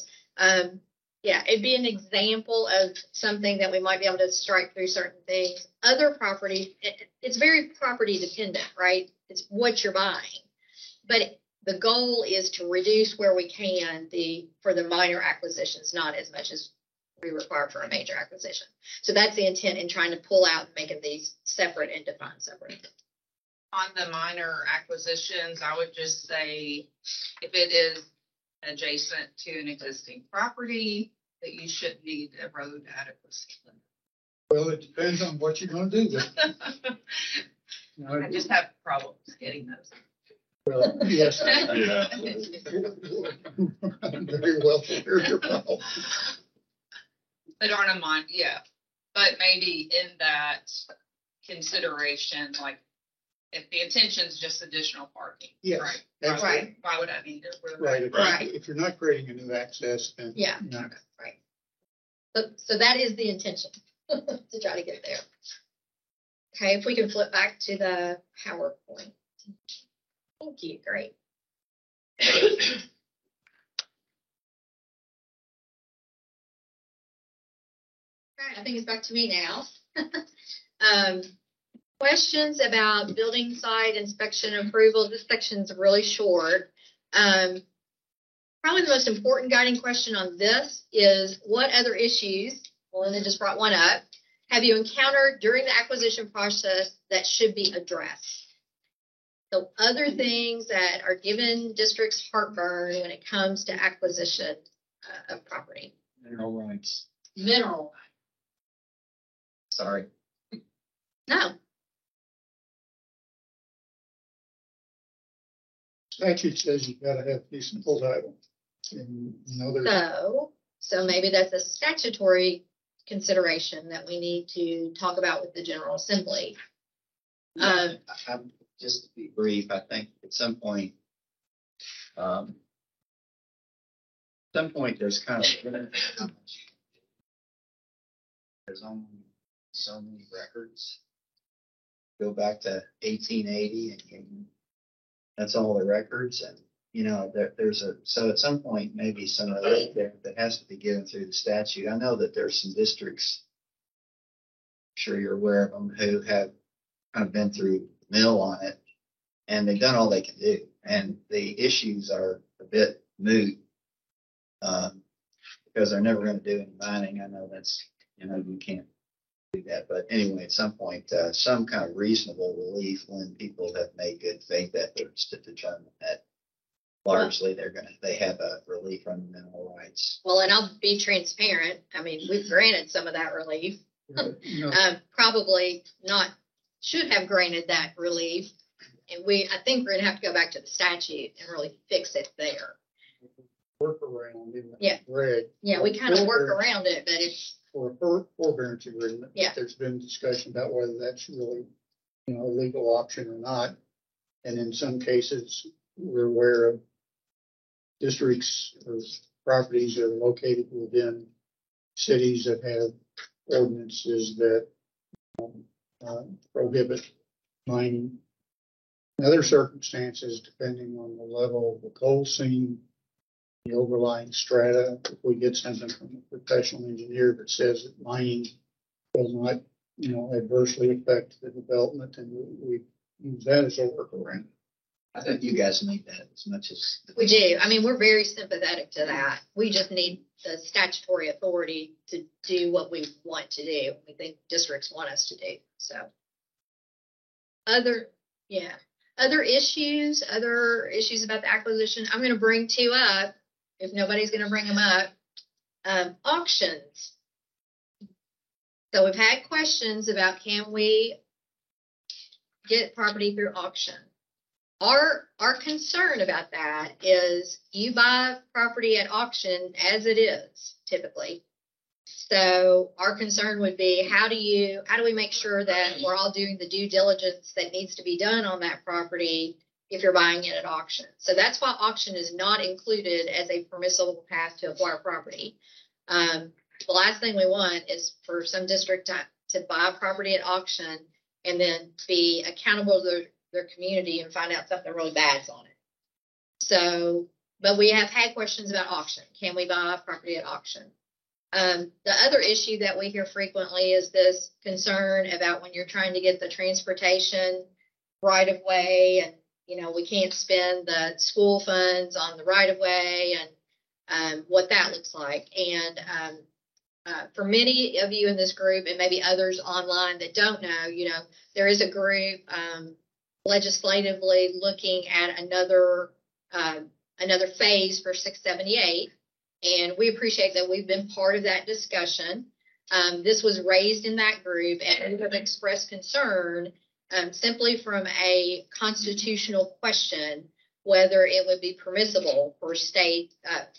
Yeah, it'd be an example of something that we might be able to strike through certain things. Other property, it's very property dependent, right? It's what you're buying. But the goal is to reduce where we can for the minor acquisitions, not as much as we require for a major acquisition. So that's the intent in trying to pull out and making these separate and defined separate. On the minor acquisitions, I would just say if it is adjacent to an existing property, that you shouldn't need a road adequacy limit. Well, it depends on what you're going to do with it. I just have problems getting those. Well, yes. Yeah. I'm very well aware of your problem. But on a mind, yeah. But maybe in that consideration, like if the intention is just additional parking, yes, right? Right. Why would I need it? Right. Right. If you're not creating a new access, then yeah, right. So that is the intention to try to get there. Okay, if we can flip back to the PowerPoint. Thank you. Great. I think it's back to me now. Questions about building site inspection approval. This section's really short. Probably the most important guiding question on this is what other issues, Melinda just brought one up, have you encountered during the acquisition process that should be addressed? So other things that are giving districts heartburn when it comes to acquisition of property. Mineral rights. Mineral. Sorry. No. Statute says you've got to have fee simple title. And, So maybe that's a statutory consideration that we need to talk about with the General Assembly. Just to be brief, I think at some point there's kind of there's only so many records. Go back to 1880 and that's all the records, and so at some point, maybe some relief there that has to be given through the statute. I know that there's some districts, I'm sure you're aware of them, who have kind of been through the mill on it, and they've done all they can do. And the issues are a bit moot, because they're never going to do any mining. I know that's, you can't do that. But anyway, at some point, some kind of reasonable relief when people have made good faith efforts to determine that largely they have a relief from the mineral rights. Well, and I'll be transparent. I mean, we've granted some of that relief. Probably not should have granted that relief. And I think we're gonna have to go back to the statute and really fix it there. Work around. Yeah. Red. Yeah, we kind of work around it, but it's. For a forbearance agreement. Yeah. There's been discussion about whether that's really, a legal option or not. And in some cases, we're aware of districts or properties that are located within cities that have ordinances that prohibit mining. In other circumstances, depending on the level of the coal seam, the overlying strata, if we get something from a professional engineer that says that mining will not, adversely affect the development, and we use that as a workaround. I think you guys need that as much as We do. I mean, we're very sympathetic to that. We just need the statutory authority to do what we want to do. We think districts want us to do. So other issues about the acquisition, I'm going to bring two up if nobody's going to bring them up. Auctions. So we've had questions about, can we get property through auction? Our concern about that is you buy property at auction as it is typically. So our concern would be, how do we make sure that we're all doing the due diligence that needs to be done on that property if you're buying it at auction? So that's why auction is not included as a permissible path to acquire property. The last thing we want is for some district to buy property at auction and then be accountable to their community and find out something really bad's on it. So, but we have had questions about auction. Can we buy property at auction? The other issue that we hear frequently is this concern about when you're trying to get the transportation right of way, and we can't spend the school funds on the right of way, and what that looks like. And for many of you in this group, and maybe others online that don't know, there is a group legislatively looking at another phase for 678. And we appreciate that we've been part of that discussion. This was raised in that group, and we have expressed concern simply from a constitutional question, whether it would be permissible for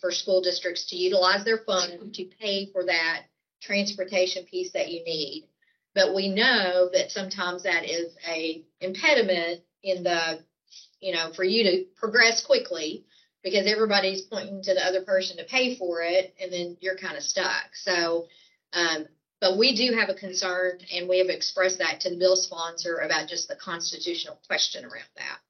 for school districts to utilize their funds to pay for that transportation piece that you need. But we know that sometimes that is a impediment in for you to progress quickly, because everybody's pointing to the other person to pay for it, and then you're kind of stuck. So, but we do have a concern, and we have expressed that to the bill sponsor about just the constitutional question around that.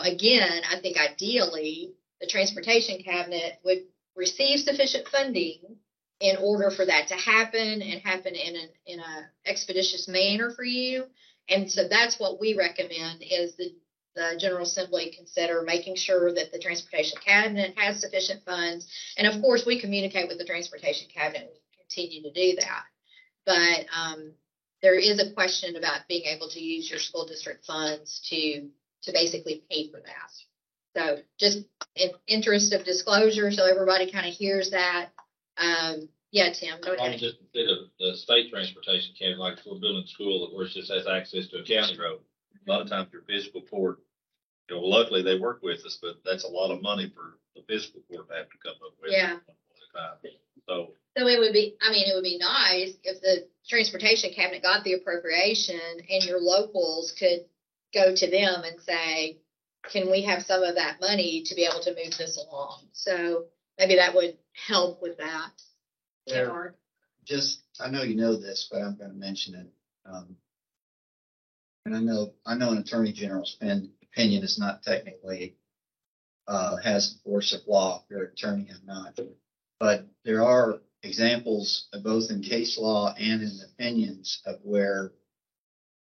Again, I think ideally the transportation cabinet would receive sufficient funding in order for that to happen, and happen in a expeditious manner for you. And so that's what we recommend, is the General Assembly consider making sure that the Transportation Cabinet has sufficient funds. And of course, we communicate with the Transportation Cabinet and we continue to do that. But there is a question about being able to use your school district funds to basically pay for that. So just in interest of disclosure, so everybody kind of hears that. Yeah, Tim, go ahead. Just consider the state transportation cabinet, like if we're building a school that just has access to a county road. A lot of times your fiscal court, luckily they work with us, but that's a lot of money for the fiscal court to have to come up with. Yeah. So it would be nice if the transportation cabinet got the appropriation and your locals could go to them and say, can we have some of that money to be able to move this along? So maybe that would help with that. I know you know this, but I'm going to mention it. And I know an attorney general's opinion is not technically has the force of law. If you're an attorney, I'm not. But there are examples both in case law and in opinions of where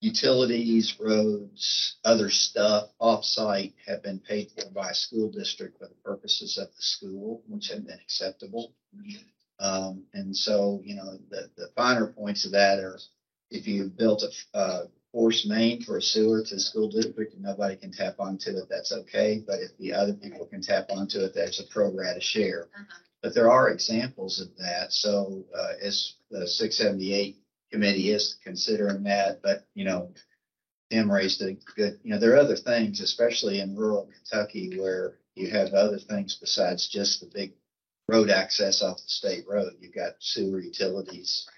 utilities, roads, other stuff off-site have been paid for by a school district for the purposes of the school, which have been acceptable. And so, the finer points of that are if you built a force main for a sewer to the school district and nobody can tap onto it, that's okay. But if the other people can tap onto it, there's a pro rata share. But there are examples of that. So as the 678 committee is considering that, but Tim raised a good, there are other things, especially in rural Kentucky, where you have other things besides just the big road access off the state road. You've got sewer, utilities,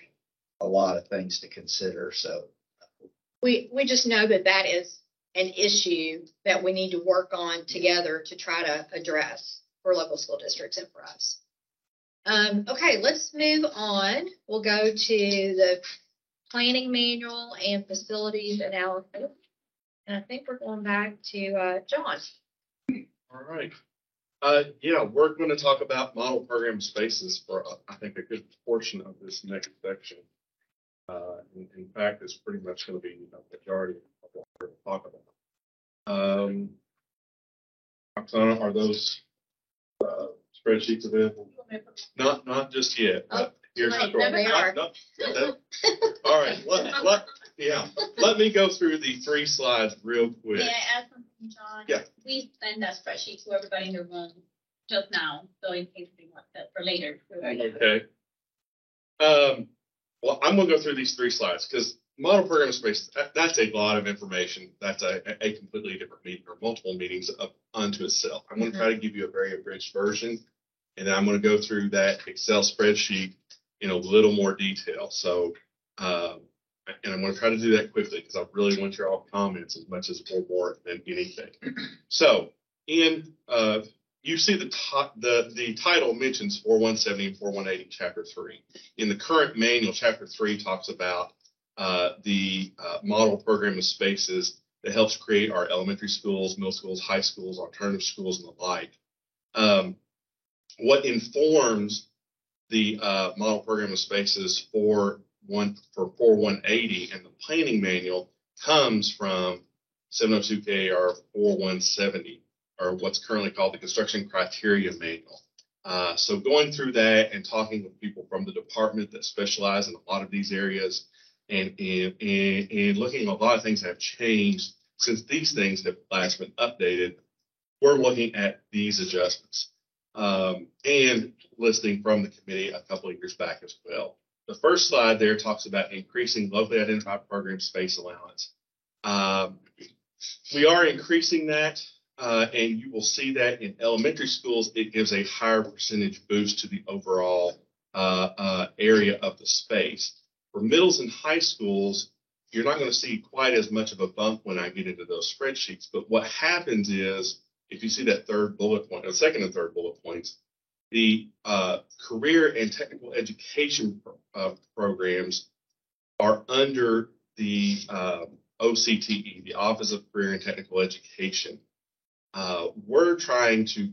a lot of things to consider. So we just know that is an issue that we need to work on together to try to address for local school districts and for us. Okay, let's move on. We'll go to the planning manual and facilities analysis. And I think we're going back to John. All right. We're going to talk about model program spaces for, I think, a good portion of this next section. In fact, it's pretty much going to be a majority of what we're going to talk about. Oksana, are those spreadsheets available? Not just yet. But here's the story. All right. Let me go through the 3 slides real quick. May I add something, John? Yeah. We send that spreadsheet to everybody in the room just now, so in case they want that for later. Okay. Well, I'm going to go through these 3 slides because model program space, that's a lot of information. That's a completely different meeting or multiple meetings up unto itself. I'm going to try to give you a very abridged version, and then I'm going to go through that Excel spreadsheet in a little more detail. So, and I'm going to try to do that quickly because I really want your all comments as much as more than anything. So, you see the title mentions 4170 and 4180 Chapter 3. In the current manual, Chapter 3 talks about the model program of spaces that helps create our elementary schools, middle schools, high schools, alternative schools, and the like. What informs the model program of spaces for 4180 and the planning manual comes from 702 KAR 4170. Or what's currently called the Construction Criteria Manual. So going through that and talking with people from the department that specialize in a lot of these areas and looking at a lot of things that have changed since these things have last been updated, we're looking at these adjustments and listing from the committee a couple of years back as well. The first slide there talks about increasing locally identified program space allowance. We are increasing that. And you will see that in elementary schools, it gives a higher percentage boost to the overall area of the space. For middles and high schools, you're not going to see quite as much of a bump when I get into those spreadsheets. But what happens is, if you see that third bullet point, or second and third bullet points, the career and technical education programs are under the OCTE, the Office of Career and Technical Education. We're trying to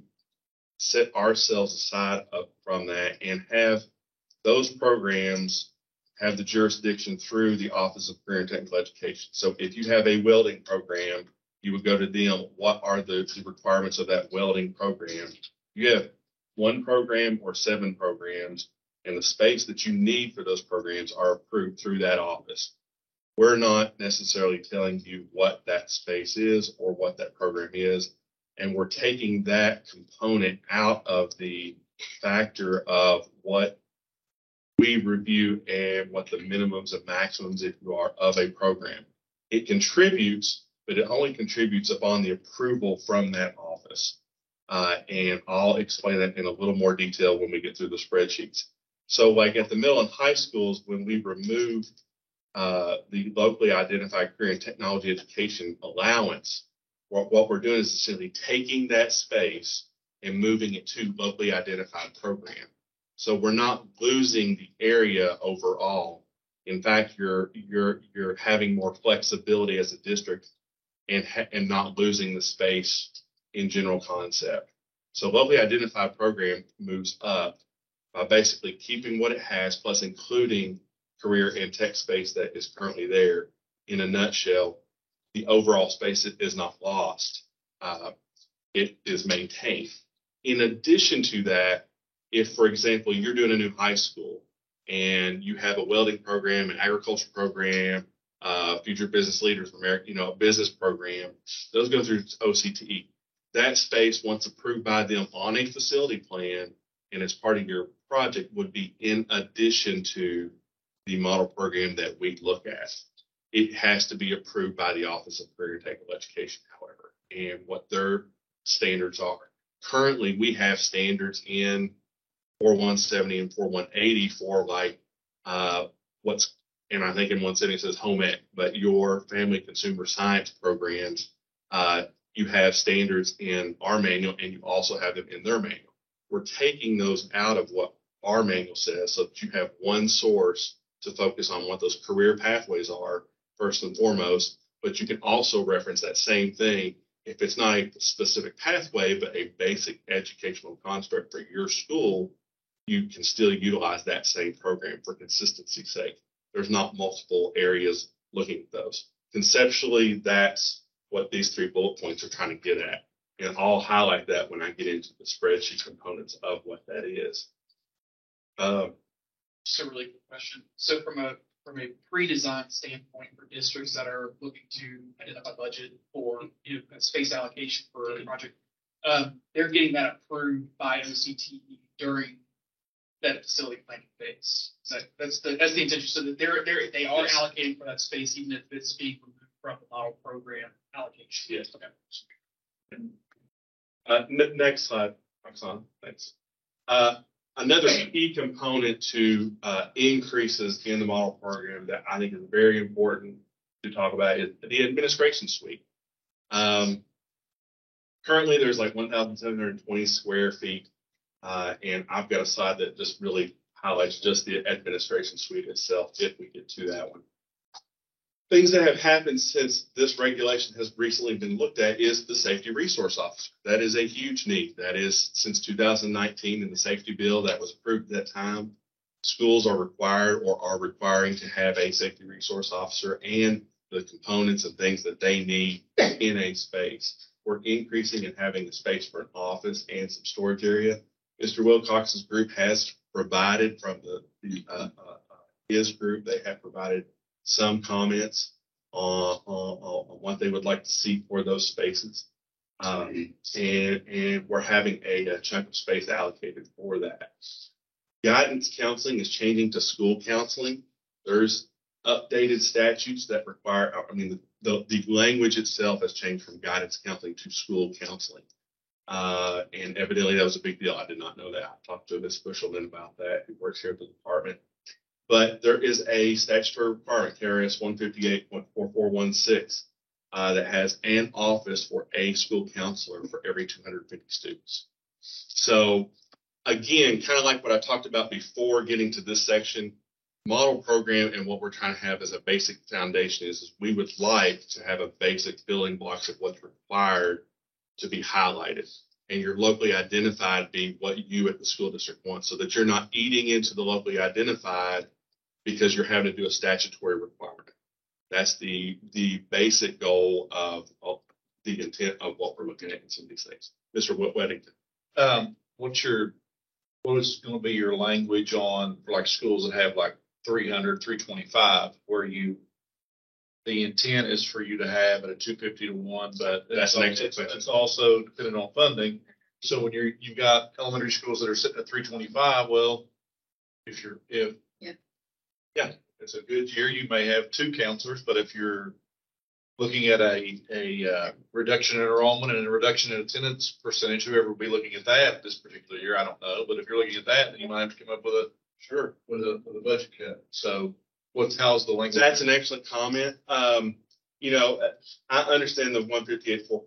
set ourselves aside up from that and have those programs have the jurisdiction through the Office of Career and Technical Education. So if you have a welding program, you would go to them. What are the requirements of that welding program? You have 1 program or 7 programs, and the space that you need for those programs are approved through that office. We're not necessarily telling you what that space is or what that program is. And we're taking that component out of the factor of what we review and what the minimums and maximums, if you are, of a program. It contributes, but it only contributes upon the approval from that office. And I'll explain that in a little more detail when we get through the spreadsheets. So like at the middle and high schools, when we remove the locally identified career and technology education allowance, what we're doing is essentially taking that space and moving it to locally identified program. So we're not losing the area overall. In fact, you're having more flexibility as a district and not losing the space in general concept. So locally identified program moves up by basically keeping what it has, plus including career and tech space that is currently there. In a nutshell, the overall space is not lost. It is maintained. In addition to that, if, for example, you're doing a new high school and you have a welding program, an agriculture program, Future Business Leaders of America, a business program, those go through OCTE. That space, once approved by them on a facility plan and as part of your project, would be in addition to the model program that we look at. It has to be approved by the Office of Career and Technical Education, however, and what their standards are. Currently, we have standards in 4170 and 4180 for and I think in 170 it says home ec, but your family consumer science programs, you have standards in our manual and you also have them in their manual. We're taking those out of what our manual says so that you have one source to focus on what those career pathways are first and foremost, but you can also reference that same thing if it's not a specific pathway, but a basic educational construct for your school. You can still utilize that same program for consistency's sake. There's not multiple areas looking at those. Conceptually, that's what these 3 bullet points are trying to get at. And I'll highlight that when I get into the spreadsheet components of what that is. Just a really good question. So from a pre-design standpoint for districts that are looking to identify budget for a space allocation for a project, they're getting that approved by OCTE during that facility planning phase. So that's the intention. So that they are allocating for that space, even if it's being removed from the model program allocation. Yes. Okay. Next slide, Roxanne. Thanks. Another key component to increases in the model program that I think is very important to talk about is the administration suite. Currently, there's like 1,720 square feet, and I've got a slide that just really highlights just the administration suite itself if we get to that one. Things that have happened since this regulation has recently been looked at is the safety resource officer. That is a huge need. That is since 2019 in the safety bill that was approved at that time. Schools are required or are requiring to have a safety resource officer and the components and things that they need in a space. We're increasing and having the space for an office and some storage area. Mr. Wilcox's group has provided from his group, they have provided some comments on what they would like to see for those spaces. And we're having a chunk of space allocated for that. Guidance counseling is changing to school counseling. There's updated statutes that require, the language itself has changed from guidance counseling to school counseling. And evidently that was a big deal. I did not know that. I talked to Ms. Bushelman about that, who works here at the department. But there is a statutory requirement, KRS 158.4416, that has an office for a school counselor for every 250 students. So again, kind of like what I talked about before getting to this section, model program and what we're trying to have as a basic foundation is we would like to have a basic building blocks of what's required to be highlighted. And your locally identified be what you at the school district want, so that you're not eating into the locally identified because you're having to do a statutory requirement. That's the basic goal of the intent of what we're looking at in some of these things. Mr. Weddington. What is going to be your language on for like schools that have like 300, 325, where the intent is for you to have at a 250 to 1, but it's also dependent on funding. So when you've got elementary schools that are sitting at 325, well, if it's a good year, you may have 2 counselors, but if you're looking at a reduction in enrollment and a reduction in attendance percentage, whoever will be looking at that this particular year, I don't know. But if you're looking at that, then you might have to come up with a budget cut. So how's the language? That's an excellent comment. I understand the 158 for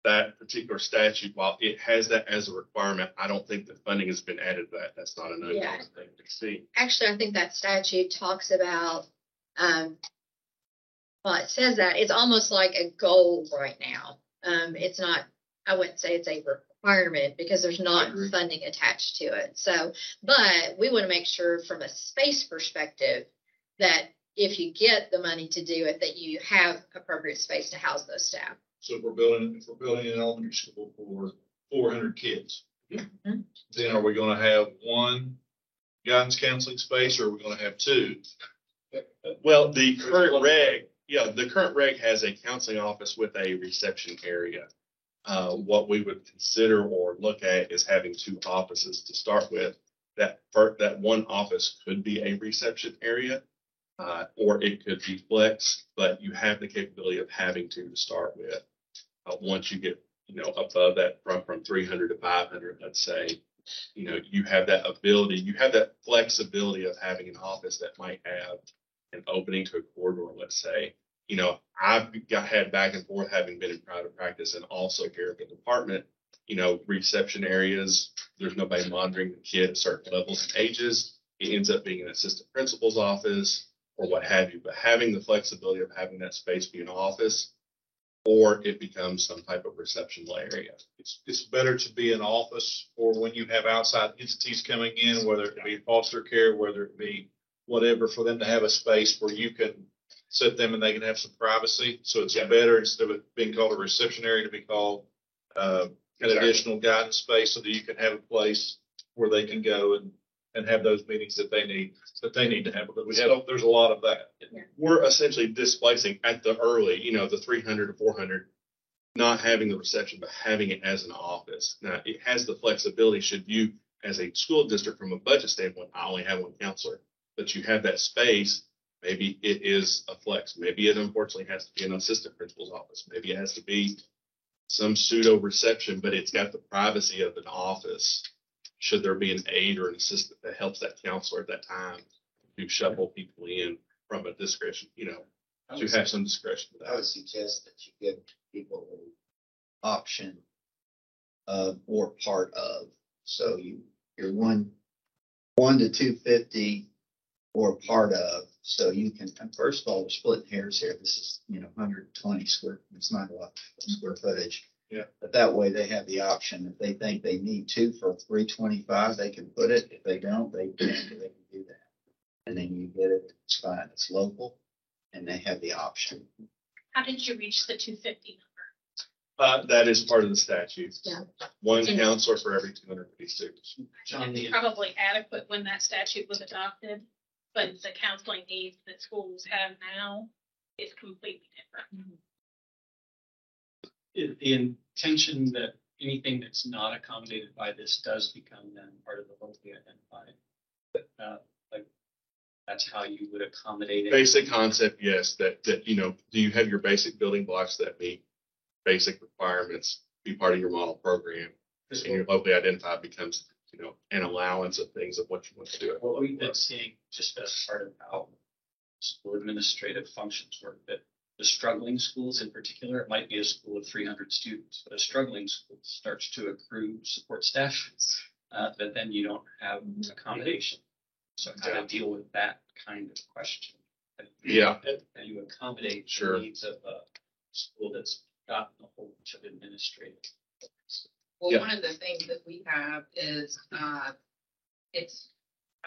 that particular statute. While it has that as a requirement, I don't think that funding has been added to that. That's not an uncommon thing to see. Actually, I think that statute talks about, it says that it's almost like a goal right now. It's not, I wouldn't say it's a requirement because there's I not agree. funding attached to it. So, but we want to make sure from a space perspective that if you get the money to do it, that you have appropriate space to house those staff. So if we're building an elementary school for 400 kids, Mhm. then are we gonna have one guidance counseling space or are we gonna have two? Well, the current reg has a counseling office with a reception area. What we would consider or look at is having two offices to start with. That one office could be a reception area, or it could be flex, but you have the capability of having two to start with. Once you get, above that from 300 to 500, let's say, you have that ability, you have that flexibility of having an office that might have an opening to a corridor, let's say. I've had back and forth having been in private practice and also here at the department, reception areas, there's nobody monitoring the kid at certain levels and ages. It ends up being an assistant principal's office or what have you, but having the flexibility of having that space be an office or it becomes some type of reception area. It's better to be an office or when you have outside entities coming in, whether it be foster care, whether it be whatever, for them to have a space where you can sit them and they can have some privacy. So it's better instead of it being called a reception area to be called an additional guidance space so that you can have a place where they can go and have those meetings that they need to have. Because there's a lot of that. We're essentially displacing at the early, the 300 to 400, not having the reception, but having it as an office. Now, it has the flexibility should you, as a school district, from a budget standpoint, I only have one counselor, but you have that space. Maybe it is a flex. Maybe it unfortunately has to be an assistant principal's office. Maybe it has to be some pseudo reception, but it's got the privacy of an office. Should there be an aide or an assistant that helps that counselor at that time to shuffle people in from a discretion, to have some discretion with I would that. suggest that you give people an option of or part of. So you're one to 250 or part of. So you can, and first of all, we're splitting hairs here. This is, 120 square, it's not a lot of square footage. Yeah. But that way they have the option. If they think they need two for 325, they can put it. If they don't, they can do that. And then you get it, it's fine. It's local and they have the option. How did you reach the 250 number? That is part of the statute. Yeah. One counselor for every 250 students. It's probably adequate when that statute was adopted, but the counseling needs that schools have now is completely different. Is the intention that anything that's not accommodated by this does become then part of the locally identified? Like that's how you would accommodate it? Basic concept, yes, that, do you have your basic building blocks that meet basic requirements, be part of your model program? And your locally identified becomes, an allowance of things of what you want to do. What we've been seeing just as part of how school administrative functions work, that the struggling schools in particular, it might be a school of 300 students, but a struggling school starts to accrue support staff, but then you don't have accommodation. So how to deal with that kind of question? Yeah. How you accommodate Sure. the needs of a school that's got a whole bunch of administrative. Well, Yeah. one of the things that we have is, I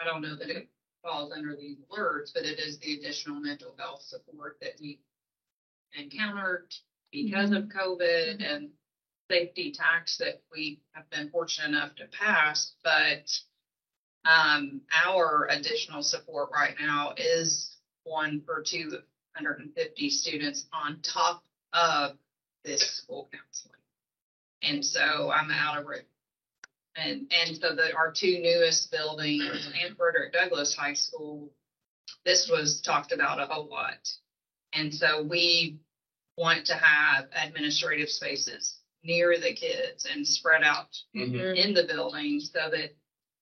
don't know that it falls under these words, but it is the additional mental health support that we encountered because of COVID and safety tax that we have been fortunate enough to pass. But our additional support right now is 1 for 250 students on top of this school counseling. And so I'm out of it. And so our two newest buildings and Frederick Douglass High School, this was talked about a whole lot. And so we want to have administrative spaces near the kids and spread out in the building so that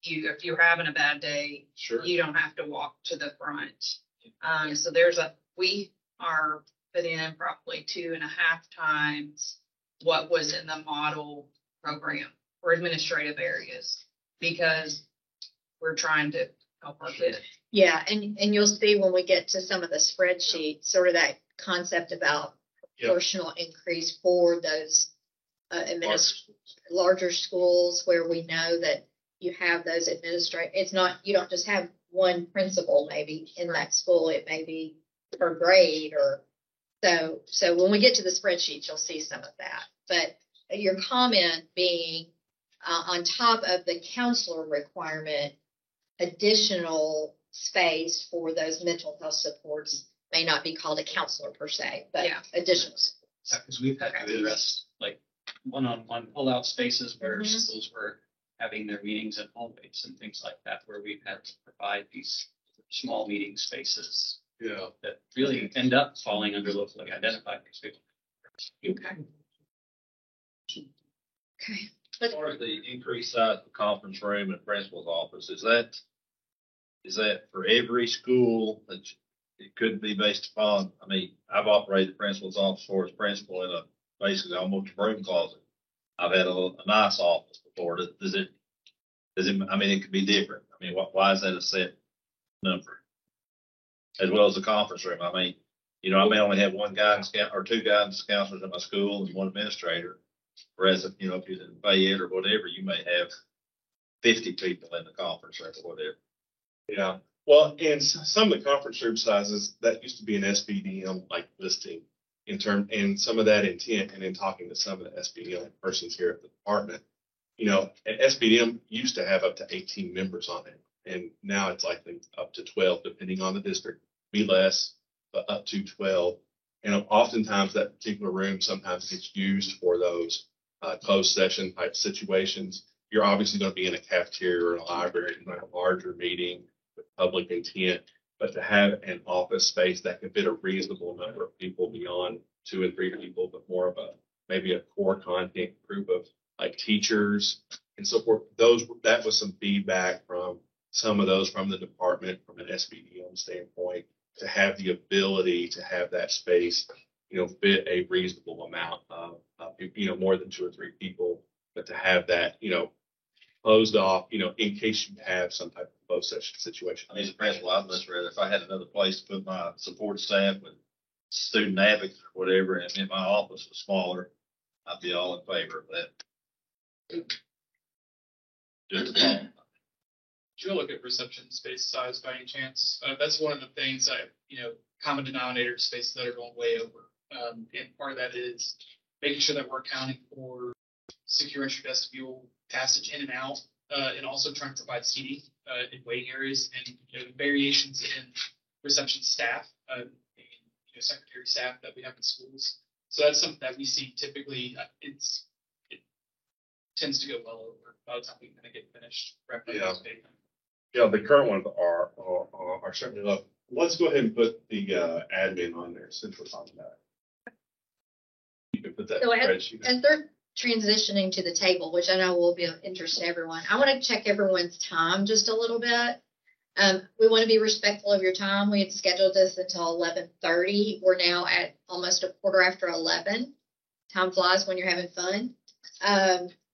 if you're having a bad day, Sure. you don't have to walk to the front. So we are put in probably 2.5 times what was in the model program for administrative areas because we're trying to help our kids. Yeah, and you'll see when we get to some of the spreadsheets, sort of that concept about proportional increase for those larger schools where we know that you have those it's not, you don't just have one principal maybe in that school. It may be per grade or so when we get to the spreadsheet, you'll see some of that. But your comment being on top of the counselor requirement, additional space for those mental health supports may not be called a counselor per se, but additional supports. Because we've had to address like one-on-one pull-out spaces where schools were having their meetings at home base and things like that, where we've had to provide these small meeting spaces that really end up falling under locally identified people. Okay. As far as the increased size of the conference room and principal's office, is that for every school that it could be based upon? I mean, I've operated the principal's office for as principal in basically almost a broom closet. I've had a nice office before. Does it, I mean, it could be different. I mean, why is that a set number? As well as the conference room. I mean, I may only have one guidance or two guidance counselors at my school and one administrator. Whereas if you're in Fayette or whatever, you may have 50 people in the conference room or whatever. Yeah. Well, and some of the conference room sizes, that used to be an SBDM like listing and some of that intent, and in talking to some of the SBDM persons here at the department, at SBDM used to have up to 18 members on it. And now it's likely up to 12, depending on the district, be less, but up to 12. And oftentimes that particular room sometimes gets used for those closed session type situations. You're obviously going to be in a cafeteria or in a library, you have a larger meeting with public intent, but to have an office space that can fit a reasonable number of people beyond 2 and 3 people, but more of maybe a core content group of like teachers and so forth. That was some feedback from some of those from the department from an SBDM standpoint, to have the ability to have that space, fit a reasonable amount of, more than 2 or 3 people, but to have that, closed off, in case you have some type of closed session situation. I mean, as a principal, I'd much rather if I had another place to put my support staff with student advocates or whatever, and my office was smaller, I'd be all in favor of that. Just a thought. Did you look at reception space size by any chance? That's one of the things common denominator spaces that are going way over. And part of that is making sure that we're accounting for secure entry vestibule passage in and out, and also trying to provide seating in waiting areas and variations in reception staff and secretary staff that we have in schools. So that's something that we see typically. It tends to go well over by the time we kind of get finished. Yeah, the current ones are certainly low. Let's go ahead and put the admin on there since we're talking about it. You can put that spreadsheet. As they're transitioning to the table, which I know will be of interest to everyone, I want to check everyone's time just a little bit. We want to be respectful of your time. We had scheduled this until 11:30. We're now at almost 11:15. Time flies when you're having fun.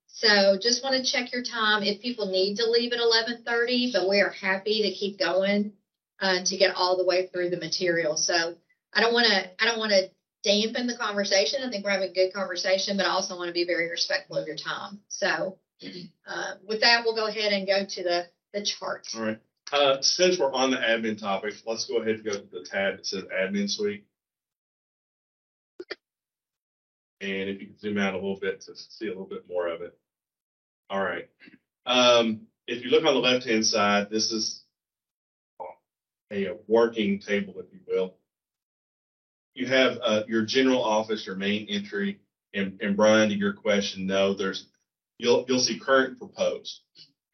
So just want to check your time if people need to leave at 11:30, but we are happy to keep going to get all the way through the material. So I don't want to dampen the conversation. I think we're having a good conversation, but I also want to be very respectful of your time. So with that, we'll go ahead and go to the chart. All right. Since we're on the admin topic, let's go ahead and go to the tab that says Admin Suite. And if you can zoom out a little bit to see a little bit more of it. All right. If you look on the left-hand side, this is a working table, if you will. You have your general office, your main entry, and Brian, to your question, no, you'll see current proposed.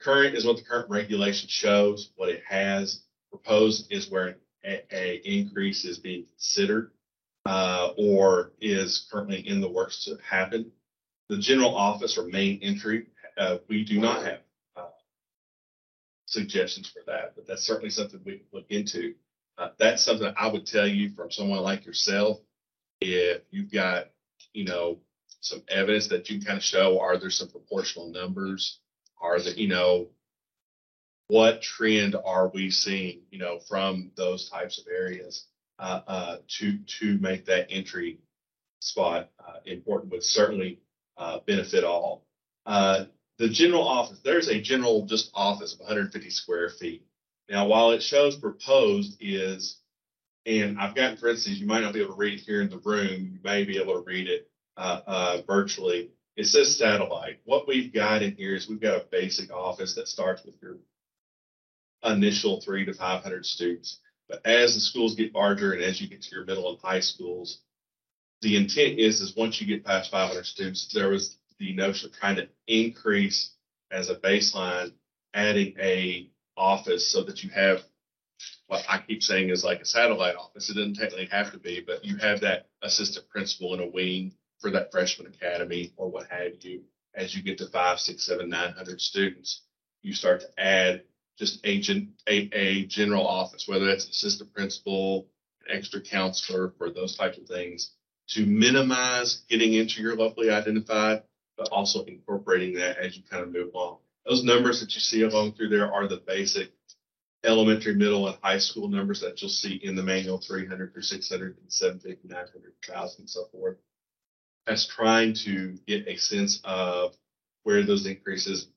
Current is what the current regulation shows, what it has. Proposed is where a increase is being considered or is currently in the works to happen. The general office or main entry, we do not have suggestions for that, but that's certainly something we can look into. That's something I would tell you from someone like yourself, if you've got, some evidence that you can kind of show, are there some proportional numbers? Are there, what trend are we seeing, from those types of areas to make that entry spot important? But certainly benefit all. The general office, there's a general just office of 150 square feet. Now, while it shows proposed is, and I've got in parentheses, you might not be able to read it here in the room, you may be able to read it virtually. It says satellite. What we've got in here is we've got a basic office that starts with your initial 300 to 500 students. But as the schools get larger and as you get to your middle and high schools, the intent is once you get past 500 students, there was the notion of trying to increase as a baseline, adding a office so that you have what I keep saying is like a satellite office. It doesn't technically have to be, but you have that assistant principal in a wing for that freshman academy or what have you. As you get to 500, 600, 700, 900 students, you start to add just a general office, whether that's an assistant principal, an extra counselor for those types of things, to minimize getting into your locally identified, but also incorporating that as you kind of move along. Those numbers that you see along through there are the basic elementary, middle, and high school numbers that you'll see in the manual, 300 through 600 and 750, 900, 1,000, and so forth. That's trying to get a sense of where those increases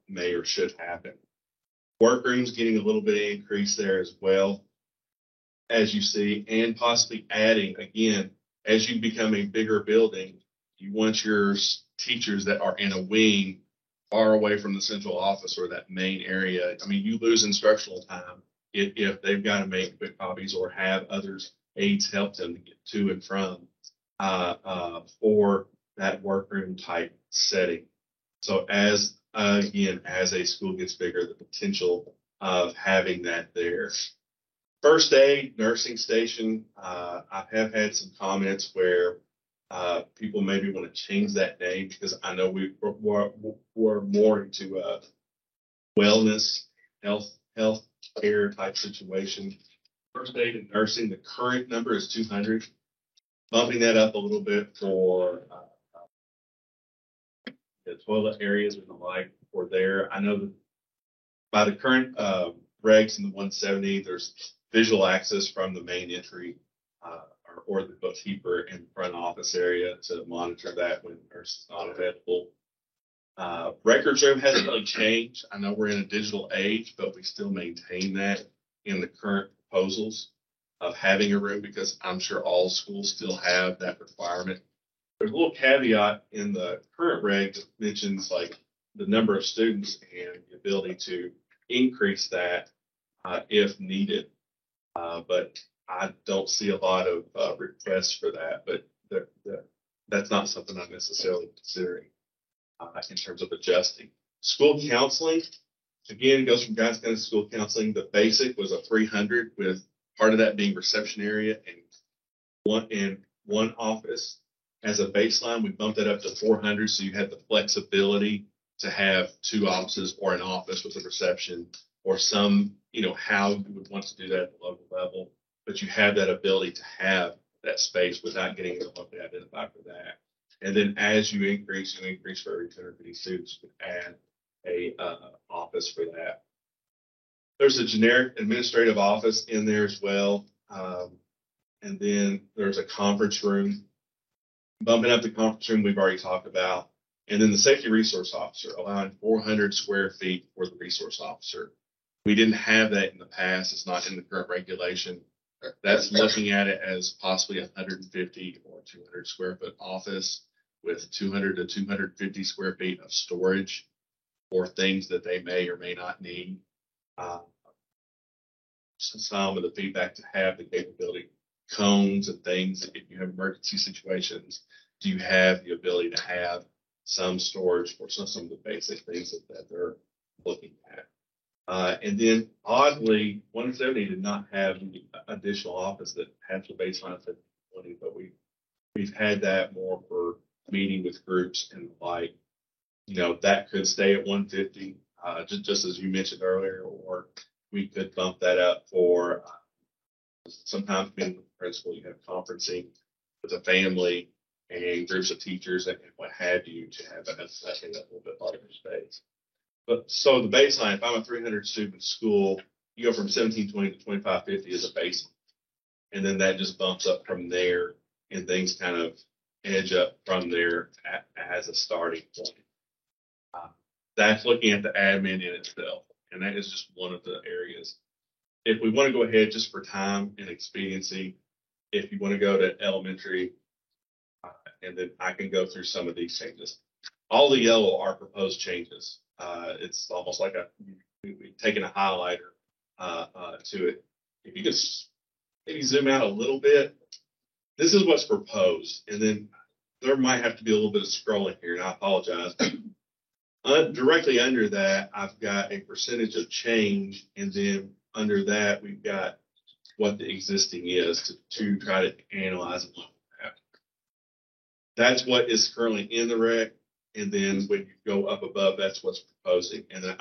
may or should happen. Workrooms getting a little bit of increase there as well, as you see, and possibly adding, again, as you become a bigger building, you want your teachers that are in a wing far away from the central office or that main area. I mean, you lose instructional time if they've got to make quick copies or have others, aides help them to get to and from for that workroom type setting. So as a school gets bigger, the potential of having that there. First aid, nursing station, I have had some comments where people maybe want to change that name because I know we're more into wellness, health care type situation. First aid and nursing, the current number is 200. Bumping that up a little bit for the toilet areas and the like for there. I know that by the current regs in the 170, there's visual access from the main entry or the bookkeeper in the front office area to monitor that when the nurse is not available. Records room hasn't really changed. I know we're in a digital age, but we still maintain that in the current proposals of having a room because I'm sure all schools still have that requirement. There's a little caveat in the current reg that mentions like the number of students and the ability to increase that if needed. But I don't see a lot of requests for that, but that's not something I'm necessarily considering in terms of adjusting. School counseling, again, goes from Guys County School Counseling. The basic was a 300 with part of that being reception area and one office. As a baseline, we bumped that up to 400, so you had the flexibility to have two offices or an office with a reception or some, how you would want to do that at the local level. But you have that ability to have that space without getting locally identified for that. And then as you increase for every 250 students, you add a office for that. There's a generic administrative office in there as well. And then there's a conference room. Bumping up the conference room we've already talked about. And then the safety resource officer, allowing 400 square feet for the resource officer. We didn't have that in the past. It's not in the current regulation. That's looking at it as possibly 150 or 200 square foot office with 200 to 250 square feet of storage for things that they may or may not need. Some of the feedback to have the capability, cones and things, if you have emergency situations, do you have the ability to have some storage for some of the basic things that they're looking at? And then oddly, 170 did not have the additional office that had the baseline of 50/20, but we've had that more for meeting with groups and the like. That could stay at 150, just as you mentioned earlier, or we could bump that up for sometimes being with the principal, you have conferencing with a family and groups of teachers and what have you to have a little bit larger space. But so the baseline, if I'm a 300 student school, you go from 1720 to 2550 as a baseline. And then that just bumps up from there and things kind of edge up from there as a starting point. That's looking at the admin in itself, and that is just one of the areas. If we want to go ahead just for time and expediency, if you want to go to elementary, and then I can go through some of these changes. All the yellow are proposed changes. It's almost like we've taken a highlighter to it. If you could maybe zoom out a little bit, this is what's proposed, and then there might have to be a little bit of scrolling here, and I apologize. Directly under that, I've got a percentage of change, and then under that, we've got what the existing is to try to analyze it. That's what is currently in the rec, and then when you go up above, that's what's proposing. And then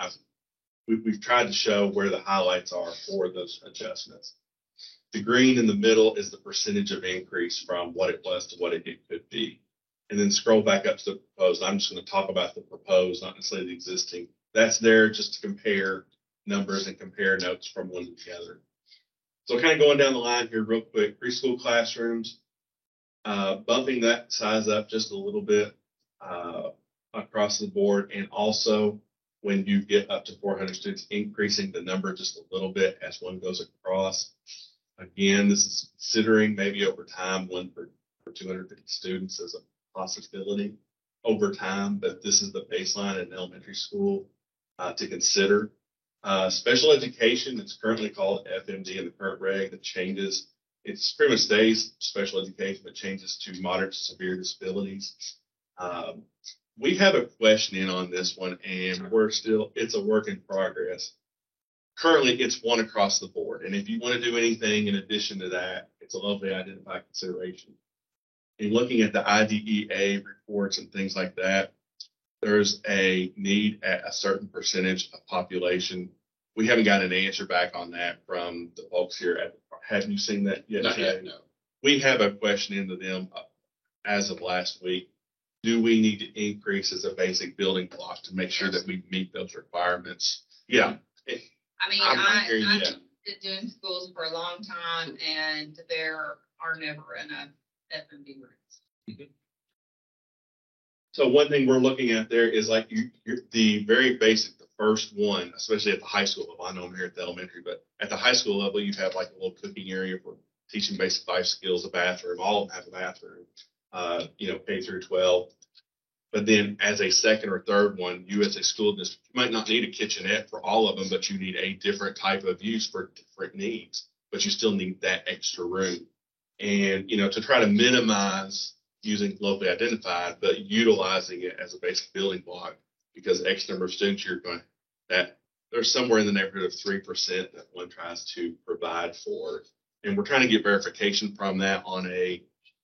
we've tried to show where the highlights are for those adjustments. The green in the middle is the percentage of increase from what it was to what it could be. And then scroll back up to the proposed. I'm just going to talk about the proposed, not necessarily the existing. That's there just to compare numbers and compare notes from one to the other. So kind of going down the line here real quick, preschool classrooms, bumping that size up just a little bit across the board. And also when you get up to 400 students, increasing the number just a little bit as one goes across. Again, this is considering maybe over time, one for 250 students as a possibility over time, but this is the baseline in elementary school to consider. Special education, it's currently called FMD in the current reg that changes. It's pretty much stays special education, but changes to moderate to severe disabilities. We have a question in on this one, and it's a work in progress. Currently, it's one across the board, and if you want to do anything in addition to that, it's a lovely identified consideration. In looking at the IDEA reports and things like that, there's a need at a certain percentage of population. We haven't got an answer back on that from the folks here. Have you seen that yet? Not yet, no. We have a question into them as of last week. Do we need to increase as a basic building block to make sure that we meet those requirements? Yeah. I mean, I've been doing schools for a long time, and there are never enough FMD rooms. So one thing we're looking at there is like the very basic, the first one, especially at the high school level. I know I'm here at the elementary, but at the high school level, you have like a little cooking area for teaching basic life skills, a bathroom. All of them have a bathroom, K through 12. But then as a second or third one, you as a school district, you might not need a kitchenette for all of them, but you need a different type of use for different needs, but you still need that extra room. And, to try to minimize using locally identified, but utilizing it as a basic building block, because X number of students that there's somewhere in the neighborhood of 3% that one tries to provide for. And we're trying to get verification from that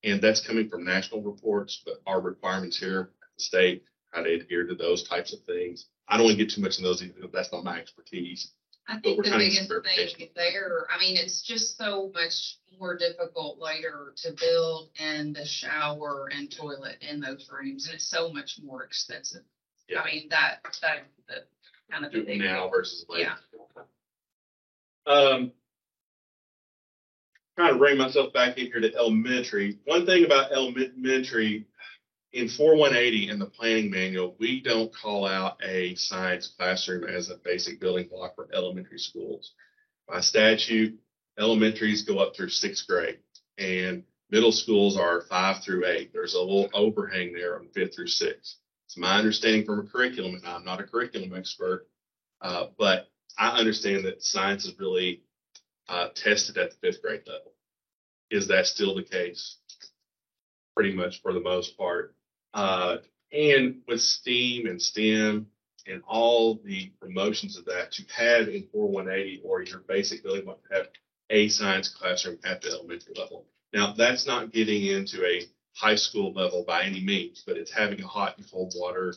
and that's coming from national reports, but our requirements here at the state try to adhere to those types of things. I don't want to get too much in those either, because that's not my expertise. I think the biggest thing there, I mean, it's just so much more difficult later to build and the shower and toilet in those rooms, and it's so much more expensive. Yeah. I mean, that the kind of the thing now versus later. Yeah. Trying to bring myself back in here to elementary. One thing about elementary, in 4180 in the planning manual, we don't call out a science classroom as a basic building block for elementary schools. By statute, elementaries go up through 6th grade, and middle schools are 5 through 8. There's a little overhang there on 5th through 6th. It's my understanding from a curriculum, and I'm not a curriculum expert, but I understand that science is really tested at the 5th grade level. Is that still the case? Pretty much for the most part. And with STEAM and STEM and all the promotions of that, to have in 4180 or your basic building block to have a science classroom at the elementary level. Now, that's not getting into a high school level by any means, but it's having a hot and cold water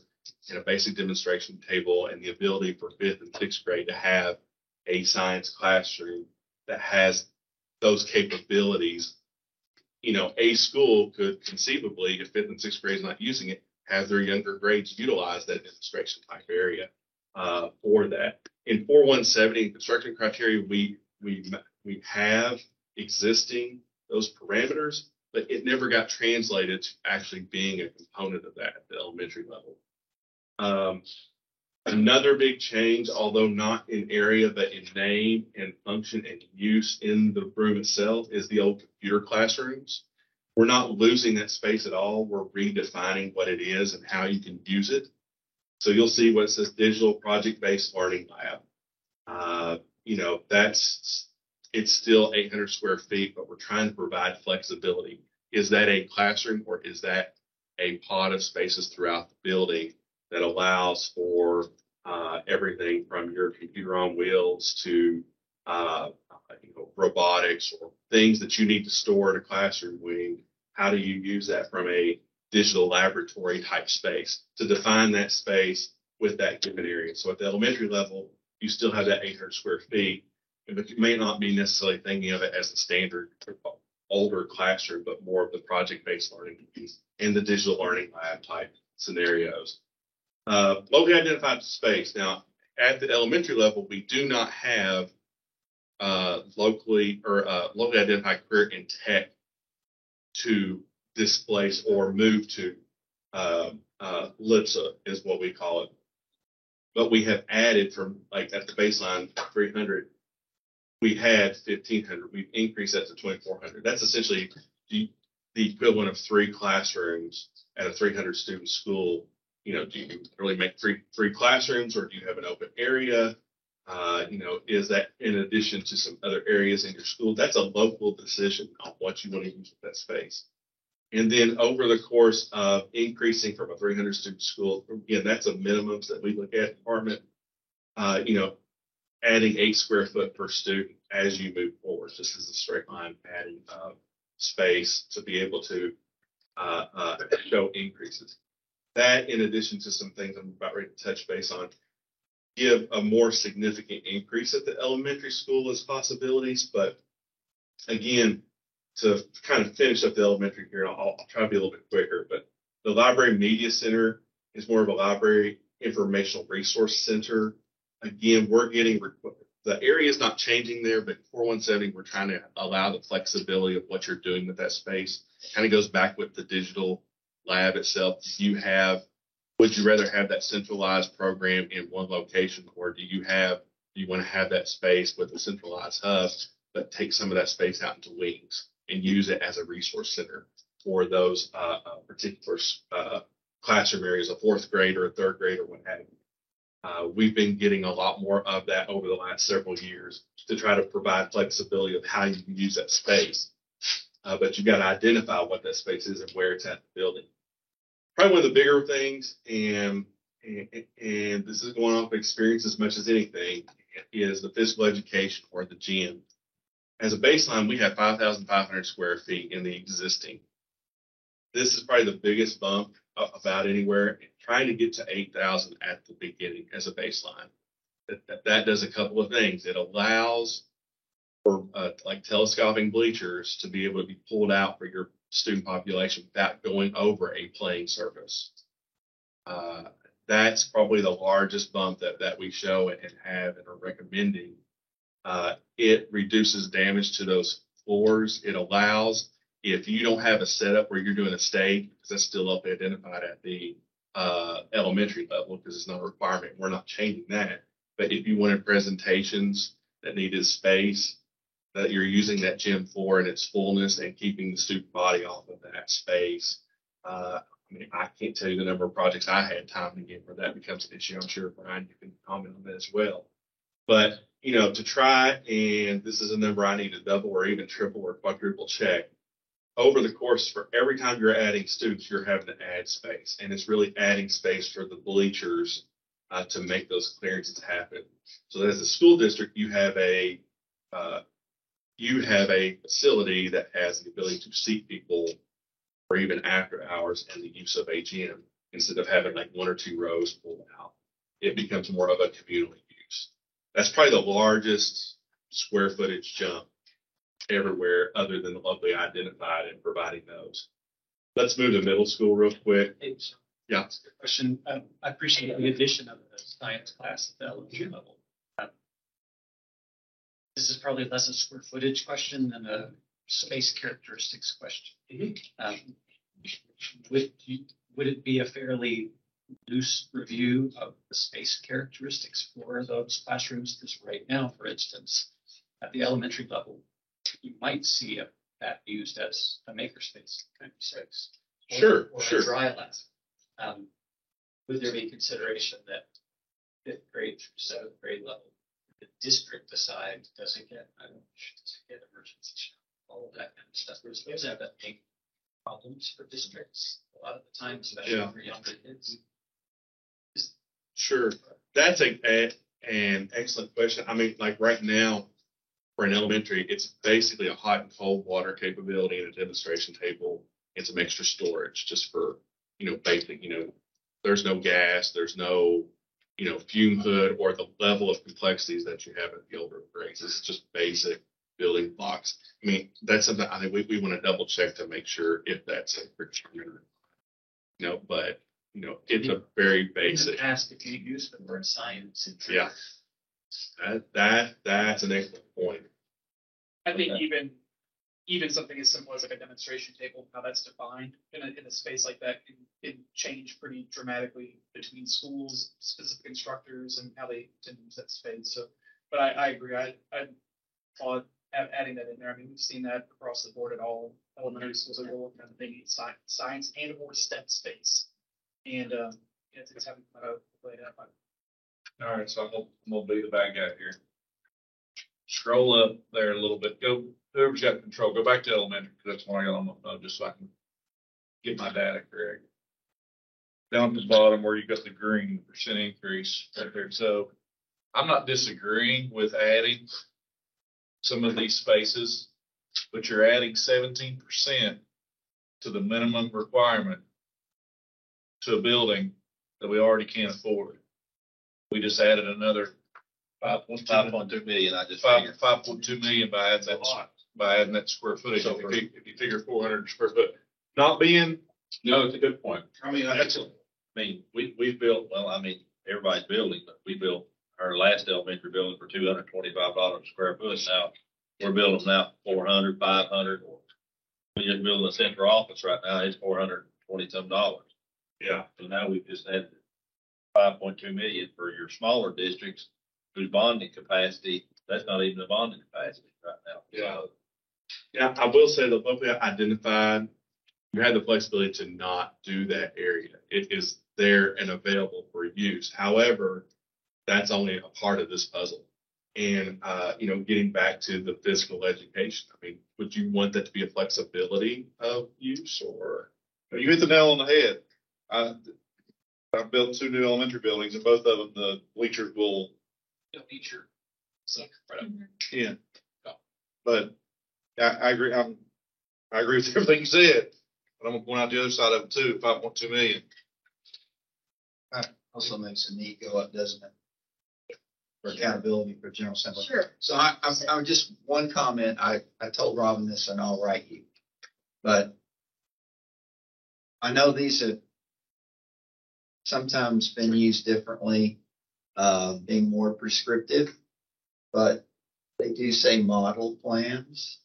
and a basic demonstration table and the ability for 5th and 6th grade to have a science classroom that has those capabilities. A school could conceivably, if 5th and 6th grade is not using it, have their younger grades utilize that demonstration type area for that. In 4170 construction criteria, we have existing those parameters, but it never got translated to actually being a component of that at the elementary level. Another big change, although not in area, but in name and function and use in the room itself, is the old computer classrooms. We're not losing that space at all. We're redefining what it is and how you can use it. So you'll see what it says digital project-based learning lab. It's still 800 square feet, but we're trying to provide flexibility. Is that a classroom or is that a pod of spaces throughout the building that allows for everything from your computer on wheels to robotics or things that you need to store in a classroom wing? How do you use that from a digital laboratory type space to define that space with that given area? So at the elementary level, you still have that 800 square feet, but you may not be necessarily thinking of it as a standard older classroom, but more of the project-based learning piece and the digital learning lab type scenarios. Locally identified space. Now, at the elementary level, we do not have locally identified career in tech to displace or move to LIPSA is what we call it. But we have added from like at the baseline 300, we had 1,500. We've increased that to 2,400. That's essentially the equivalent of 3 classrooms at a 300 student school. Do you really make three classrooms, or do you have an open area? Is that in addition to some other areas in your school? That's a local decision on what you want to use with that space. And then over the course of increasing from a 300 student school, again, that's a minimum that we look at department, adding 8 square foot per student as you move forward, just as a straight line adding space to be able to show increases. That, in addition to some things I'm about ready to touch base on, give a more significant increase at the elementary school as possibilities. But again, to kind of finish up the elementary here, I'll try to be a little bit quicker, but the Library Media Center is more of a library informational resource center. Again, the area is not changing there, but 4170, we're trying to allow the flexibility of what you're doing with that space. Kind of goes back with the digital lab itself. Would you rather have that centralized program in one location, or do you want to have that space with a centralized hub, but take some of that space out into wings and use it as a resource center for those particular classroom areas, a 4th grade or a 3rd grade or what have you. We've been getting a lot more of that over the last several years to try to provide flexibility of how you can use that space. But you've got to identify what that space is and where it's at in the building. Probably one of the bigger things, and this is going off experience as much as anything, is the physical education or the gym. As a baseline, we have 5,500 square feet in the existing. This is probably the biggest bump about anywhere, trying to get to 8,000 at the beginning as a baseline. That does a couple of things. It allows for like telescoping bleachers to be able to be pulled out for your student population without going over a playing surface. That's probably the largest bump that we show and have and are recommending. It reduces damage to those floors. It allows, if you don't have a setup where you're doing a stage, because that's still up identified at the elementary level, because it's not a requirement, we're not changing that. But if you wanted presentations that needed space, that you're using that gym floor in its fullness and keeping the student body off of that space. I can't tell you the number of projects I had time to get where that becomes an issue. I'm sure, Brian, you can comment on that as well. But, to try, and this is a number I need to double or even triple or quadruple check. Over the course, for every time you're adding students, you're having to add space. And it's really adding space for the bleachers to make those clearances happen. So as a school district, you have a facility that has the ability to seat people or even after hours and the use of a gym instead of having like 1 or 2 rows pulled out. It becomes more of a communal use. That's probably the largest square footage jump everywhere other than the locally identified and providing those. Let's move to middle school real quick. Yeah. Question. I appreciate the addition of the science class at the elementary level. This is probably less a square footage question than a space characteristics question. Would it be a fairly loose review of the space characteristics for those classrooms? Because right now, for instance, at the elementary level, you might see that used as a makerspace kind of space. Or a dry lab. Would there be consideration that fifth grade through seventh grade level, the district decides, does it get emergency shop, all of that kind of stuff? We're supposed to have that big problems for districts a lot of the time, especially for younger kids. Sure. That's an excellent question. I mean, like right now, for an elementary, it's basically a hot and cold water capability and a demonstration table and some extra storage just for, basic, there's no gas, there's no, fume hood or the level of complexities that you have at the older grades. It's just basic building blocks. I mean, that's something I think we want to double check to make sure if that's a requirement. But it's a very basic. Ask if you use the word science. Yeah. That's an excellent point. I think even something as simple as like a demonstration table, how that's defined in a space like that can change pretty dramatically between schools, specific instructors, and how they tend to use that space. So, but I agree. I applaud adding that in there. I mean, we've seen that across the board at all elementary schools. They need science and or STEM space, and it's having played out. All right, so I'm gonna be the bad guy here. Scroll up there a little bit. Whoever's got control, go back to elementary, because that's what I got on my phone, just so I can get my data correct. Down at the bottom where you got the green percent increase right there. So I'm not disagreeing with adding some of these spaces, but you're adding 17% to the minimum requirement to a building that we already can't afford. We just added another 5.2 million. I just 5.2 million by adding that square footage. So if you figure 400 square foot, not being. No, it's a good point. I mean, we built, everybody's building, but we built our last elementary building for $225 a square foot. Now we're building them now 400, 500. We just building a central office right now. It's $420 some. Yeah. So now we've just added 5.2 million for your smaller districts whose bonding capacity, that's not even the bonding capacity right now. Yeah. Yeah, I will say the locally identified, you had the flexibility to not do that area. It is there and available for use. However, that's only a part of this puzzle. And, getting back to the physical education, I mean, would you want that to be a flexibility of use or? You hit the nail on the head. I built 2 new elementary buildings, and both of them, the bleachers will. Feature. So, right up. Yeah. But I agree. I agree with everything you said, but I'm gonna point out the other side of it too. 5.2 million. That also makes a need go up, doesn't it? For accountability for General Assembly. Sure. So I would just one comment. I told Robin this, and I'll write you, but I know these have sometimes been used differently, being more prescriptive, but they do say model plans.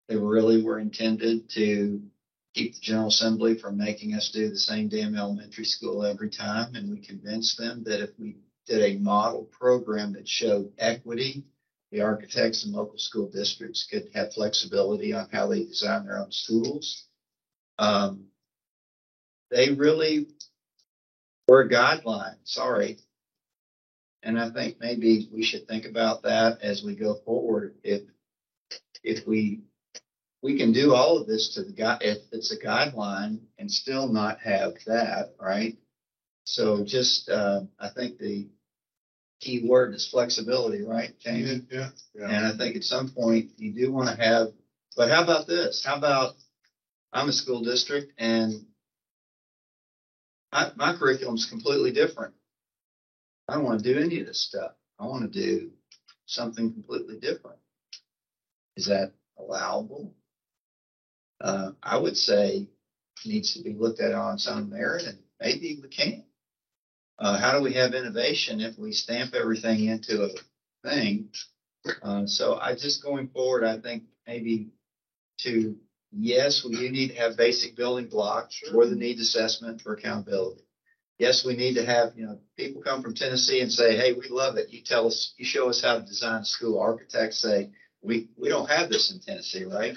They really were intended to keep the General Assembly from making us do the same damn elementary school every time. And we convinced them that if we did a model program that showed equity, the architects and local school districts could have flexibility on how they design their own schools. They really were a guideline, sorry. And I think maybe we should think about that as we go forward. If we can do all of this to the guy, if it's a guideline and still not have that, right? So just, I think the key word is flexibility, right, Jamie? Yeah. And I think at some point you do want to have, but how about this? How about I'm a school district and my curriculum is completely different. I don't want to do any of this stuff. I want to do something completely different. Is that allowable? I would say it needs to be looked at on its own merit, and maybe we can. How do we have innovation if we stamp everything into a thing? So I just going forward, I think maybe to, yes, we do need to have basic building blocks for the needs assessment for accountability. Yes, we need to have, people come from Tennessee and say, hey, we love it. You tell us, you show us how to design a school. Architects say, we don't have this in Tennessee, right?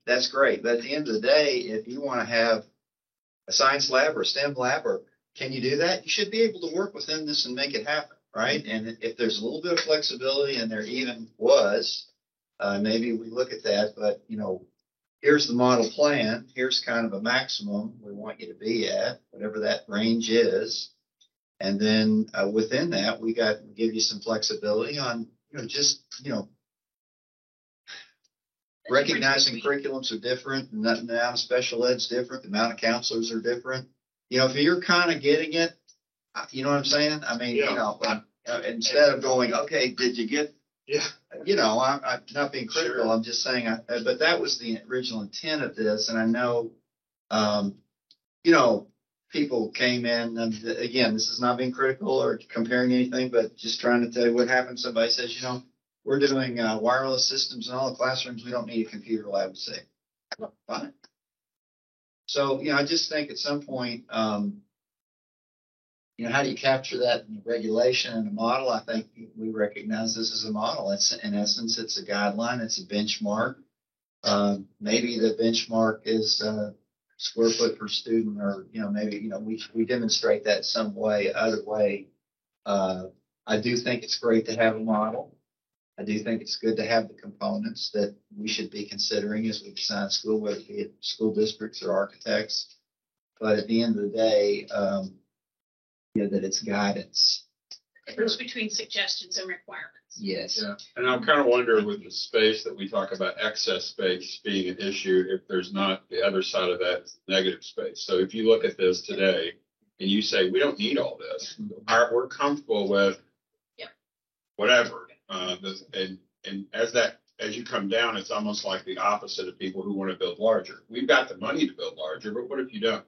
That's great. But at the end of the day, if you want to have a science lab or a STEM lab, or can you do that? You should be able to work within this and make it happen, right? And if there's a little bit of flexibility, and there even was, maybe we look at that, but, here's the model plan. Here's kind of a maximum we want you to be at, whatever that range is. And then within that, we give you some flexibility on, recognizing curriculums are different, and the amount of special ed's different, the amount of counselors are different. If you're kind of getting it, you know what I'm saying? I mean, instead of going, okay, did you get? Yeah. I'm not being critical. Sure. I'm just saying, but that was the original intent of this. And I know, people came in, and again, this is not being critical or comparing anything, but just trying to tell you what happens. Somebody says, we're doing wireless systems in all the classrooms. We don't need a computer lab to say, well, fine. So, I just think at some point, how do you capture that in the regulation and the model? I think we recognize this as a model. It's, in essence, it's a guideline. It's a benchmark. Maybe the benchmark is square foot per student, or, maybe, we demonstrate that some way, other way. I do think it's great to have a model. I do think it's good to have the components that we should be considering as we design school, whether it be school districts or architects. But at the end of the day, that it's guidance. Difference between suggestions and requirements. Yes. Yeah. And I'm kind of wondering, with the space that we talk about, excess space being an issue, if there's not the other side of that negative space. So if you look at this today and you say, we don't need all this, we're comfortable with whatever. And as you come down, it's almost like the opposite of people who want to build larger. We've got the money to build larger, but what if you don't?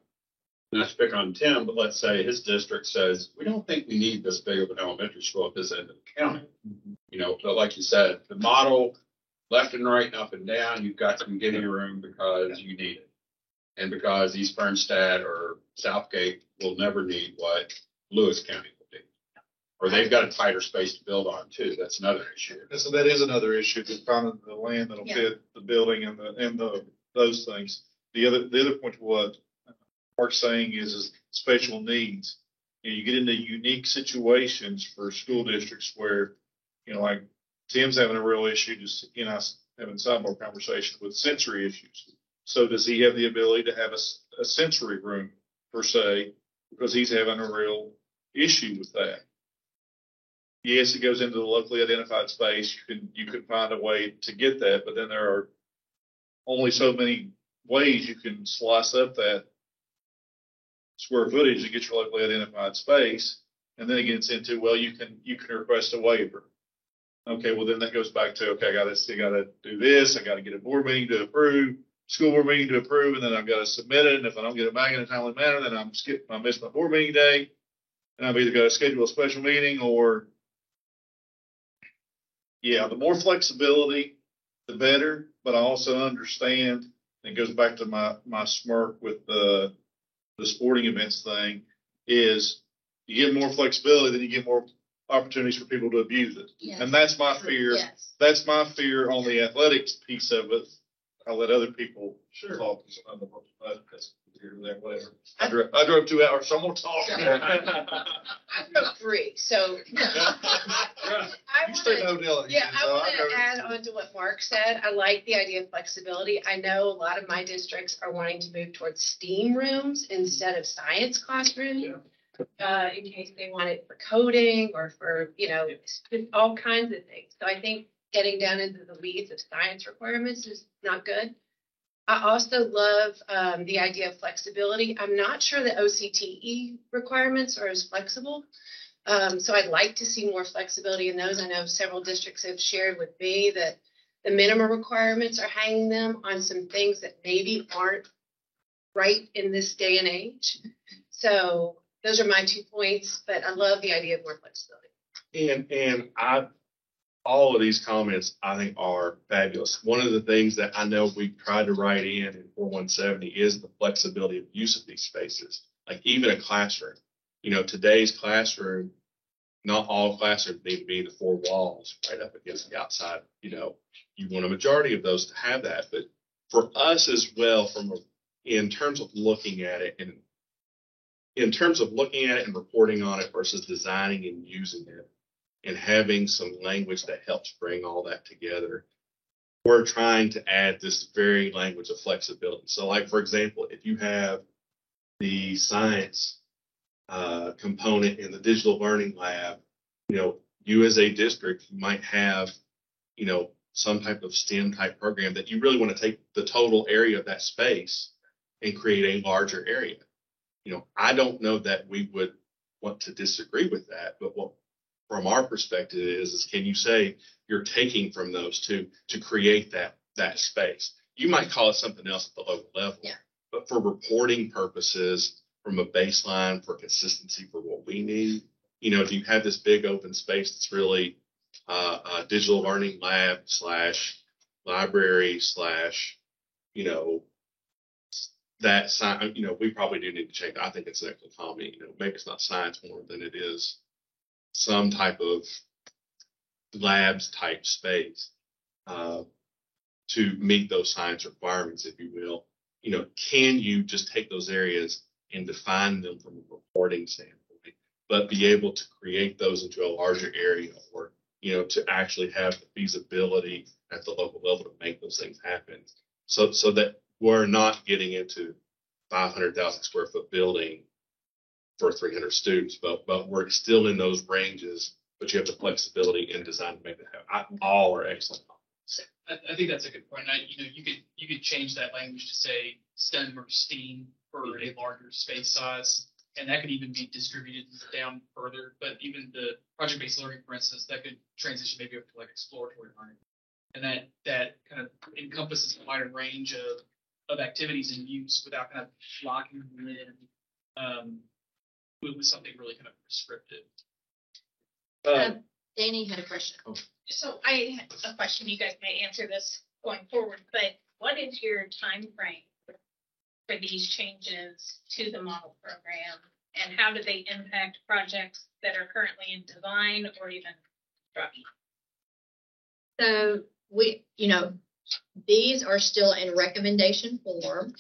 Not to pick on Tim, but let's say his district says, we don't think we need this big of an elementary school at this end of the county. But like you said, the model, left and right and up and down, you've got some getting room because you need it. And because East Bernstadt or Southgate will never need what Lewis County will need. Or they've got a tighter space to build on too. That's another issue. And so that is another issue, to find the land that'll fit the building and those things. The other point to what Mark's saying is special needs. You get into unique situations for school districts where, like Tim's having a real issue, just having sidebar conversation with sensory issues. So does he have the ability to have a sensory room per se, because he's having a real issue with that? Yes, it goes into the locally identified space. You can find a way to get that, but then there are only so many ways you can slice up that square footage to get your locally identified space. And then it gets into, well, you can request a waiver. Okay, well then that goes back to, okay, I gotta do this, I gotta get a board meeting to approve, school board meeting to approve, and then I've got to submit it. And if I don't get it back in a timely manner, then I miss my board meeting day, and I've either got to schedule a special meeting or, the more flexibility, the better. But I also understand, and it goes back to my smirk with the sporting events thing, is you get more flexibility, then you get more opportunities for people to abuse it. Yes. And that's my fear. Yes. That's my fear on the athletics piece of it. I'll let other people talk. Whatever. I drove 2 hours, so I'm going to talk. I drove 3, so. I want to add on to what Mark said. I like the idea of flexibility. I know a lot of my districts are wanting to move towards STEAM rooms instead of science classrooms. Yeah. In case they want it for coding or for, all kinds of things. So I think getting down into the weeds of science requirements is not good. I also love the idea of flexibility. I'm not sure the OCTE requirements are as flexible. So I'd like to see more flexibility in those. I know several districts have shared with me that the minimum requirements are hanging them on some things that maybe aren't right in this day and age. So those are my 2 points, but I love the idea of more flexibility. And I all of these comments I think are fabulous. One of the things that I know we've tried to write in 4170 is the flexibility of use of these spaces. Like even a classroom, today's classroom, not all classrooms need to be the four walls right up against the outside. You want a majority of those to have that, but for us as well, in terms of looking at it and reporting on it versus designing and using it and having some language that helps bring all that together, we're trying to add this very language of flexibility. So like, for example, if you have the science component in the digital learning lab, you as a district, you might have, some type of STEM type program that you really want to take the total area of that space and create a larger area. I don't know that we would want to disagree with that, but what from our perspective is can you say you're taking from those two to create that space? You might call it something else at the local level, but for reporting purposes, from a baseline for consistency for what we need, do you have this big open space that's really a digital learning lab / library / that science, we probably do need to change. I think it's an economy, maybe it's not science more than it is some type of labs type space to meet those science requirements, if you will. Can you just take those areas and define them from a reporting standpoint, but be able to create those into a larger area or, to actually have the feasibility at the local level to make those things happen. So that we're not getting into 500,000 square foot building for 300 students, but we're still in those ranges, but you have the flexibility in design to make that happen. All are excellent. I think that's a good point. You could change that language to say STEM or STEAM for a larger space size, and that could even be distributed down further. But even the project-based learning, for instance, that could transition maybe up to like exploratory learning, and that kind of encompasses a wider range of activities and use without kind of locking them in with something really kind of prescriptive. Danny had a question. So I have a question. You guys may answer this going forward, but what is your time frame for these changes to the model program, and how do they impact projects that are currently in design or even construction? So these are still in recommendation form.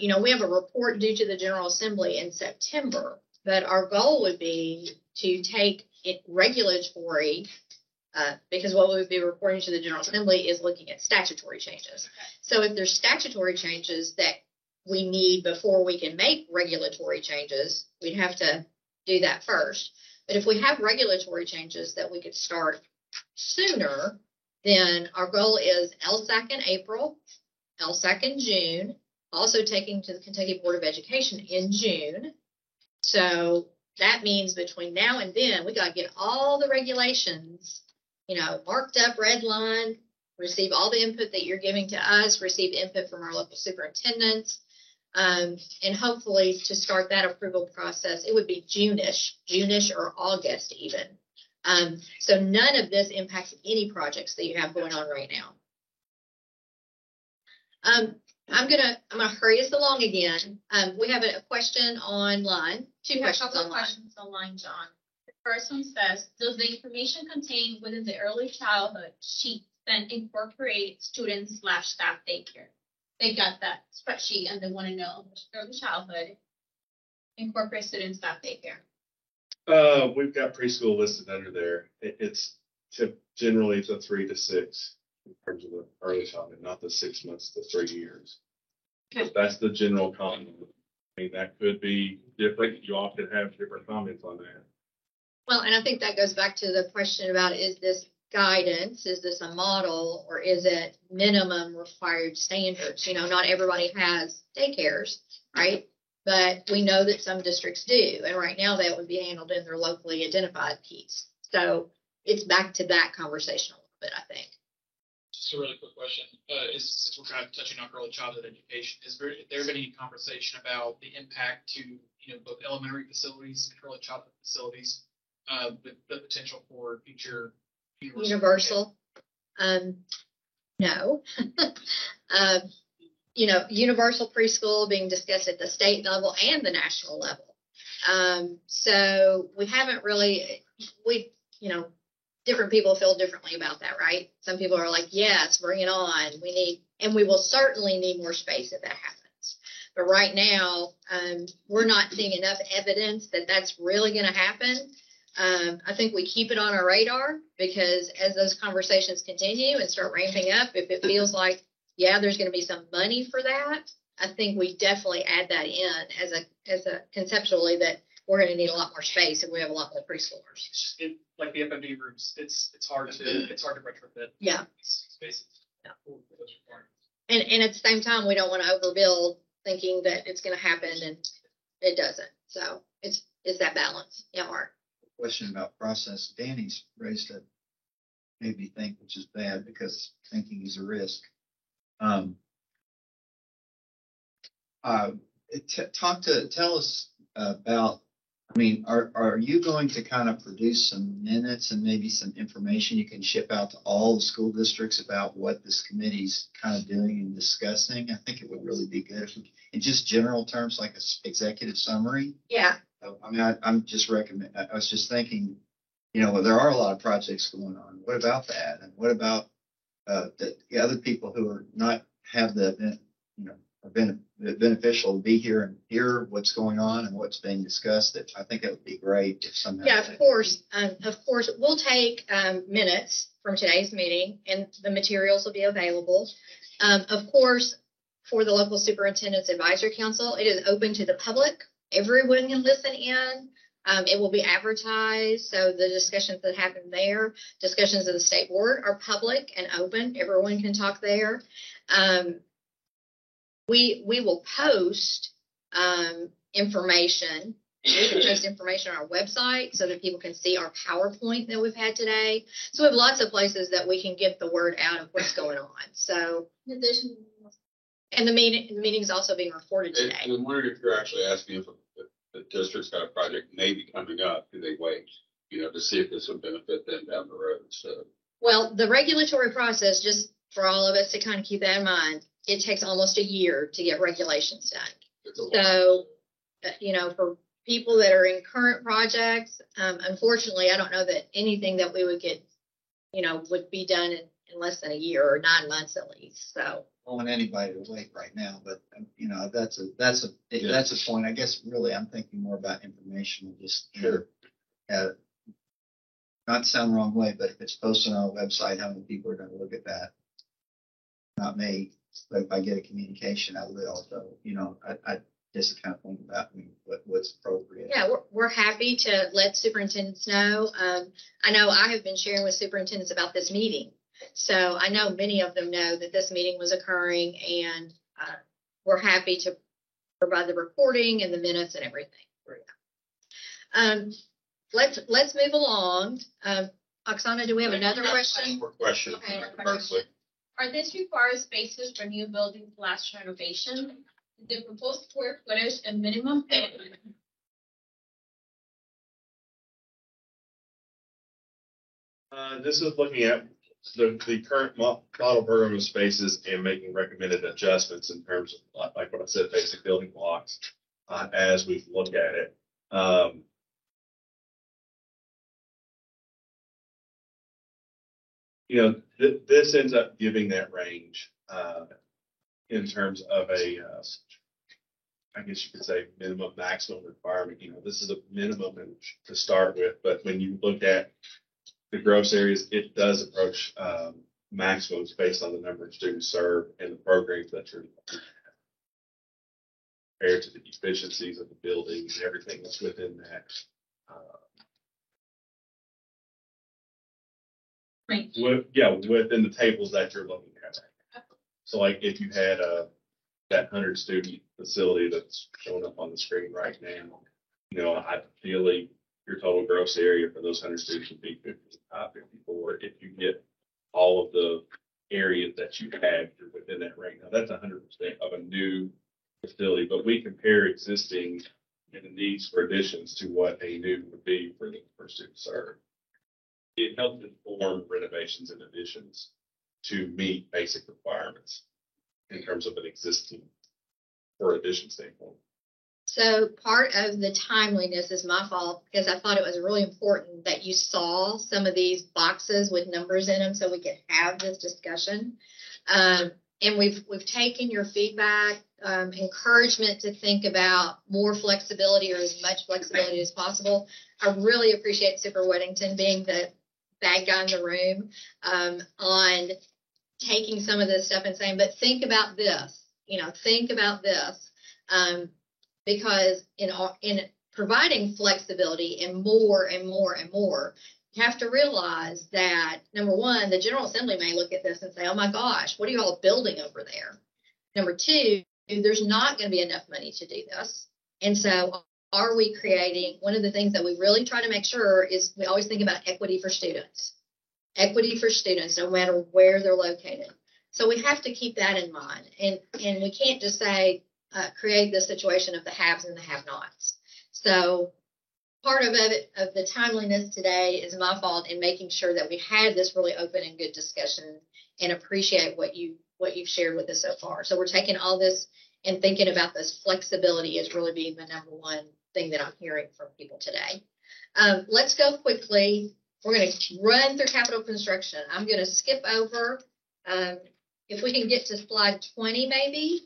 We have a report due to the General Assembly in September, but our goal would be to take it regulatory, because what we would be reporting to the General Assembly is looking at statutory changes. So if there's statutory changes that we need before we can make regulatory changes, we'd have to do that first. But if we have regulatory changes that we could start sooner, then our goal is LSAC in April, LSAC in June, also taking to the Kentucky Board of Education in June. So that means between now and then, we got to get all the regulations, marked up, redlined, receive all the input that you're giving to us, receive input from our local superintendents, and hopefully to start that approval process, it would be June-ish or August even. So none of this impacts any projects that you have going on right now. I'm gonna hurry us along again. We have a question online. Two questions online, John. The first one says, does the information contained within the early childhood sheet then incorporate students/staff daycare? They got that spreadsheet and they want to know early childhood incorporate student/staff daycare. We've got preschool listed under there. Generally it's a 3 to 6 in terms of the early childhood, not the 6 months to 3 years. Okay. That's the general comment. I mean, that could be different. You often have different comments on that. Well, and I think that goes back to the question about, is this guidance, is this a model, or is it minimum required standards? Not everybody has daycares, right? But we know that some districts do. And right now that would be handled in their locally identified piece. So it's back to that conversation a little bit, I think. Just a really quick question. Since we're kind of touching on early childhood education, has there been any conversation about the impact to both elementary facilities and early childhood facilities with the potential for future Universal. No. Universal preschool being discussed at the state level and the national level. So we haven't really, different people feel differently about that, right? Some people are like, yes, bring it on. We will certainly need more space if that happens. But right now, we're not seeing enough evidence that that's really going to happen. I think we keep it on our radar because as those conversations continue and start ramping up, if it feels like, yeah, there's going to be some money for that, I think we definitely add that in as a conceptually that we're going to need a lot more space and we have a lot more preschoolers. Like the FMD rooms, it's hard to retrofit. Yeah. Spaces. Yeah. And at the same time, we don't want to overbuild thinking that it's going to happen and it doesn't. So it's that balance. Yeah, Mark. Question about process. Danny's raised a made me think, which is bad because thinking is a risk. Tell us about, are you going to kind of produce some minutes and maybe some information you can ship out to all the school districts about what this committee's kind of doing and discussing? I think it would really be good if we, in just general terms, like an executive summary. Yeah. I'm just recommend. I was just thinking, there are a lot of projects going on. What about that? And what about the other people who are not have the, are beneficial to be here and hear what's going on and what's being discussed? I think it would be great if somehow. Yeah, of course. We'll take minutes from today's meeting and the materials will be available. Of course, for the local superintendent's advisory council, it is open to the public. Everyone can listen in. It will be advertised. So the discussions that happen there, discussions of the state board are public and open. Everyone can talk there. We will post information. We can post information on our website so that people can see our PowerPoint that we've had today. So we have lots of places that we can get the word out of what's going on. So in addition, and the meeting is also being recorded today. And I'm wondering if you're actually asking if the district's got a project maybe coming up, do they wait, to see if this would benefit them down the road? So, well, the regulatory process, just for all of us to kind of keep that in mind, it takes almost a year to get regulations done. So, for people that are in current projects, unfortunately, I don't know that anything that we would get, would be done in less than a year or 9 months at least. So. I don't want anybody to wait right now, but that's a point. I guess really I'm thinking more about information. Just not sound the wrong way, but if it's posted on our website, how many people are going to look at that? Not me, but if I get a communication, I will. So I just kind of think about what's appropriate. Yeah, we're happy to let superintendents know. I know I have been sharing with superintendents about this meeting. So I know many of them know that this meeting was occurring, and we're happy to provide the recording and the minutes and everything. Let's move along. Oksana, do we have another question? Okay, Are this required spaces for new building/renovation? The proposed square footage and minimum area. This is looking at the current model program of spaces and making recommended adjustments in terms of, like what I said, basic building blocks as we look at it. This ends up giving that range in terms of a, I guess you could say, minimum maximum requirement. This is a minimum to start with, but when you look at the gross areas, it does approach maximums based on the number of students served and the programs that you're compared to the efficiencies of the building and everything that's within that. Within the tables that you're looking at. So like if you had that 100 student facility that's showing up on the screen right now, ideally your total gross area for those 100 students would be 54. If you get all of the areas that you have within that range. Now that's 100% of a new facility, but we compare existing and the needs for additions to what a new would be for student served. it helps inform renovations and additions to meet basic requirements in terms of an existing or addition standpoint. So part of the timeliness is my fault because I thought it was really important that you saw some of these boxes with numbers in them so we could have this discussion. And we've taken your feedback, encouragement to think about more flexibility or as much flexibility as possible. I really appreciate Super Weddington being the bad guy in the room on taking some of this stuff and saying, but think about this, think about this. Because in providing flexibility and more and more and more, you have to realize that, number one, the General Assembly may look at this and say, oh my gosh, what are you all building over there? Number two, there's not going to be enough money to do this. And so are we creating, one of the things that we really try to make sure is we always think about equity for students. Equity for students, no matter where they're located. So we have to keep that in mind. And we can't just say, create the situation of the haves and the have-nots. So part of it, of the timeliness today is my fault in making sure that we had this really open and good discussion and appreciate what you've shared with us so far. So we're taking all this and thinking about this flexibility as really being the number one thing that I'm hearing from people today. Let's go quickly. We're going to run through capital construction. I'm going to skip over. If we can get to slide 20, maybe.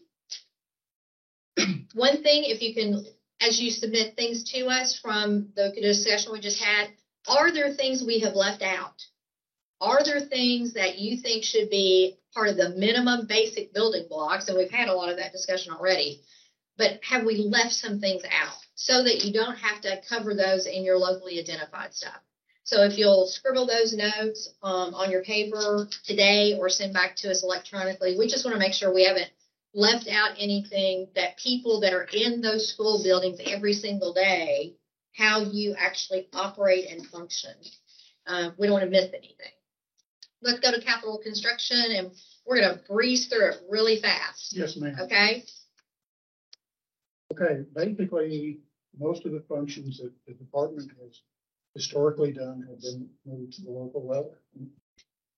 One thing, if you can, as you submit things to us from the discussion we just had, are there things we have left out? Are there things that you think should be part of the minimum basic building blocks? And we've had a lot of that discussion already. But have we left some things out so that you don't have to cover those in your locally identified stuff? So if you'll scribble those notes on your paper today or send back to us electronically, we just want to make sure we haven't left out anything that people that are in those school buildings every single day, how you actually operate and function. We don't want to miss anything. Let's go to capital construction, and we're going to breeze through it really fast. Yes, ma'am. Okay? Okay, basically, most of the functions that the department has historically done have been moved to the local level,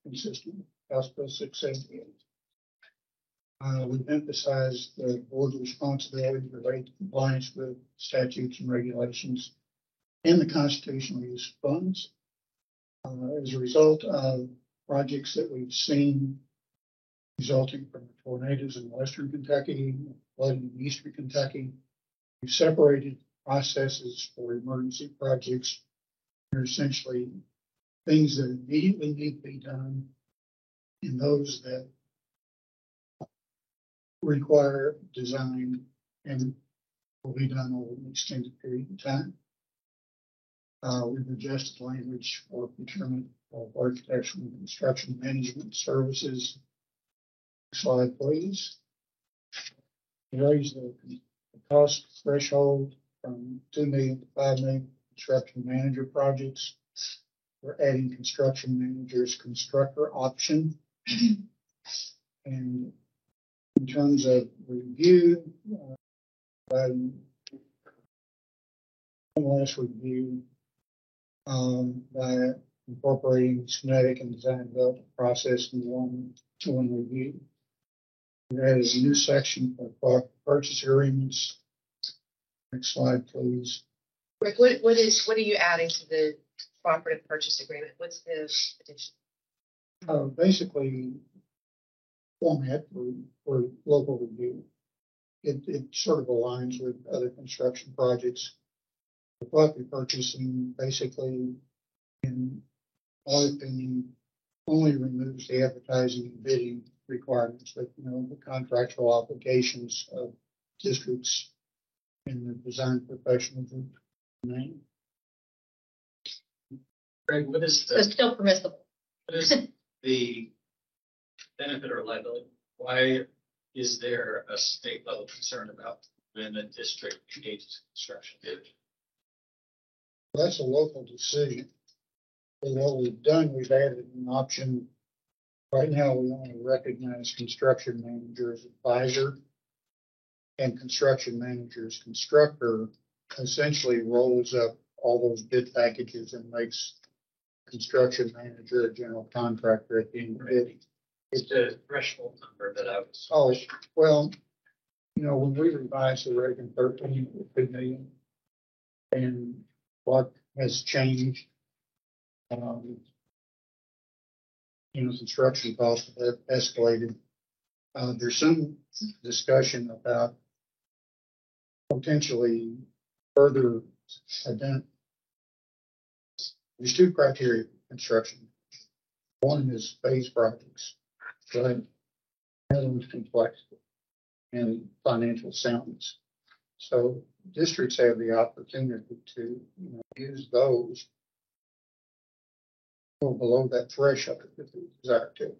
consistent with House Bill 678. We've emphasized the board's responsibility related to compliance with statutes and regulations and the constitutional use of funds. As a result of projects that we've seen resulting from the tornadoes in western Kentucky, flooding in eastern Kentucky, we've separated processes for emergency projects. They're essentially things that immediately need to be done and those that require design and will be done over an extended period of time. We've adjusted language for procurement of architectural and construction management services. Slide, please. We raised the cost threshold from $2 million to $5 million construction manager projects. We're adding construction manager's constructor option. And in terms of review, last review by incorporating schematic and design development process in one review. We added a new section for purchase agreements. Next slide, please. Rick, what are you adding to the cooperative purchase agreement? What's the addition? Basically, format for local review. It sort of aligns with other construction projects. The cooperative purchasing basically, in our opinion, only removes the advertising and bidding requirements, but the contractual obligations of districts in the design professional group remain. Greg, what is So it's still permissible. what is the benefit or liability? Why is there a state level concern about when a district engages in construction? That's a local decision. And what we've done, we've added an option. Right now, we only recognize construction manager as advisor, and construction manager's constructor essentially rolls up all those bid packages and makes construction manager or general contractor at the end of the bid. It's the threshold number that I was. Oh, well, when we revised the reg in 13, it was 2 million. And what has changed? Construction costs have escalated. There's some discussion about potentially further there's 2 criteria for construction. One is phase projects, right? The other is complexity and financial soundness. So districts have the opportunity to use those go below that threshold if they desire to.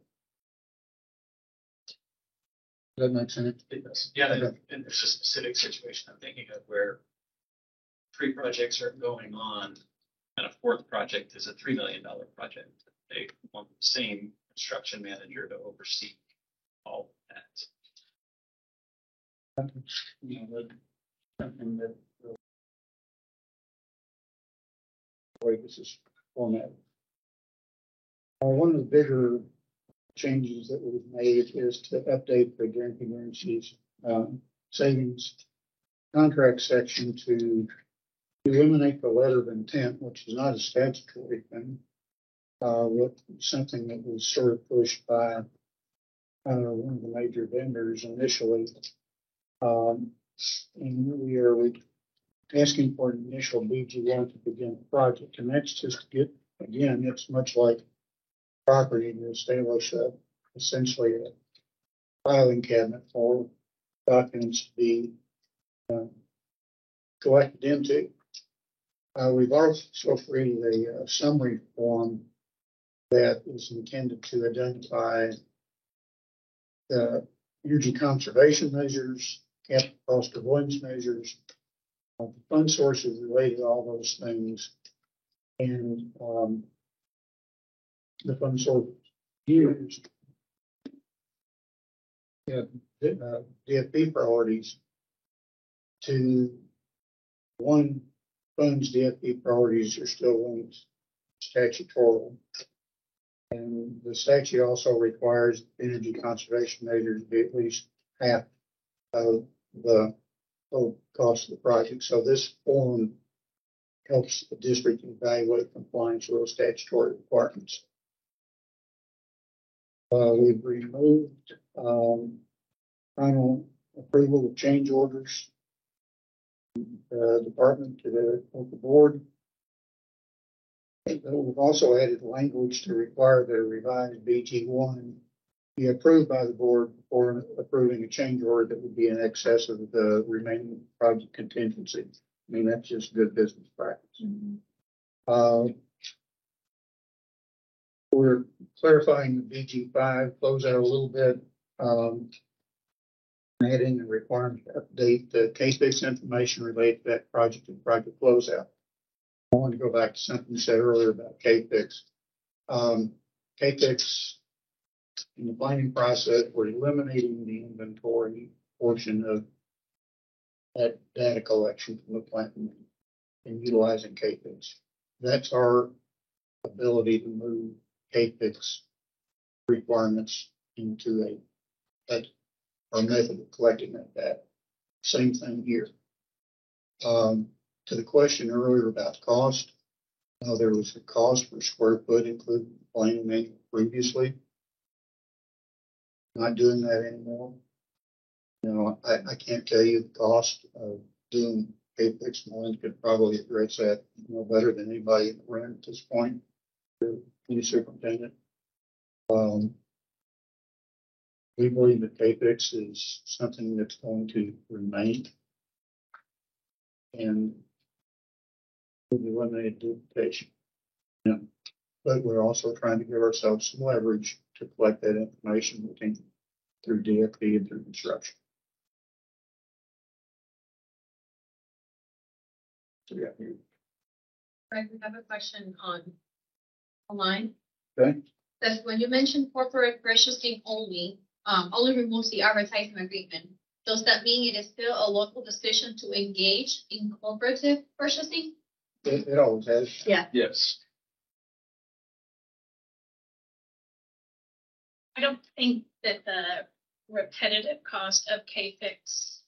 Does that make sense? It does. Yeah, and there's a specific situation I'm thinking of where 3 projects are going on, and a 4th project is a $3 million project. They want the same construction manager to oversee all of that. Something that the way this is formatted. One of the bigger changes that was made is to update the guarantee guarantees savings contract section to eliminate the letter of intent, which is not a statutory thing. Something that was sort of pushed by one of the major vendors initially. And we are asking for an initial BG1 to begin the project. And that's just to get, again, it's much like property to establish essentially a filing cabinet for documents to be collected into. We've also created a summary form that is intended to identify the energy conservation measures, capital cost avoidance measures, the fund sources related to all those things, and the fund sources used. DFP priorities to one funds DFP priorities are still linked statutorily. And the statute also requires energy conservation measures to be at least half of the total cost of the project. So this form helps the district evaluate compliance with those statutory requirements. We've removed final approval of change orders. Department to the board. We've also added language to require that a revised BG1 be approved by the board before approving a change order that would be in excess of the remaining project contingency. I mean, that's just good business practice. We're clarifying the BG5 closeout a little bit. Adding the requirement to update the case-based information related to that project and project closeout. I want to go back to something you said earlier about KFIX. KFIX, in the planning process, we're eliminating the inventory portion of that data collection from the planning and utilizing KFIX. That's our ability to move KFIX requirements into our method of collecting that data. Same thing here. To the question earlier about cost, there was a cost per square foot included in the planning manual previously. Not doing that anymore. I can't tell you the cost of doing KFIX. Melinda could probably address that better than anybody in the room at this point. Any superintendent. We believe that KFIX is something that's going to remain and will eliminate duplication. But we're also trying to give ourselves some leverage to collect that information through DFP and through construction. So yeah. Greg, we have a question online. Okay. Says when you mention corporate purchasing only removes the advertising agreement. Does that mean it is still a local decision to engage in cooperative purchasing? It always has. Yeah. Yes. I don't think that the repetitive cost of K-Fix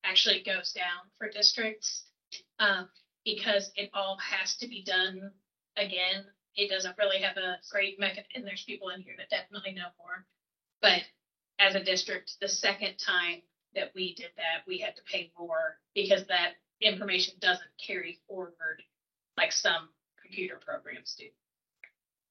actually goes down for districts, because it all has to be done again. It doesn't really have a great mechanism, and there's people in here that definitely know more. But as a district, the second time that we did that, we had to pay more because that information doesn't carry forward like some computer programs do.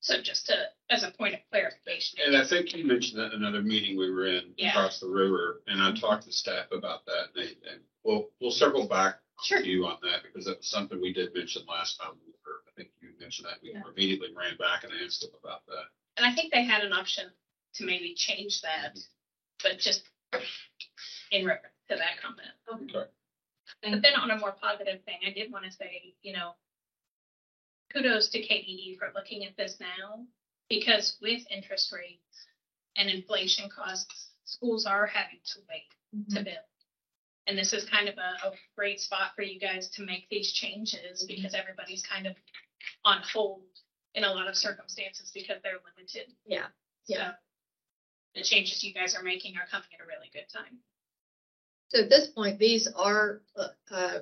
So just as a point of clarification. And I think you mentioned that in another meeting we were in across the river, and I talked to staff about that, and we'll circle back to you on that, because that was something we did mention last time. I think you mentioned that. We immediately ran back and asked them about that. And I think they had an option to maybe change that, but just in reference to that comment. Okay. But then on a more positive thing, I did want to say, kudos to KDE for looking at this now, because with interest rates and inflation costs, schools are having to wait to build. And this is kind of a great spot for you guys to make these changes, because everybody's kind of on hold in a lot of circumstances because they're limited. Yeah. So the changes you guys are making are coming at a really good time. So at this point, these are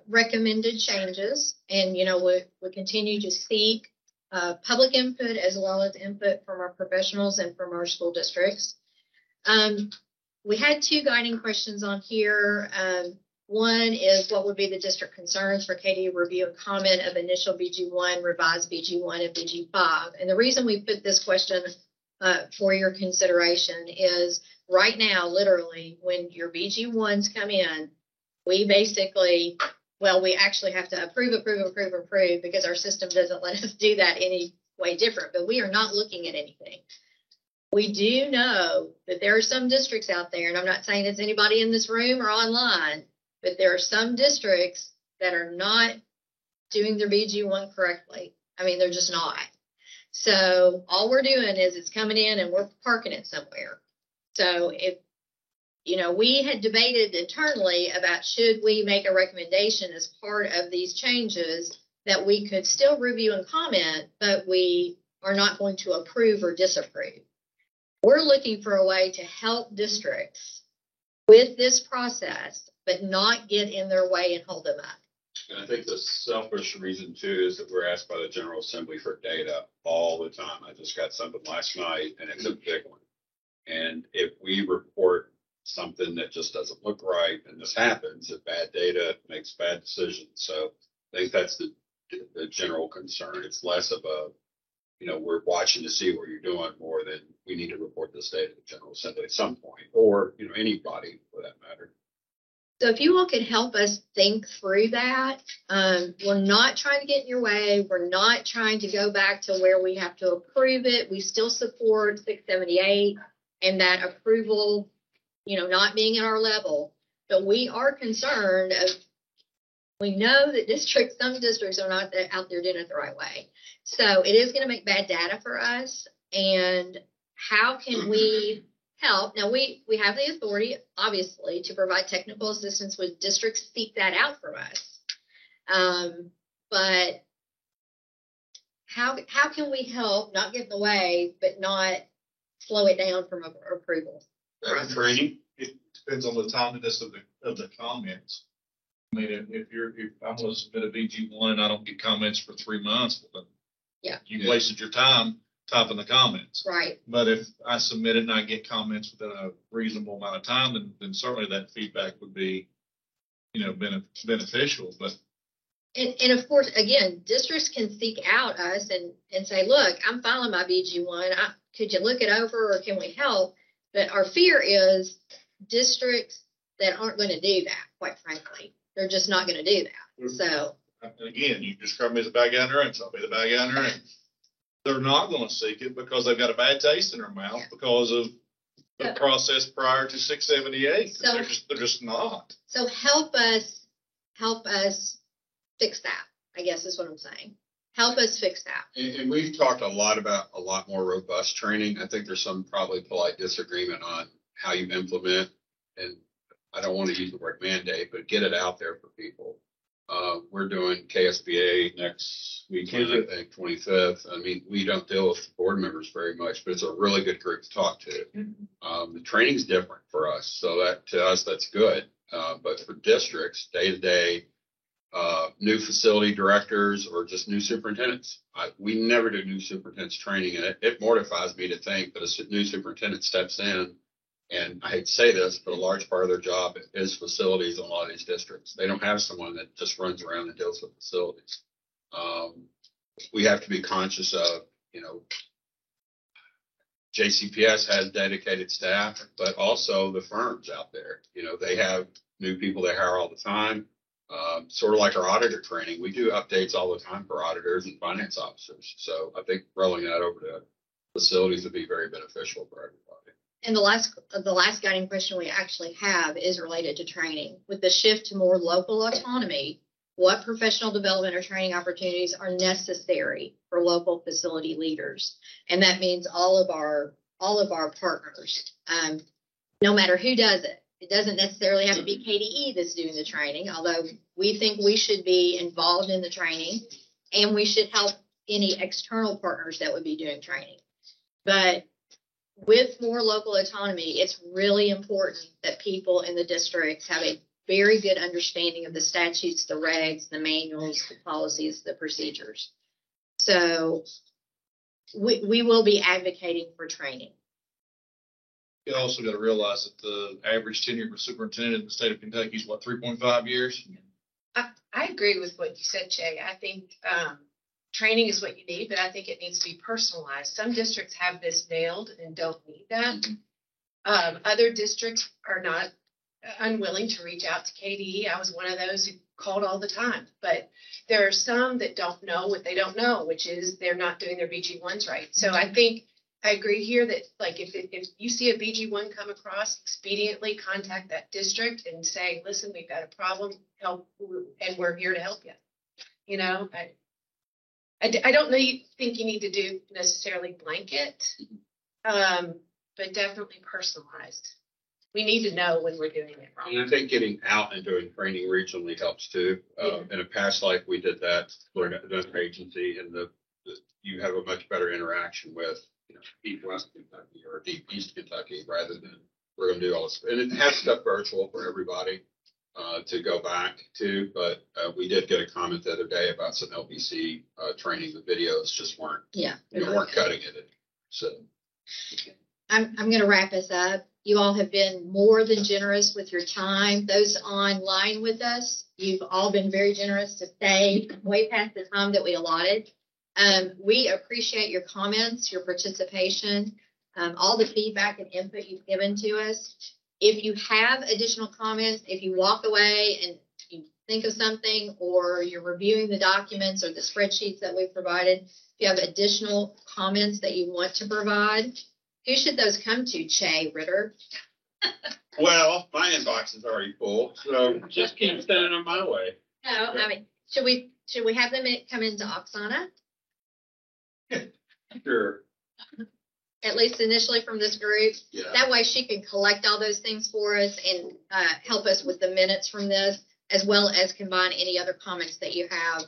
recommended changes, and we continue to seek public input as well as input from our professionals and from our school districts. We had 2 guiding questions on here. One is, what would be the district concerns for KDE review and comment of initial BG1, revised BG1, and BG5? And the reason we put this question for your consideration is, right now, literally, when your BG1s come in, we actually have to approve, because our system doesn't let us do that any way different, but we are not looking at anything. We do know that there are some districts out there, and I'm not saying it's anybody in this room or online, but there are some districts that are not doing their BG1 correctly. I mean, they're just not. So all we're doing is it's coming in and we're parking it somewhere. So if, we had debated internally about, should we make a recommendation as part of these changes that we could still review and comment, but we are not going to approve or disapprove. We're looking for a way to help districts with this process, but not get in their way and hold them up. And I think the selfish reason too is that we're asked by the General Assembly for data all the time. I just got something last night, and it's a big one. And if we report something that just doesn't look right, and this happens, that bad data makes bad decisions. So I think that's the general concern. It's less of a, we're watching to see what you're doing, more than we need to report this data to the General Assembly at some point, or, anybody for that matter. So if you all could help us think through that, we're not trying to get in your way. We're not trying to go back to where we have to approve it. We still support 678 and that approval, not being at our level. But we are concerned we know that some districts are not out there doing it the right way. So it is going to make bad data for us. And how can we help? Now, we have the authority, obviously, to provide technical assistance when districts seek that out from us. But how can we help, not get in the way, but not slow it down from approval? Training. It depends on the timeliness of the comments. I mean, if I'm going to submit a BG1 and I don't get comments for 3 months, well, you wasted your time typing the comments. Right. But if I submit it and I get comments within a reasonable amount of time, then certainly that feedback would be, beneficial. But and of course, again, districts can seek out us and say, look, I'm filing my BG1. Could you look it over, or can we help? But our fear is districts that aren't going to do that, quite frankly. They're just not going to do that. So again, you describe me as a bad guy in the room, so I'll be the bad guy in the room. They're not going to seek it because they've got a bad taste in their mouth because of the process prior to 678. So, they're just not. So help us fix that, I guess is what I'm saying. Help us fix that. And we've talked a lot about a lot more robust training. I think there's some probably polite disagreement on how you implement, and I don't want to use the word mandate, but get it out there for people. We're doing KSBA next weekend, I think, 25th. I mean, we don't deal with board members very much, but it's a really good group to talk to. The training's different for us, so that to us, that's good. But for districts, day to day, new facility directors or just new superintendents, we never do new superintendents training, and it mortifies me to think that a new superintendent steps in. And I hate to say this, but a large part of their job is facilities in a lot of these districts. They don't have someone that just runs around and deals with facilities. We have to be conscious of, JCPS has dedicated staff, but also the firms out there. They have new people they hire all the time. Sort of like our auditor training. We do updates all the time for auditors and finance officers. So I think rolling that over to facilities would be very beneficial for everybody. And the last guiding question we actually have is related to training. With the shift to more local autonomy, what professional development or training opportunities are necessary for local facility leaders? And that means all of our partners, no matter who does it. It doesn't necessarily have to be KDE that's doing the training, although we think we should be involved in the training and we should help any external partners that would be doing training. But with more local autonomy, it's really important that people in the districts have a very good understanding of the statutes, the regs, the manuals, the policies, the procedures. So we will be advocating for training. You also got to realize that the average tenure for superintendent in the state of Kentucky is 3.5 years? I agree with what you said, Jay. I think training is what you need, but I think it needs to be personalized. Some districts have this nailed and don't need that. Other districts are not unwilling to reach out to KDE. I was one of those who called all the time, but there are some that don't know what they don't know, which is they're not doing their BG1s right. So I think I agree here that if you see a BG1 come across, expediently contact that district and say, listen, we've got a problem, help, and we're here to help you. I don't think you need to do necessarily blanket, but definitely personalized. We need to know when we're doing it wrong. And I think getting out and doing training regionally helps too. In a past life, we did that for another agency, and you have a much better interaction with Deep West Kentucky or Deep East Kentucky rather than we're going to do all this. And it has stuff virtual for everybody to go back to, but we did get a comment the other day about some LPC training. The videos just weren't, weren't cutting it. So I'm going to wrap us up. You all have been more than generous with your time. Those online with us, you've all been very generous to stay way past the time that we allotted. We appreciate your comments, your participation, all the feedback and input you've given to us. If you have additional comments, if you walk away and you think of something, or you're reviewing the documents or the spreadsheets that we've provided, if you have additional comments that you want to provide, who should those come to, Che Ritter? Well, my inbox is already full, so just keep sending them my way. No, I mean, should we have them come into Oksana? Sure. At least initially from this group. Yeah. That way she can collect all those things for us and help us with the minutes from this, as well as combine any other comments that you have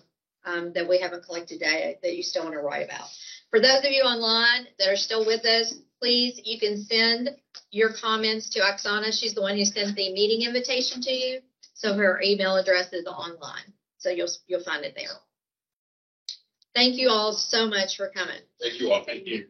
that we haven't collected today that you still want to write about. For those of you online that are still with us, please, you can send your comments to Oksana. She's the one who sends the meeting invitation to you. So her email address is online. So you'll find it there. Thank you all so much for coming. Thank you all. Thank you.